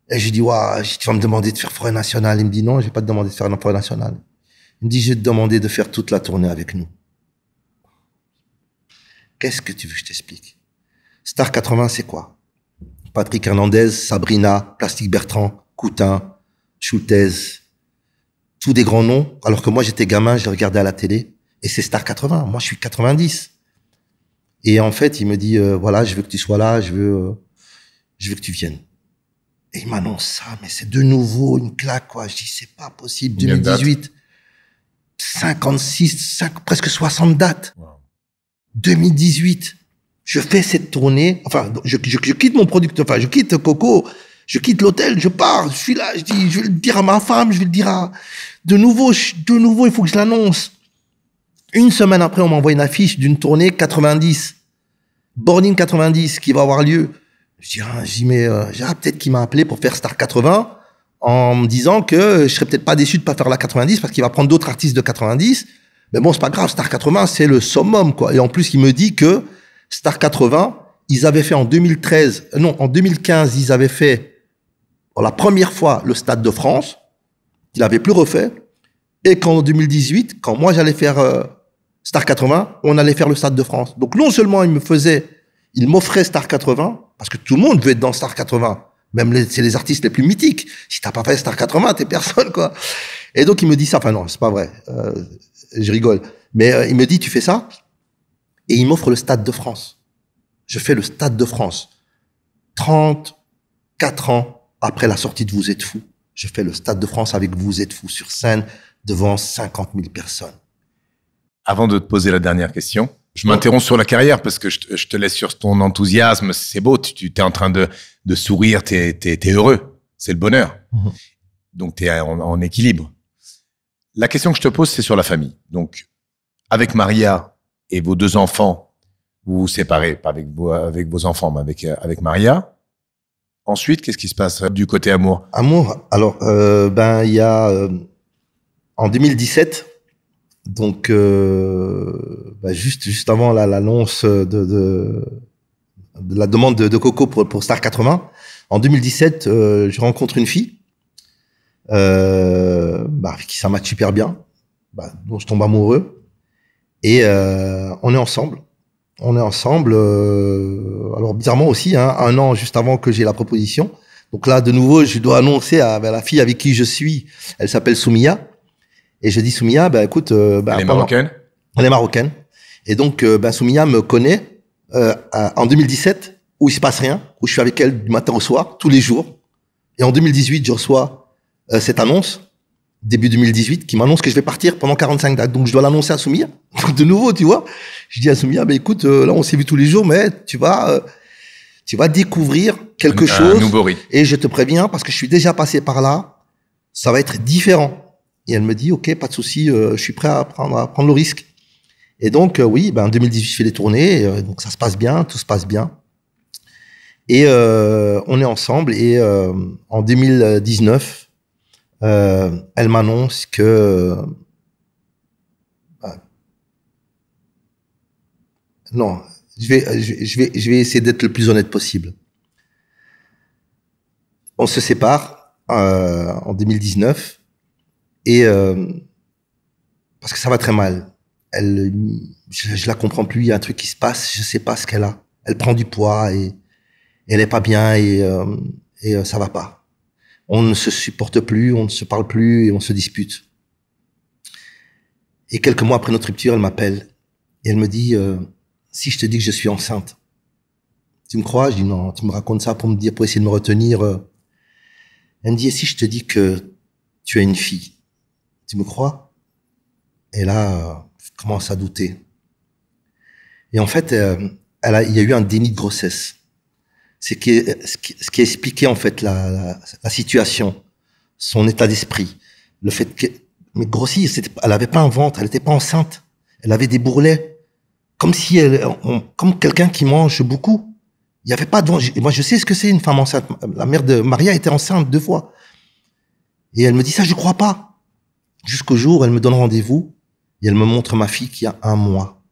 Et j'ai dit, waouh, tu vas me demander de faire Forêt Nationale. Il me dit, non, je vais pas te demander de faire une Forêt Nationale. Il me dit, je vais te demander de faire toute la tournée avec nous. Qu'est-ce que tu veux que je t'explique? Star 80, c'est quoi? Patrick Hernandez, Sabrina, Plastique Bertrand, Coutin, Schultez, tous des grands noms. Alors que moi, j'étais gamin, je les regardais à la télé. Et c'est Star 80. Moi, je suis 90. Et en fait, il me dit, voilà, je veux que tu sois là, je veux que tu viennes. Et il m'annonce ça, mais c'est de nouveau une claque, quoi. Je dis, c'est pas possible. 2018, 56, presque 60 dates. Wow. 2018, je fais cette tournée. Enfin, je quitte mon producteur, enfin, je quitte Coco, je quitte l'hôtel, je pars, je suis là, je dis, je vais le dire à ma femme, je vais le dire à, de nouveau, il faut que je l'annonce. Une semaine après, on m'envoie une affiche d'une tournée 90, Boarding 90, qui va avoir lieu. Je dis, mais peut-être qu'il m'a appelé pour faire Star 80 en me disant que je serais peut-être pas déçu de pas faire la 90 parce qu'il va prendre d'autres artistes de 90. Mais bon, c'est pas grave, Star 80, c'est le summum, quoi. Et en plus, il me dit que Star 80, ils avaient fait en 2015, ils avaient fait pour la première fois le Stade de France. Ils l'avaient plus refait. Et qu'en 2018, quand moi j'allais faire Star 80, on allait faire le Stade de France. Donc non seulement il m'offrait Star 80, parce que tout le monde veut être dans Star 80. Même c'est les artistes les plus mythiques. Si t'as pas fait Star 80, t'es personne, quoi. Et donc, il me dit ça. Enfin, non, c'est pas vrai. Je rigole. Mais il me dit, tu fais ça? Et il m'offre le Stade de France. Je fais le Stade de France. 34 ans après la sortie de Vous êtes fous. Je fais le Stade de France avec Vous êtes fous sur scène devant 50 000 personnes. Avant de te poser la dernière question, je m'interromps sur la carrière parce que je te laisse sur ton enthousiasme. C'est beau, tu es en train de sourire, t'es heureux. C'est le bonheur. Mmh. Donc, t'es en équilibre. La question que je te pose, c'est sur la famille. Donc, avec Maria et vos 2 enfants, vous vous séparez, pas avec vos enfants, mais avec Maria. Ensuite, qu'est-ce qui se passe du côté amour? Amour, alors, il y a en 2017, donc juste avant l'annonce de la demande de Coco pour Star 80, en 2017, je rencontre une fille avec qui ça match super bien, dont je tombe amoureux, et on est ensemble. Alors bizarrement aussi, 1 an juste avant que j'ai la proposition. Donc là, de nouveau, je dois annoncer à la fille avec qui je suis. Elle s'appelle Soumia. Et je dis, Soumia, écoute... elle est marocaine? Elle est marocaine. Et donc, Soumia me connaît en 2017, où il se passe rien, où je suis avec elle du matin au soir, tous les jours. Et en 2018, je reçois cette annonce début 2018, qui m'annonce que je vais partir pendant 45 dates. Donc, je dois l'annoncer à Soumia. De nouveau, tu vois. Je dis à Soumia, écoute, là, on s'est vu tous les jours, mais tu vas découvrir quelque chose. Un nouveau rythme. Et je te préviens, parce que je suis déjà passé par là, ça va être différent. Et elle me dit, OK, pas de souci, je suis prêt à prendre le risque. Et donc, oui, en 2018, je fais les tournées, donc ça se passe bien, tout se passe bien. Et on est ensemble, et en 2019, elle m'annonce que... non, je vais essayer d'être le plus honnête possible. On se sépare en 2019, et parce que ça va très mal. Je la comprends plus, il y a un truc qui se passe, je sais pas ce qu'elle a. Elle prend du poids et elle est pas bien, et ça va pas. On ne se supporte plus, on ne se parle plus et on se dispute. Et quelques mois après notre rupture, elle m'appelle et elle me dit, si je te dis que je suis enceinte, tu me crois? Je dis non, tu me racontes ça pour essayer de me retenir. Elle me dit, et si je te dis que tu as une fille, tu me crois? Et là, je commence à douter. Et en fait, il y a eu un déni de grossesse. Ce qui expliquait en fait la situation, son état d'esprit, le fait que, mais grossir, elle avait pas un ventre, elle était pas enceinte, elle avait des bourrelets, comme si comme quelqu'un qui mange beaucoup. Il y avait pas de ventre. Moi, je sais ce que c'est une femme enceinte. La mère de Maria était enceinte 2 fois. Et elle me dit ça, je crois pas. Jusqu'au jour où elle me donne rendez-vous et elle me montre ma fille qui a 1 mois.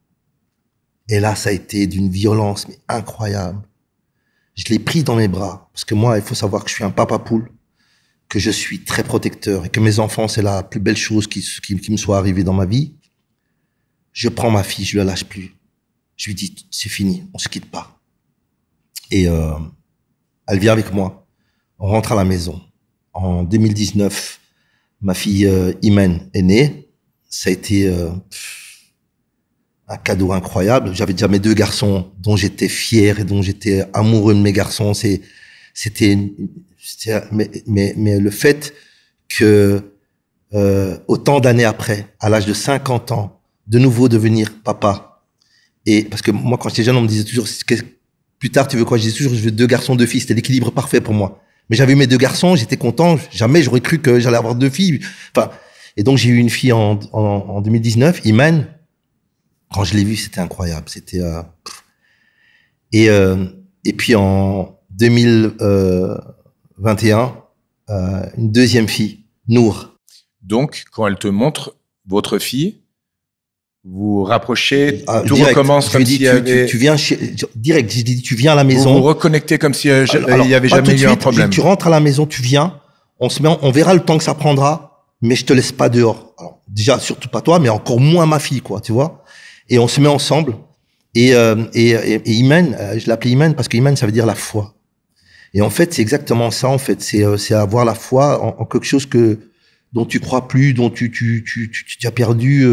Et là, ça a été d'une violence mais incroyable. Je l'ai pris dans mes bras parce que moi, il faut savoir que je suis un papa poule, que je suis très protecteur et que mes enfants, c'est la plus belle chose qui me soit arrivée dans ma vie. Je prends ma fille, je la lâche plus. Je lui dis, c'est fini, on se quitte pas. Et elle vient avec moi. On rentre à la maison. En 2019, ma fille Imen est née. Ça a été un cadeau incroyable. J'avais déjà mes 2 garçons dont j'étais fier et dont j'étais amoureux de mes garçons. Mais le fait que autant d'années après, à l'âge de 50 ans, de nouveau devenir papa. Et parce que moi, quand j'étais jeune, on me disait toujours, plus tard, tu veux quoi? Je disais toujours, je veux 2 garçons, 2 filles. C'était l'équilibre parfait pour moi. Mais j'avais eu mes 2 garçons, j'étais content. Jamais j'aurais cru que j'allais avoir 2 filles. Enfin, et donc j'ai eu une fille en 2019, Iman. Quand je l'ai vue, c'était incroyable. C'était et puis en 2021, une 2e fille, Nour. Donc, quand elle te montre votre fille, vous rapprochez, tout direct, recommence comme s'il y avait... Tu viens direct, j'ai dit, tu viens à la maison. Vous vous reconnectez comme s'il n'y avait jamais eu un problème. Tu rentres à la maison, tu viens, on verra le temps que ça prendra, mais je te laisse pas dehors. Alors, déjà, surtout pas toi, mais encore moins ma fille, quoi, tu vois. Et on se met ensemble. Et Iman, je l'appelais Iman parce que Iman, ça veut dire la foi. Et en fait, c'est exactement ça, en fait. C'est avoir la foi en quelque chose dont tu crois plus, dont tu as perdu.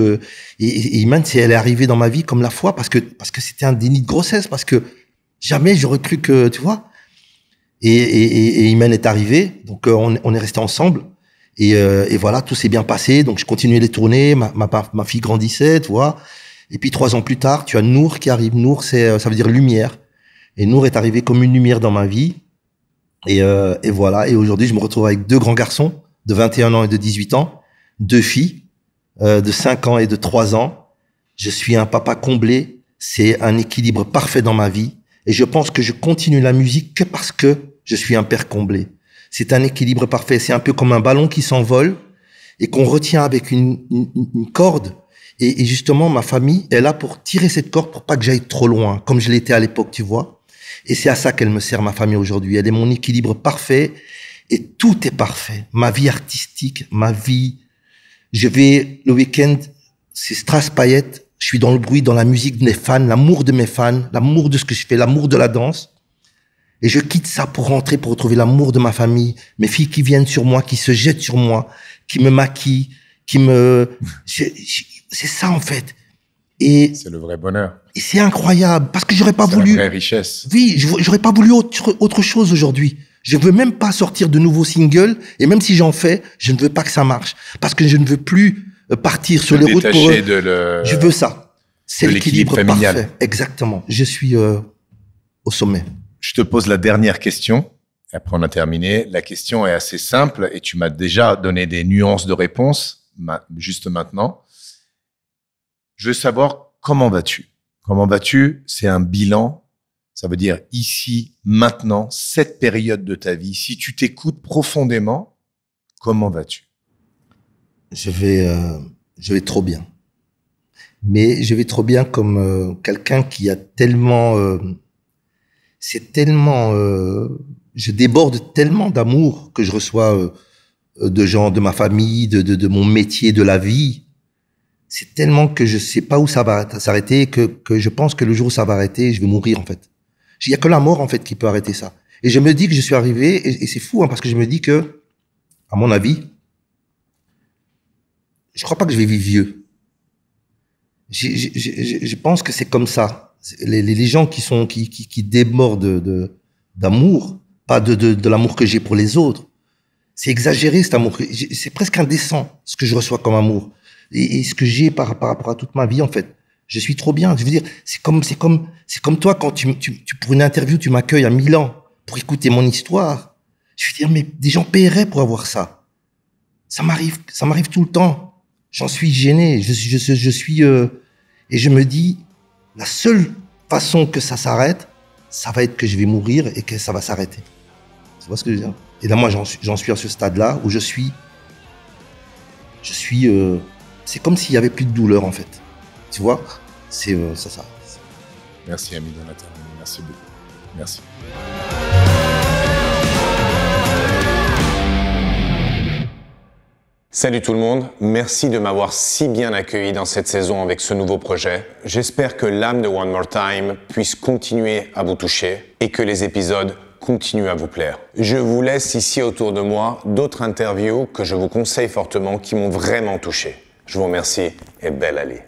Et Iman, elle est arrivée dans ma vie comme la foi parce que c'était un déni de grossesse, parce que jamais j'aurais cru que, tu vois. Et Iman est arrivée, donc on est resté ensemble. Et voilà, tout s'est bien passé. Donc je continuais les tournées, ma fille grandissait, tu vois. Et puis 3 ans plus tard, tu as Nour qui arrive. Nour, ça veut dire lumière. Et Nour est arrivée comme une lumière dans ma vie. Et voilà. Et aujourd'hui, je me retrouve avec 2 grands garçons de 21 ans et de 18 ans, 2 filles de 5 ans et de 3 ans. Je suis un papa comblé. C'est un équilibre parfait dans ma vie. Et je pense que je continue la musique que parce que je suis un père comblé. C'est un équilibre parfait. C'est un peu comme un ballon qui s'envole et qu'on retient avec une corde. Et justement, ma famille est là pour tirer cette corde pour pas que j'aille trop loin, comme je l'étais à l'époque, tu vois. Et c'est à ça qu'elle me sert, ma famille, aujourd'hui. Elle est mon équilibre parfait et tout est parfait. Ma vie artistique, ma vie. Je vais, le week-end, c'est Strass Paillettes. Je suis dans le bruit, dans la musique de mes fans, l'amour de mes fans, l'amour de ce que je fais, l'amour de la danse. Et je quitte ça pour rentrer, pour retrouver l'amour de ma famille, mes filles qui viennent sur moi, qui se jettent sur moi, qui me maquillent, c'est ça, en fait. Et c'est le vrai bonheur. Et c'est incroyable, parce que j'aurais pas voulu... C'est la vraie richesse. Oui, j'aurais pas voulu autre chose aujourd'hui. Je veux même pas sortir de nouveaux singles, et même si j'en fais, je ne veux pas que ça marche. Parce que je ne veux plus partir sur les routes pour... Je veux ça. C'est l'équilibre parfait. Exactement. Je suis au sommet. Je te pose la dernière question. Après, on a terminé. La question est assez simple et tu m'as déjà donné des nuances de réponse juste maintenant. Je veux savoir comment vas-tu? Comment vas-tu? C'est un bilan. Ça veut dire ici, maintenant, cette période de ta vie. Si tu t'écoutes profondément, comment vas-tu? Je vais trop bien. Mais je vais trop bien comme quelqu'un qui a tellement... je déborde tellement d'amour que je reçois de gens, de ma famille, de mon métier, de la vie. C'est tellement que je sais pas où ça va s'arrêter, que je pense que le jour où ça va arrêter, je vais mourir, en fait. Il y a que la mort, en fait, qui peut arrêter ça. Et je me dis que je suis arrivé, et c'est fou, hein, parce que je me dis que, à mon avis, je crois pas que je vais vivre vieux. Je pense que c'est comme ça. Les gens qui débordent d'amour, pas de l'amour que j'ai pour les autres. C'est exagéré, cet amour. C'est presque indécent, ce que je reçois comme amour. Et ce que j'ai par rapport à toute ma vie, en fait. Je suis trop bien. Je veux dire, c'est comme toi, quand pour une interview, tu m'accueilles à Milan pour écouter mon histoire. Je veux dire, mais des gens paieraient pour avoir ça. Ça m'arrive tout le temps. J'en suis gêné. Je suis, et je me dis, la seule façon que ça s'arrête, ça va être que je vais mourir et que ça va s'arrêter. Tu vois ce que je veux dire? Et là, moi, j'en suis à ce stade-là où je suis, c'est comme s'il y avait plus de douleur, en fait. Tu vois? C'est ça. Merci, ami Jonathan. Merci beaucoup. Merci. Salut tout le monde, merci de m'avoir si bien accueilli dans cette saison avec ce nouveau projet. J'espère que l'âme de One More Time puisse continuer à vous toucher et que les épisodes continuent à vous plaire. Je vous laisse ici autour de moi d'autres interviews que je vous conseille fortement qui m'ont vraiment touché. Je vous remercie et belle allée.